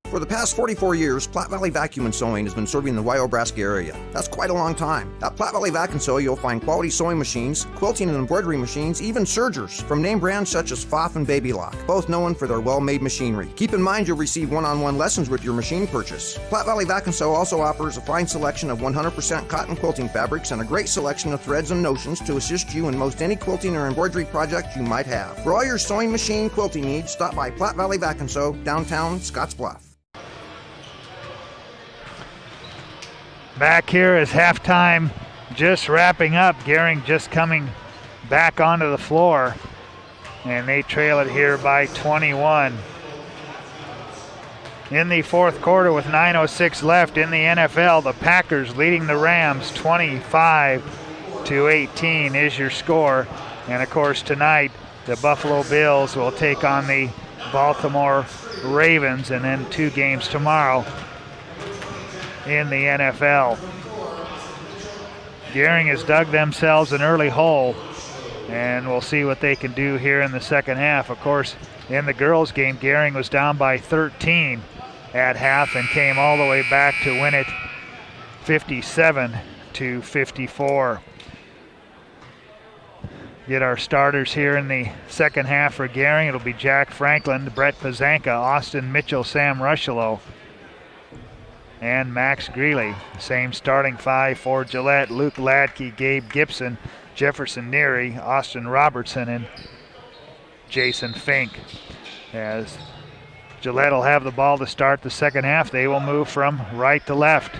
For the past 44 years, Platte Valley Vacuum and Sewing has been serving the Wyobraska area. That's quite a long time. At Platte Valley Vac and Sew, you'll find quality sewing machines, quilting and embroidery machines, even sergers from name brands such as Pfaff and Babylock, both known for their well-made machinery. Keep in mind you'll receive one-on-one lessons with your machine purchase. Platte Valley Vac and Sew also offers a fine selection of 100% cotton quilting fabrics and a great selection of threads and notions to assist you in most any quilting or embroidery project you might have. For all your sewing machine quilting needs, stop by Platte Valley Vac and Sew, downtown Scottsbluff. Back here is halftime just wrapping up. Gering just coming back onto the floor. And they trail it here by 21. In the fourth quarter with 9:06 left in the NFL, the Packers leading the Rams 25-18 is your score. And of course tonight the Buffalo Bills will take on the Baltimore Ravens, and then 2 games tomorrow in the NFL. Gering has dug themselves an early hole, and we'll see what they can do here in the second half. Of course, in the girls' game, Gering was down by 13 at half and came all the way back to win it 57-54. Get our starters here in the second half for Gering. It'll be Jack Franklin, Brett Pazanka, Austin Mitchell, Sam Rushelo, and Max Greeley. Same starting 5 for Gillette: Luke Ladke, Gabe Gibson, Jefferson Neary, Austin Robertson, and Jason Fink. As Gillette will have the ball to start the second half, they will move from right to left.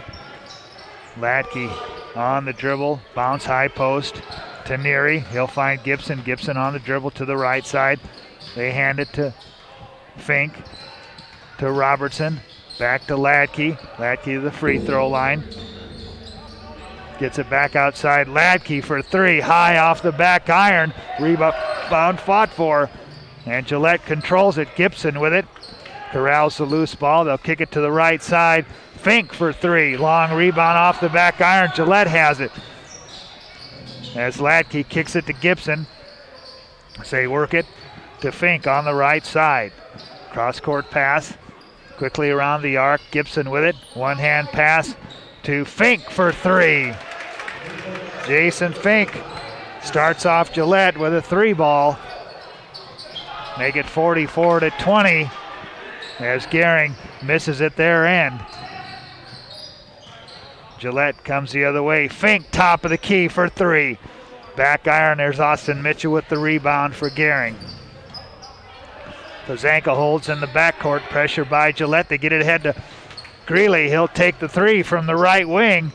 Ladke on the dribble, bounce high post to Neary. He'll find Gibson. Gibson on the dribble to the right side. They hand it to Fink, to Robertson. Back to Ladke. Ladke to the free throw line. Gets it back outside. Ladke for 3. High off the back iron. Rebound fought for. And Gillette controls it. Gibson with it. Corrals the loose ball. They'll kick it to the right side. Fink for 3. Long rebound off the back iron. Gillette has it. As Ladke kicks it to Gibson. They work it to Fink on the right side. Cross-court pass. Quickly around the arc, Gibson with it. One-hand pass to Fink for 3. Jason Fink starts off Gillette with a 3 ball. Make it 44-20 as Gering misses at their end. Gillette comes the other way. Fink top of the key for 3. Back iron, there's Austin Mitchell with the rebound for Gering. Pazanka holds in the backcourt, pressure by Gillette. They get it ahead to Greeley. He'll take the 3 from the right wing.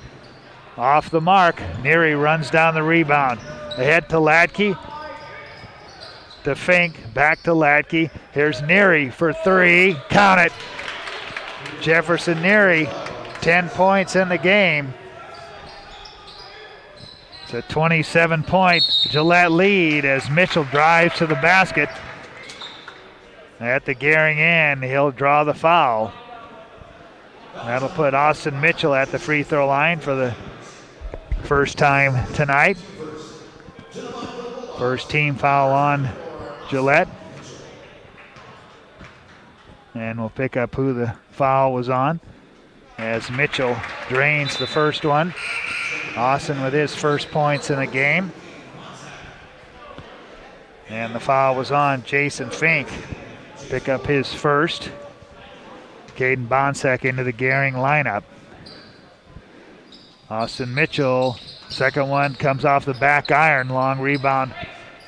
Off the mark, Neary runs down the rebound. Ahead to Ladke. To Fink, back to Ladke. Here's Neary for three. Count it. Jefferson Neary, 10 points in the game. It's a 27-point Gillette lead as Mitchell drives to the basket. At the Gering end, he'll draw the foul. That'll put Austin Mitchell at the free throw line for the first time tonight. First team foul on Gillette. And we'll pick up who the foul was on as Mitchell drains the first one. Austin with his first points in the game. And the foul was on Jason Fink. Pick up his first. Caden Bonsack into the Gering lineup. Austin Mitchell, second one comes off the back iron. Long rebound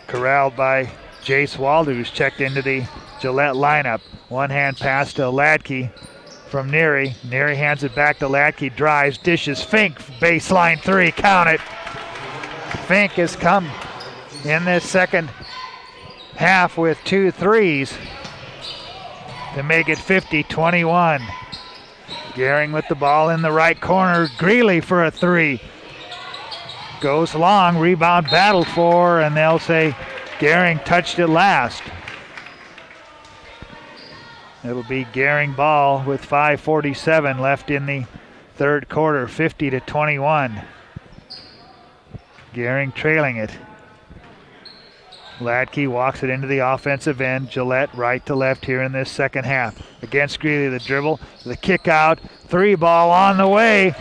corralled by Jace Waldo, who's checked into the Gillette lineup. One hand pass to Ladke from Neary. Neary hands it back to Ladke, drives, dishes, Fink, baseline three, count it. Fink has come in this second half with 2 threes to make it 50-21. Gering with the ball in the right corner. Greeley for a three. Goes long, rebound battled for, and they'll say Gering touched it last. It'll be Gering ball with 5:47 left in the third quarter, 50-21. Gering trailing it. Ladke walks it into the offensive end. Gillette right to left here in this second half. Against Greeley, the dribble, the kick out, three ball on the way.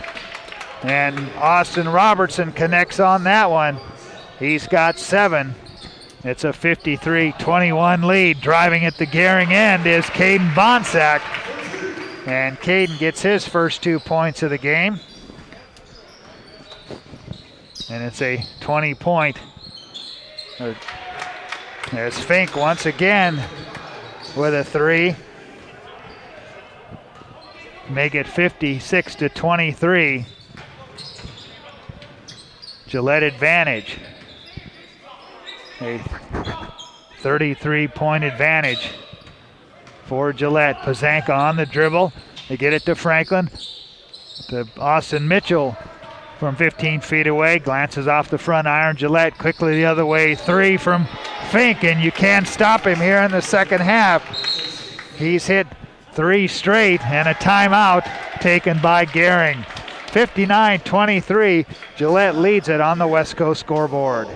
And Austin Robertson connects on that one. He's got 7. It's a 53-21 lead. Driving at the Gering end is Caden Bonsack. And Caden gets his first 2 points of the game. And it's a 20-point. There's Fink once again with a three. Make it 56-23. Gillette advantage. A 33-point advantage for Gillette. Pazanka on the dribble. They get it to Franklin. To Austin Mitchell from 15 feet away. Glances off the front iron. Gillette quickly the other way. Three from Fink, and you can't stop him here in the second half. He's hit 3 straight, and a timeout taken by Gering. 59-23. Gillette leads it on the West Coast scoreboard.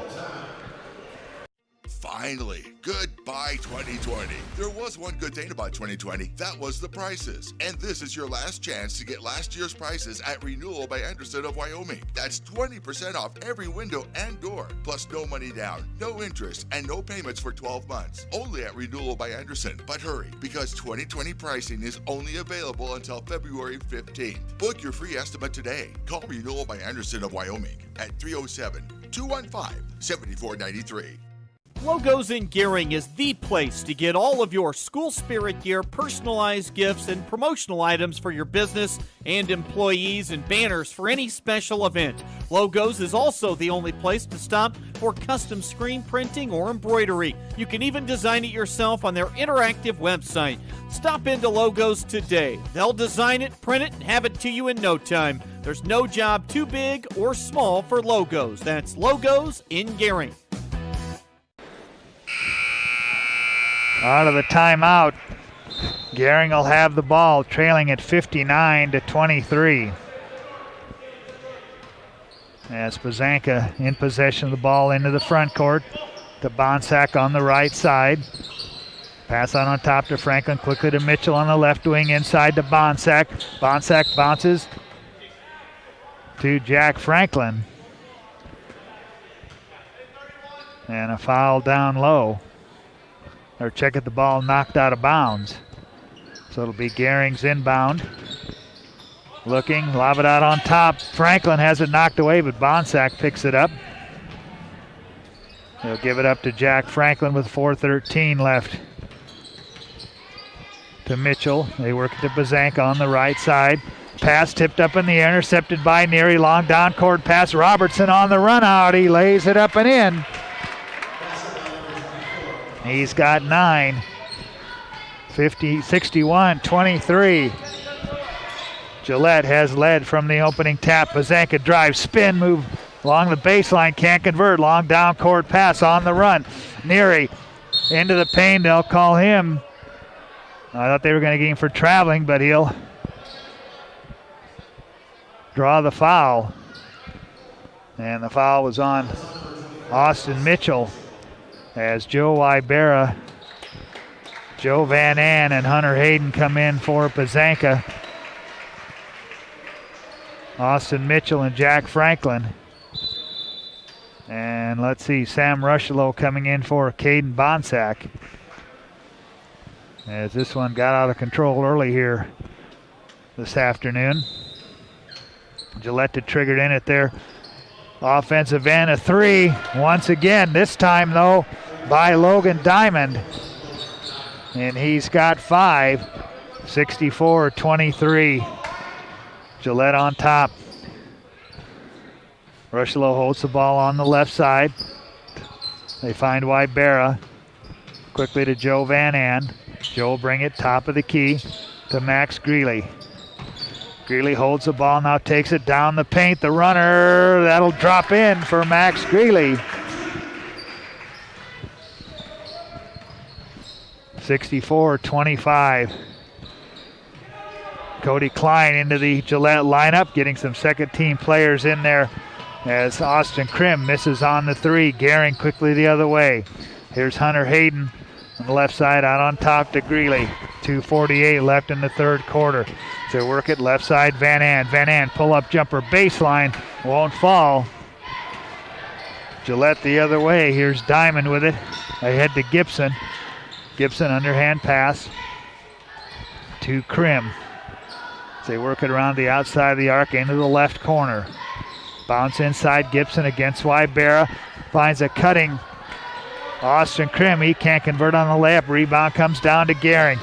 Finally, goodbye 2020. There was one good thing about 2020. That was the prices. And this is your last chance to get last year's prices at Renewal by Anderson of Wyoming. That's 20% off every window and door. Plus no money down, no interest, and no payments for 12 months. Only at Renewal by Anderson. But hurry, because 2020 pricing is only available until February 15th. Book your free estimate today. Call Renewal by Anderson of Wyoming at 307-215-7493. Logos in Gering is the place to get all of your school spirit gear, personalized gifts, and promotional items for your business and employees, and banners for any special event. Logos is also the only place to stop for custom screen printing or embroidery. You can even design it yourself on their interactive website. Stop into Logos today. They'll design it, print it, and have it to you in no time. There's no job too big or small for Logos. That's Logos in Gering. Out of the timeout, Gering will have the ball, trailing at 59-23. As Pazanka in possession of the ball into the front court to Bonsack on the right side. Pass on top to Franklin, quickly to Mitchell on the left wing, inside to Bonsack. Bonsack bounces to Jack Franklin. And a foul down low. Or check at the ball knocked out of bounds. So it'll be Gering's inbound. Looking, lob it out on top. Franklin has it knocked away, but Bonsack picks it up. He'll give it up to Jack Franklin with 4:13 left. To Mitchell. They work it to Pazanka on the right side. pass tipped up in the air, intercepted by Neary. Long down court pass. Robertson on the run out. He lays it up and in. He's got 9. 61-23. Gillette has led from the opening tap. Pazanka drives, spin, move along the baseline, can't convert. Long down court pass on the run. Neary into the paint. They'll call him. I thought they were going to get him for traveling, but he'll draw the foul. And the foul was on Austin Mitchell as Joe Ibera, Joe Van Ann, and Hunter Hayden come in for Pazanka. Austin Mitchell and Jack Franklin. And let's see, Sam Rushlow coming in for Caden Bonsack. As this one got out of control early here this afternoon. Gillette triggered in at their offensive end. A 3 once again, this time though by Logan Diamond. And he's got 5. 64-23. Gillette on top. Rushlow holds the ball on the left side. They find Wybera. Quickly to Joe Van Ann. Joe will bring it top of the key to Max Greeley. Greeley holds the ball, now takes it down the paint. The runner, that'll drop in for Max Greeley. 64-25. Cody Klein into the Gillette lineup, getting some second team players in there as Austin Krim misses on the 3. Gering quickly the other way. Here's Hunter Hayden on the left side, out on top to Greeley. 2:48 left in the third quarter. So work it left side, Van Ann. Van Ann pull-up jumper baseline, won't fall. Gillette the other way. Here's Diamond with it. Ahead to Gibson. Gibson underhand pass to Krim. They work it around the outside of the arc into the left corner. Bounce inside, Gibson against Wybera. Finds a cutting Austin Krim. He can't convert on the layup. Rebound comes down to Gering.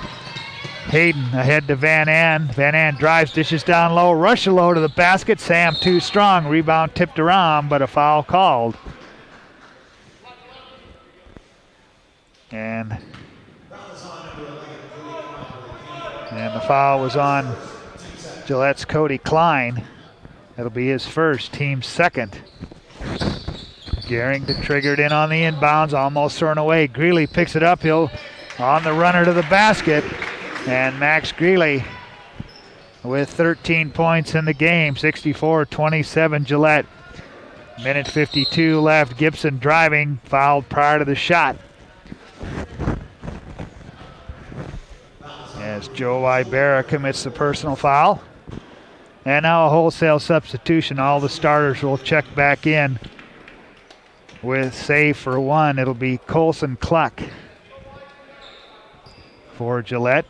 Hayden ahead to Van Ann. Van Ann drives, dishes down low. Rushlow to the basket. Sam too strong. Rebound tipped around, but a foul called. And the foul was on Gillette's Cody Klein. That'll be his first, team second. Gering triggered in on the inbounds, almost thrown away. Greeley picks it up. He'll on the runner to the basket. And Max Greeley with 13 points in the game. 64-27 Gillette. Minute 52 left. Gibson driving, fouled prior to the shot. As Joe Ibera commits the personal foul. And now a wholesale substitution. All the starters will check back in. With save for one, it'll be Colson Cluck for Gillette.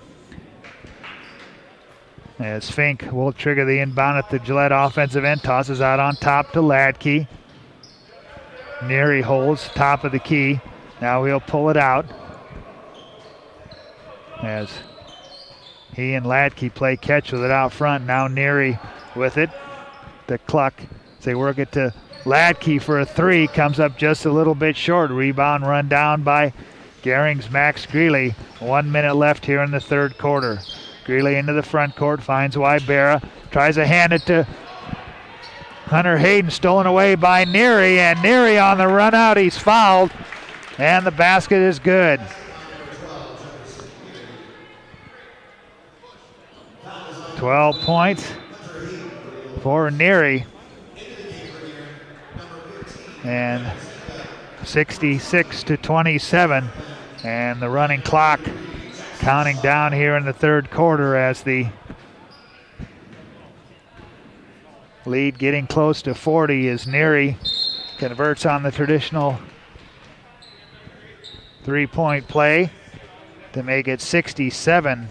As Fink will trigger the inbound at the Gillette offensive end. Tosses out on top to Ladke. Neary holds top of the key. Now he'll pull it out. As he and Ladke play catch with it out front. Now Neary with it. The Cluck. They work it to Ladke for a 3. Comes up just a little bit short. Rebound run down by Gering's Max Greeley. 1 minute left here in the third quarter. Greeley into the front court. Finds Wybera. Tries to hand it to Hunter Hayden. Stolen away by Neary. And Neary on the run out. He's fouled. And the basket is good. .12 points for Neary. And 66-27. And the running clock counting down here in the third quarter as the lead getting close to 40 as Neary converts on the traditional three-point play to make it 67-27.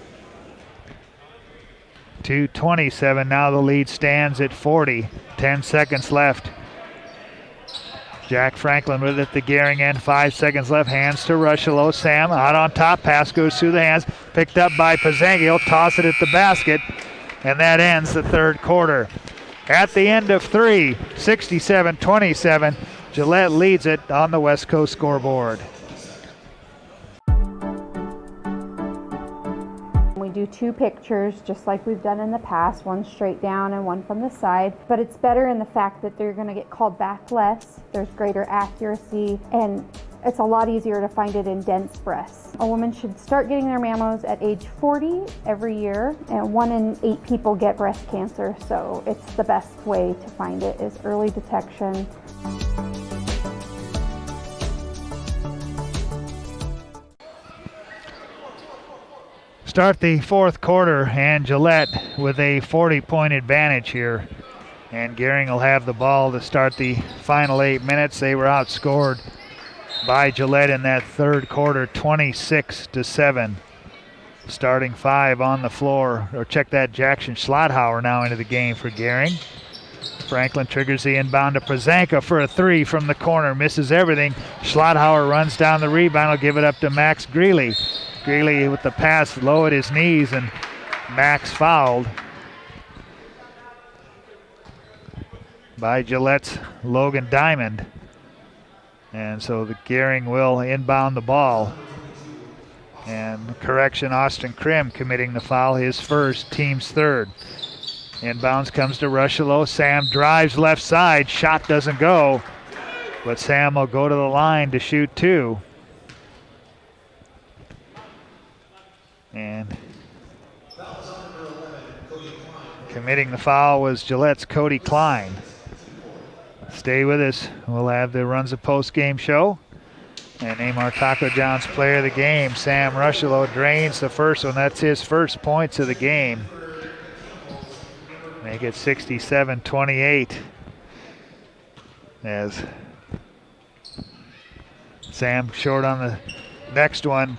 Now the lead stands at 40. 10 seconds left. Jack Franklin with it at the Gering end. 5 seconds left. Hands to Rushlow. Sam out on top. Pass goes through the hands. Picked up by Pazangi. He'll toss it at the basket. And that ends the third quarter. At the end of 3, 67-27, Gillette leads it on the West Coast scoreboard. We do 2 pictures just like we've done in the past, one straight down and one from the side, but it's better in the fact that they're going to get called back less, there's greater accuracy, and it's a lot easier to find it in dense breasts. A woman should start getting their mammos at age 40 every year, and 1 in 8 people get breast cancer, so it's the best way to find it is early detection. Start the fourth quarter, and Gillette with a 40-point advantage here. And Gering will have the ball to start the final 8 minutes. They were outscored by Gillette in that third quarter, 26-7. Starting 5 on the floor. Or check that, Jackson Schlotthauer now into the game for Gering. Franklin triggers the inbound to Przanka for a 3 from the corner. Misses everything. Schlotthauer runs down the rebound. Will give it up to Max Greeley. Greeley with the pass low at his knees, and Max fouled by Gillette's Logan Diamond. And so the Gering will inbound the ball. And correction, Austin Krim committing the foul, his first, team's third. Inbounds comes to Rushelo. Sam drives left side, shot doesn't go, but Sam will go to the line to shoot 2. And committing the foul was Gillette's Cody Klein. Stay with us. We'll have the Runs of Post game show. And name our Taco John's player of the game. Sam Rushelo drains the first one. That's his first points of the game. Make it 67-28. As Sam short on the next one.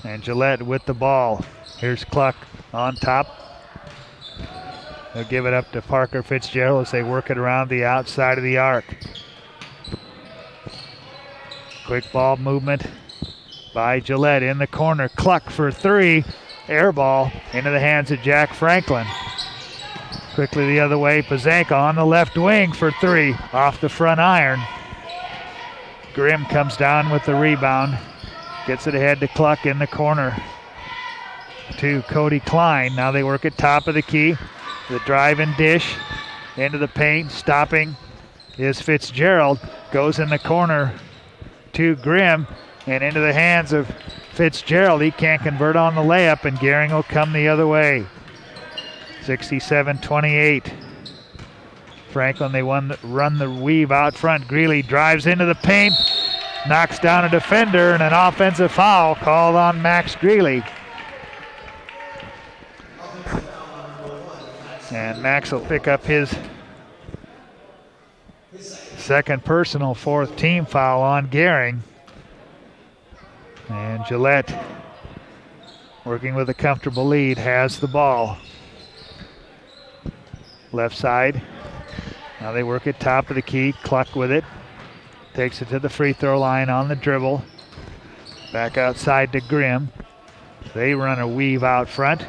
And Gillette with the ball. Here's Cluck on top. They'll give it up to Parker Fitzgerald as they work it around the outside of the arc. Quick ball movement by Gillette in the corner. Cluck for 3. Air ball into the hands of Jack Franklin. Quickly the other way. Przanka on the left wing for 3 off the front iron. Grimm comes down with the rebound. Gets it ahead to Cluck in the corner to Cody Klein. Now they work at top of the key. The drive and dish into the paint. Stopping is Fitzgerald. Goes in the corner to Grimm and into the hands of Fitzgerald. He can't convert on the layup, and Gering will come the other way. 67-28. Franklin, they run the weave out front. Greeley drives into the paint. Knocks down a defender, and an offensive foul called on Max Greeley. And Max will pick up his second personal, 4th team foul on Gering. And Gillette, working with a comfortable lead, has the ball. Left side. Now they work at top of the key. Cluck with it. Takes it to the free throw line on the dribble. Back outside to Grimm. They run a weave out front.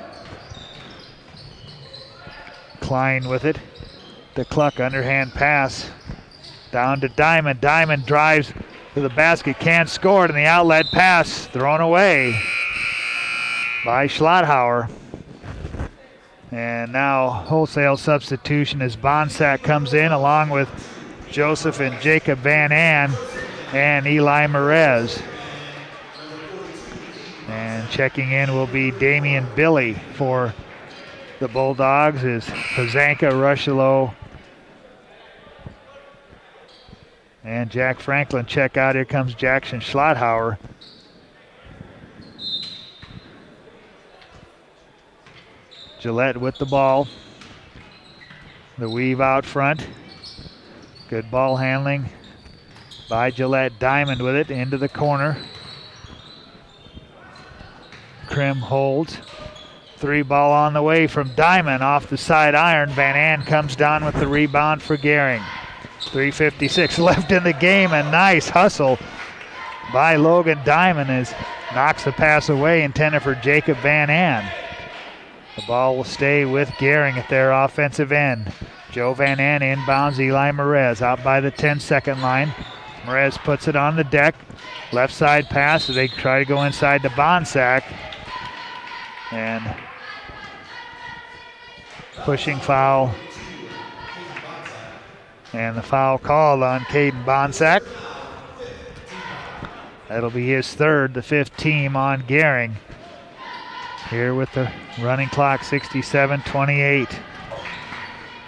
Klein with it. The Cluck underhand pass. Down to Diamond. Diamond drives to the basket. Can't score it, and the outlet pass thrown away by Schlotthauer. And now wholesale substitution as Bonsack comes in along with Joseph and Jacob Van An and Eli Merez. And checking in will be Damian Billy for the Bulldogs as Przanka, Rushelo, and Jack Franklin check out. Here comes Jackson Schlotthauer. Gillette with the ball. The weave out front. Good ball handling by Gillette. Diamond with it into the corner. Krim holds. 3 ball on the way from Diamond off the side iron. Van An comes down with the rebound for Gering. 3:56 left in the game. A nice hustle by Logan Diamond as knocks the pass away intended for Jacob Van An. The ball will stay with Gering at their offensive end. Joe Van An inbounds Eli Merez out by the 10-second line. Merez puts it on the deck. Left side pass as they try to go inside to Bonsack. And pushing foul. And the foul called on Caden Bonsack. That'll be his third, the fifth team on Gering. Here with the running clock, 67-28.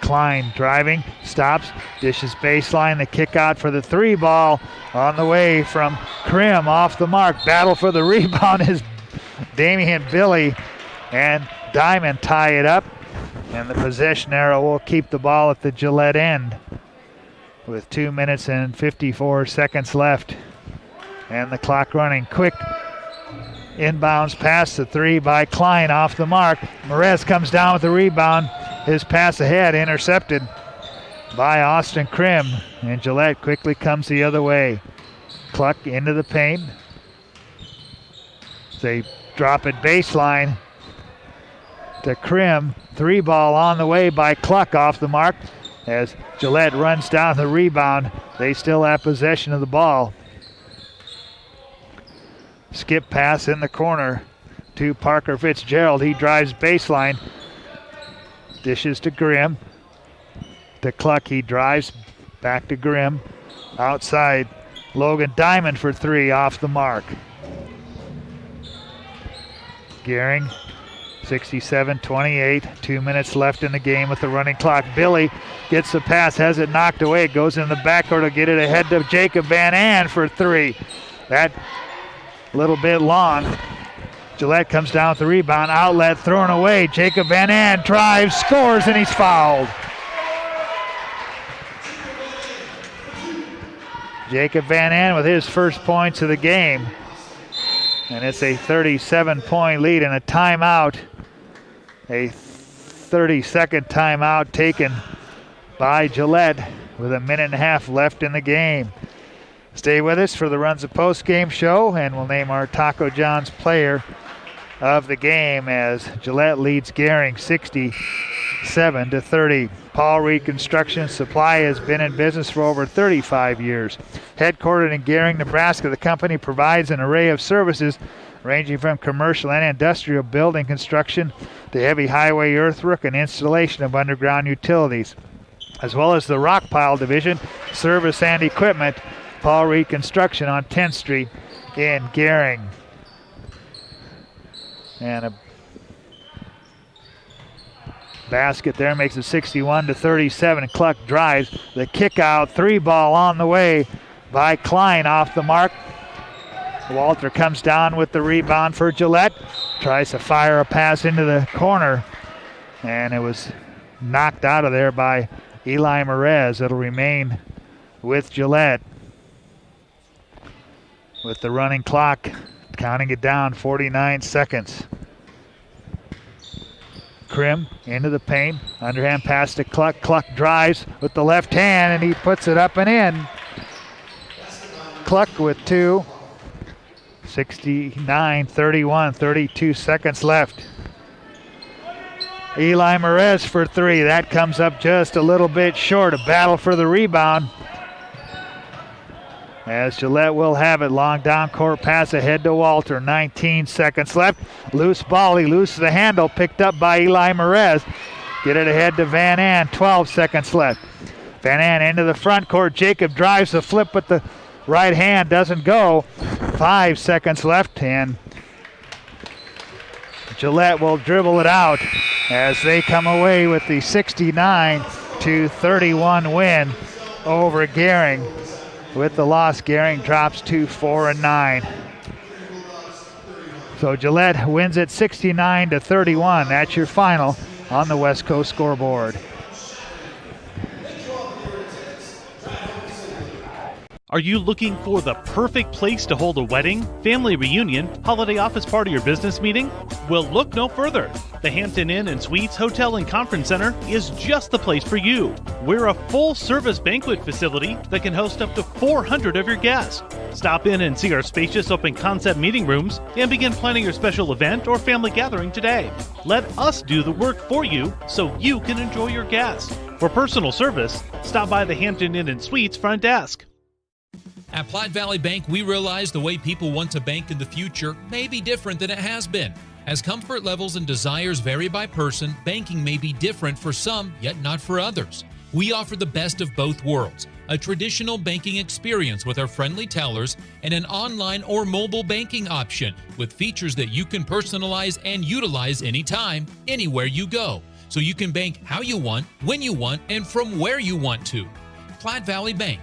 Klein driving, stops, dishes baseline, the kick out for the three ball on the way from Krim off the mark. Battle for the rebound is Damian Billy and Diamond tie it up. And the possession arrow will keep the ball at the Gillette end with 2 minutes and 54 seconds left. And the clock running quick. Inbounds pass the three by Klein off the mark. Merez comes down with the rebound. His pass ahead intercepted by Austin Krim. And Gillette quickly comes the other way. Cluck into the paint. They drop it baseline to Krim. Three ball on the way by Cluck off the mark. As Gillette runs down the rebound, they still have possession of the ball. Skip pass in the corner to Parker Fitzgerald. He drives baseline. Dishes to Grimm. To Cluck, he drives back to Grimm. Outside, Logan Diamond for three off the mark. Gering, 67-28. 2 minutes left in the game with the running clock. Billy gets the pass, has it knocked away. Goes in the backcourt to get it ahead to Jacob Van An for three. That a little bit long. Gillette comes down with the rebound. Outlet thrown away. Jacob Van An drives, scores, and he's fouled. Jacob Van An with his first points of the game. And it's a 37-point lead and a timeout. A 30-second timeout taken by Gillette with a minute and a half left in the game. Stay with us for the Runs of Post-Game show, and we'll name our Taco John's player of the game as Gillette leads Gering 67-30. Paul Reed Construction Supply has been in business for over 35 years. Headquartered in Gering, Nebraska, the company provides an array of services ranging from commercial and industrial building construction to heavy highway earthwork and installation of underground utilities, as well as the rock pile division, service and equipment. Paul Reed Construction on 10th Street in Gering. And a basket there makes it 61-37. Cluck drives. The kick out, three ball on the way by Klein off the mark. Walter comes down with the rebound for Gillette. Tries to fire a pass into the corner. And it was knocked out of there by Eli Merez. It'll remain with Gillette. With the running clock counting it down, 49 seconds. Krim into the paint, underhand pass to Cluck. Cluck drives with the left hand and he puts it up and in. Cluck with two. 69-31, 32 seconds left. Eli Merez for three. That comes up just a little bit short. A battle for the rebound. As Gillette will have it. Long down court pass ahead to Walter. 19 seconds left. Loose ball. He loses the handle. Picked up by Eli Merez. Get it ahead to Van An. 12 seconds left. Van An into the front court. Jacob drives the flip, but the right hand doesn't go. 5 seconds left, and Gillette will dribble it out as they come away with the 69-31 win over Gering. With the loss, Gering drops to 4-9. So Gillette wins it 69-31. That's your final on the West Coast scoreboard. Are you looking for the perfect place to hold a wedding, family reunion, holiday office party, or business meeting? Well, look no further. The Hampton Inn and Suites Hotel and Conference Center is just the place for you. We're a full-service banquet facility that can host up to 400 of your guests. Stop in and see our spacious open-concept meeting rooms and begin planning your special event or family gathering today. Let us do the work for you so you can enjoy your guests. For personal service, stop by the Hampton Inn and Suites front desk. At Platte Valley Bank, we realize the way people want to bank in the future may be different than it has been. As comfort levels and desires vary by person, banking may be different for some, yet not for others. We offer the best of both worlds, a traditional banking experience with our friendly tellers and an online or mobile banking option with features that you can personalize and utilize anytime, anywhere you go. So you can bank how you want, when you want, and from where you want to. Platte Valley Bank.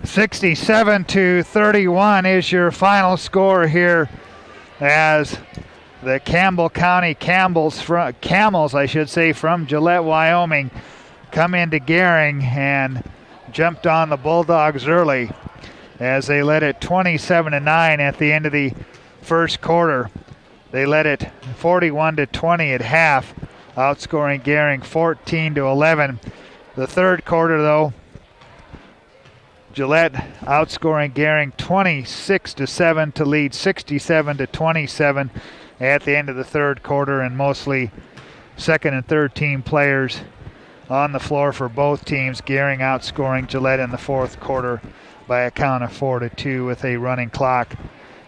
(67-31) is your final score here as the Campbell County Camels, from Gillette, Wyoming, come into Gering and jumped on the Bulldogs early as they led it 27-9 at the end of the first quarter. They led it 41-20 at half, outscoring Gering 14-11. The third quarter, though, Gillette outscoring Gering 26-7 to lead 67-27 at the end of the third quarter, and mostly second and third team players on the floor for both teams. Gering outscoring Gillette in the fourth quarter by a count of 4-2 with a running clock,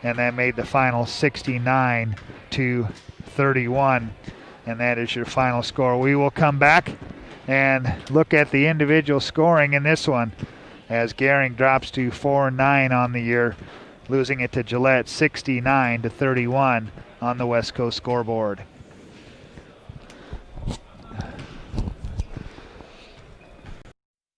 and that made the final 69-31, and that is your final score. We will come back and look at the individual scoring in this one, as Gering drops to 4-9 on the year, losing it to Gillette 69-31 on the West Coast scoreboard.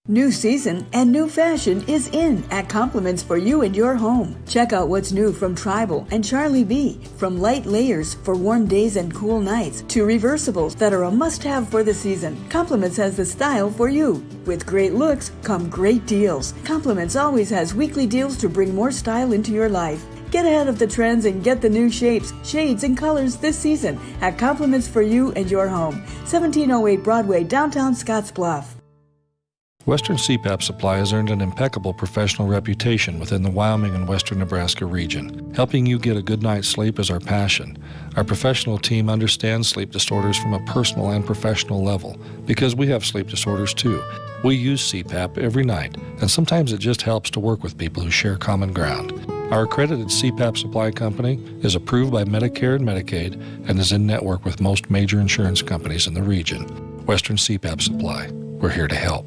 New season and new fashion is in at Compliments for you and your home. Check out what's new from Tribal and Charlie B. From light layers for warm days and cool nights to reversibles that are a must-have for the season. Compliments has the style for you. With great looks come great deals. Compliments always has weekly deals to bring more style into your life. Get ahead of the trends and get the new shapes, shades, and colors this season at Compliments for you and your home. 1708 Broadway, downtown Scottsbluff. Western CPAP Supply has earned an impeccable professional reputation within the Wyoming and western Nebraska region. Helping you get a good night's sleep is our passion. Our professional team understands sleep disorders from a personal and professional level because we have sleep disorders too. We use CPAP every night, and sometimes it just helps to work with people who share common ground. Our accredited CPAP supply company is approved by Medicare and Medicaid and is in network with most major insurance companies in the region. Western CPAP Supply. We're here to help.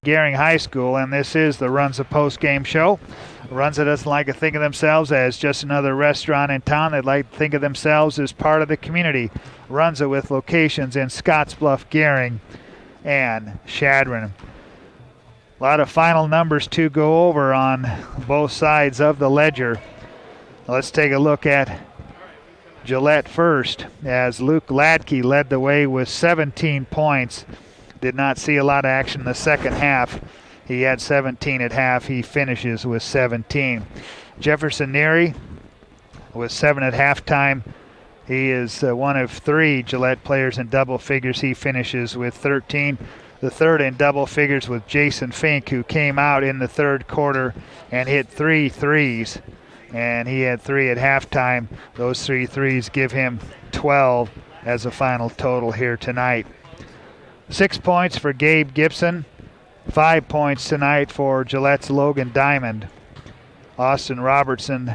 Gering High School, and this is the Runza post-game show. Runza doesn't like to think of themselves as just another restaurant in town. They'd like to think of themselves as part of the community. Runza with locations in Scottsbluff, Gering, and Chadron. A lot of final numbers to go over on both sides of the ledger. Let's take a look at Gillette first, as Luke Ladke led the way with 17 points. Did not see a lot of action in the second half. He had 17 at half. He finishes with 17. Jefferson Neary with 7 at halftime. He is one of 3 Gillette players in double figures. He finishes with 13. The third in double figures with Jason Fink, who came out in the third quarter and hit 3 threes. And he had 3 at halftime. Those 3 threes give him 12 as a final total here tonight. 6 points for Gabe Gibson. 5 points tonight for Gillette's Logan Diamond. Austin Robertson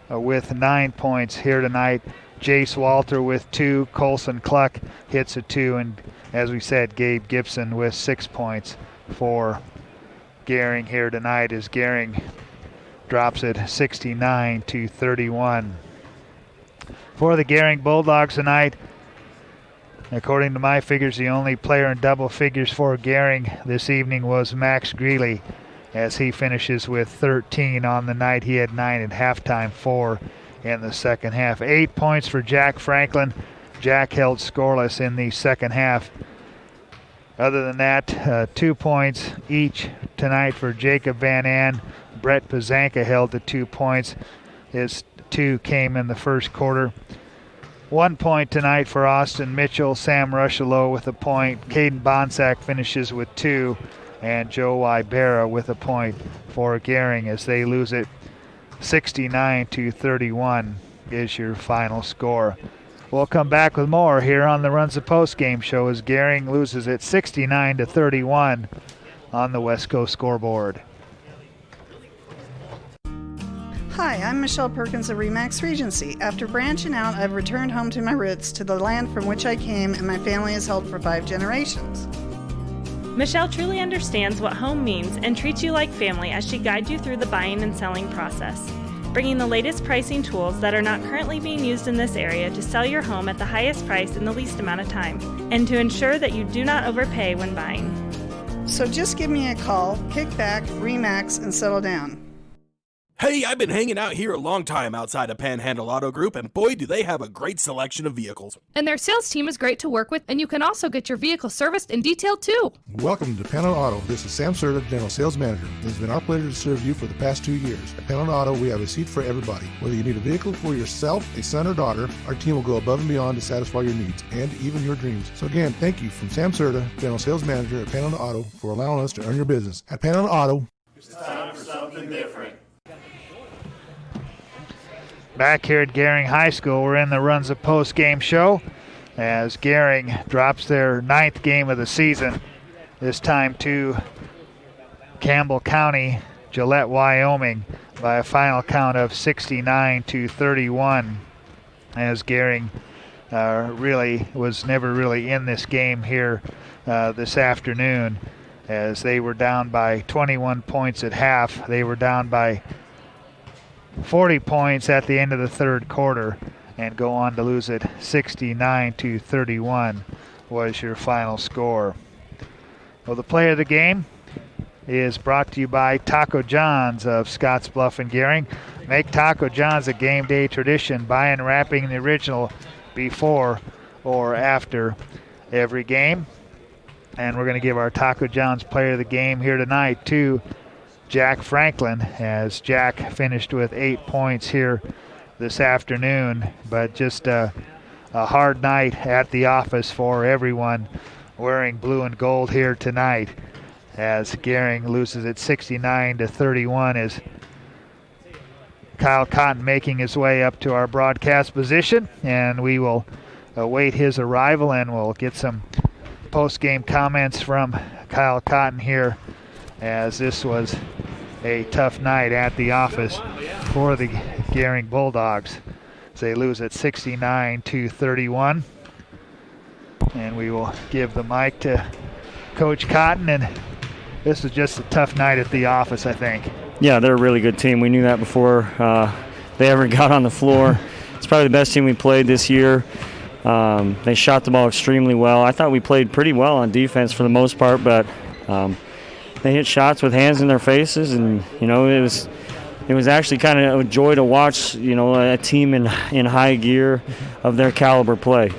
with 9 points here tonight. Jace Walter with 2. Colson Cluck hits a 2. And as we said, Gabe Gibson with 6 points for Gering here tonight as Gering drops it 69-31. For the Gering Bulldogs tonight, according to my figures, the only player in double figures for Gering this evening was Max Greeley, as he finishes with 13 on the night. He had 9 at halftime, 4 in the second half. 8 points for Jack Franklin. Jack held scoreless in the second half. Other than that, 2 points each tonight for Jacob Van An. Brett Pazanka held to 2 points. His 2 came in the first quarter. 1 point tonight for Austin Mitchell. Sam Rushello with a point. Caden Bonsack finishes with 2. And Joe Ibera with a point for Gering as they lose it 69-31 is your final score. We'll come back with more here on the Runs the Post game show as Gering loses it 69-31 on the West Coast scoreboard. Hi, I'm Michelle Perkins of Remax Regency. After branching out, I've returned home to my roots, to the land from which I came and my family has held for 5 generations. Michelle truly understands what home means and treats you like family as she guides you through the buying and selling process, bringing the latest pricing tools that are not currently being used in this area to sell your home at the highest price in the least amount of time, and to ensure that you do not overpay when buying. So just give me a call, kick back, Remax, and settle down. Hey, I've been hanging out here a long time outside of Panhandle Auto Group, and boy, do they have a great selection of vehicles. And their sales team is great to work with, and you can also get your vehicle serviced and detailed too. Welcome to Panhandle Auto. This is Sam Serta, General Sales Manager. It has been our pleasure to serve you for the past 2 years. At Panhandle Auto, we have a seat for everybody. Whether you need a vehicle for yourself, a son or daughter, our team will go above and beyond to satisfy your needs and even your dreams. So again, thank you from Sam Serta, General Sales Manager at Panhandle Auto, for allowing us to earn your business. At Panhandle Auto, it's time for something different. Back here at Gering High School, we're in the Runs the Post game show as Gering drops their 9th game of the season, this time to Campbell County, Gillette, Wyoming, by a final count of 69-31, as Gering really was never really in this game here this afternoon, as they were down by 21 points at half. They were down by 40 points at the end of the third quarter and go on to lose it 69-31 was your final score. Well, the play of the game is brought to you by Taco John's of Scottsbluff and Gering. Make Taco John's a game day tradition by unwrapping the original before or after every game. And we're going to give our Taco John's player of the game here tonight to Jack Franklin, as Jack finished with 8 points here this afternoon, but just a hard night at the office for everyone wearing blue and gold here tonight, as Gering loses it 69-31 as Kyle Cotton making his way up to our broadcast position, and we will await his arrival and we'll get some post-game comments from Kyle Cotton here, as this was a tough night at the office for the Gering Bulldogs. They lose at 69-31. And we will give the mic to Coach Cotton, and this was just a tough night at the office, I think. Yeah, they're a really good team. We knew that before they ever got on the floor. It's probably the best team we played this year. They shot the ball extremely well. I thought we played pretty well on defense for the most part, but they hit shots with hands in their faces, and it was actually kind of a joy to watch. A team in high gear of their caliber play.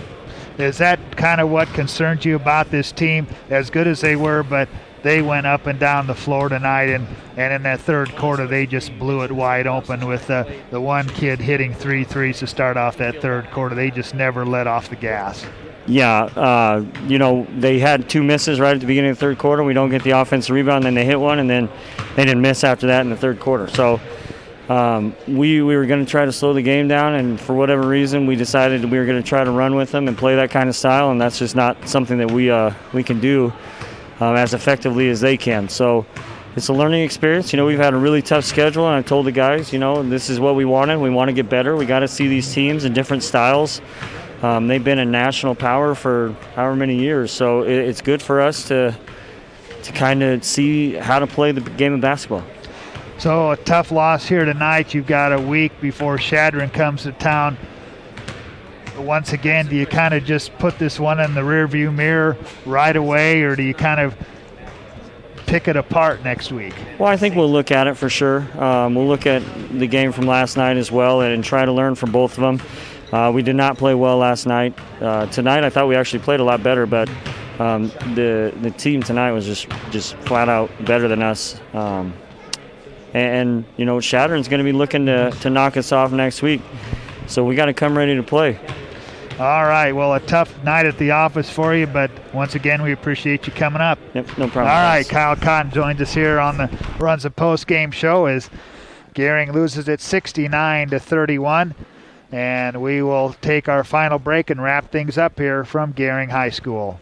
Is that kind of what concerns you about this team? As good as they were, but they went up and down the floor tonight, and in that third quarter they just blew it wide open with the one kid hitting 3 threes to start off that third quarter. They just never let off the gas. Yeah, they had 2 misses right at the beginning of the third quarter. We don't get the offensive rebound, then they hit one, and then they didn't miss after that in the third quarter. So we were going to try to slow the game down, and for whatever reason, we decided we were going to try to run with them and play that kind of style, and that's just not something that we can do as effectively as they can. So it's a learning experience. We've had a really tough schedule, and I told the guys, this is what we wanted. We want to get better. We got to see these teams in different styles. They've been a national power for however many years, so it's good for us to kind of see how to play the game of basketball. So a tough loss here tonight. You've got a week before Chadron comes to town. Once again, do you kind of just put this one in the rearview mirror right away, or do you kind of pick it apart next week? Well, I think we'll look at it for sure. We'll look at the game from last night as well and try to learn from both of them. We did not play well last night. Tonight I thought we actually played a lot better, but the team tonight was just flat out better than us. And Chadron's going to be looking to knock us off next week. So we got to come ready to play. All right. Well, a tough night at the office for you, but once again, we appreciate you coming up. Yep, no problem. All right. Kyle Cotton joins us here on the Runs a Post-Game Show as Gering loses it 69-31. And we will take our final break and wrap things up here from Gering High School.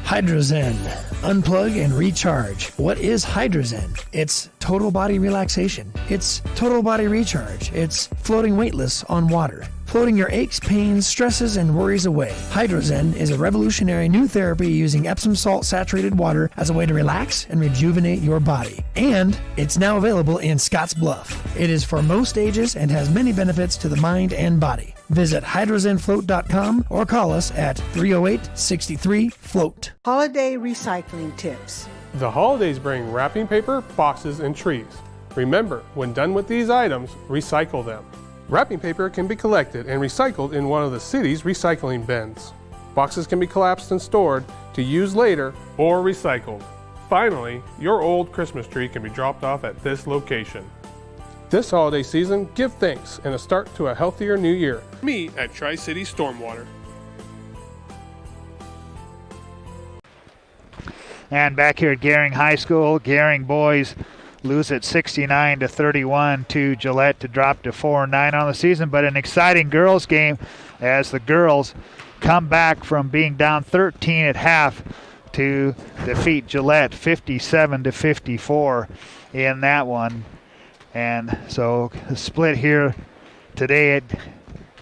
Hydrozen. Unplug and recharge. What is Hydrozen? It's total body relaxation. It's total body recharge. It's floating weightless on water. Floating your aches, pains, stresses, and worries away. Hydrozen is a revolutionary new therapy using Epsom salt saturated water as a way to relax and rejuvenate your body. And it's now available in Scottsbluff. It is for most ages and has many benefits to the mind and body. Visit hydrozenfloat.com or call us at 308-63-FLOAT. Holiday recycling tips. The holidays bring wrapping paper, boxes, and trees. Remember, when done with these items, recycle them. Wrapping paper can be collected and recycled in one of the city's recycling bins. Boxes can be collapsed and stored to use later or recycled. Finally, your old Christmas tree can be dropped off at this location. This holiday season, give thanks and a start to a healthier new year. Meet at Tri-City Stormwater. And back here at Gering High School, Gering boys lose it 69-31 to Gillette to drop to 4-9 on the season. But an exciting girls game as the girls come back from being down 13 at half to defeat Gillette 57-54 in that one. And so the split here today at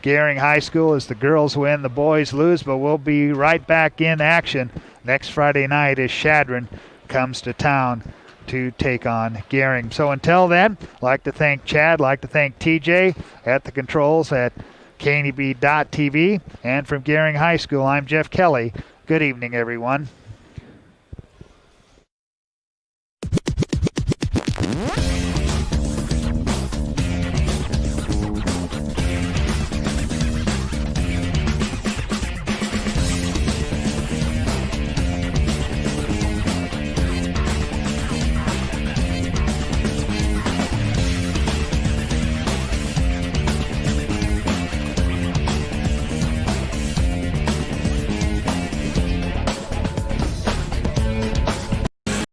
Gering High School as the girls win, the boys lose, but we'll be right back in action next Friday night as Chadron comes to town to take on Gering. So until then, I'd like to thank Chad, like to thank TJ at the controls at KNEB.TV. And from Gering High School, I'm Jeff Kelly. Good evening, everyone.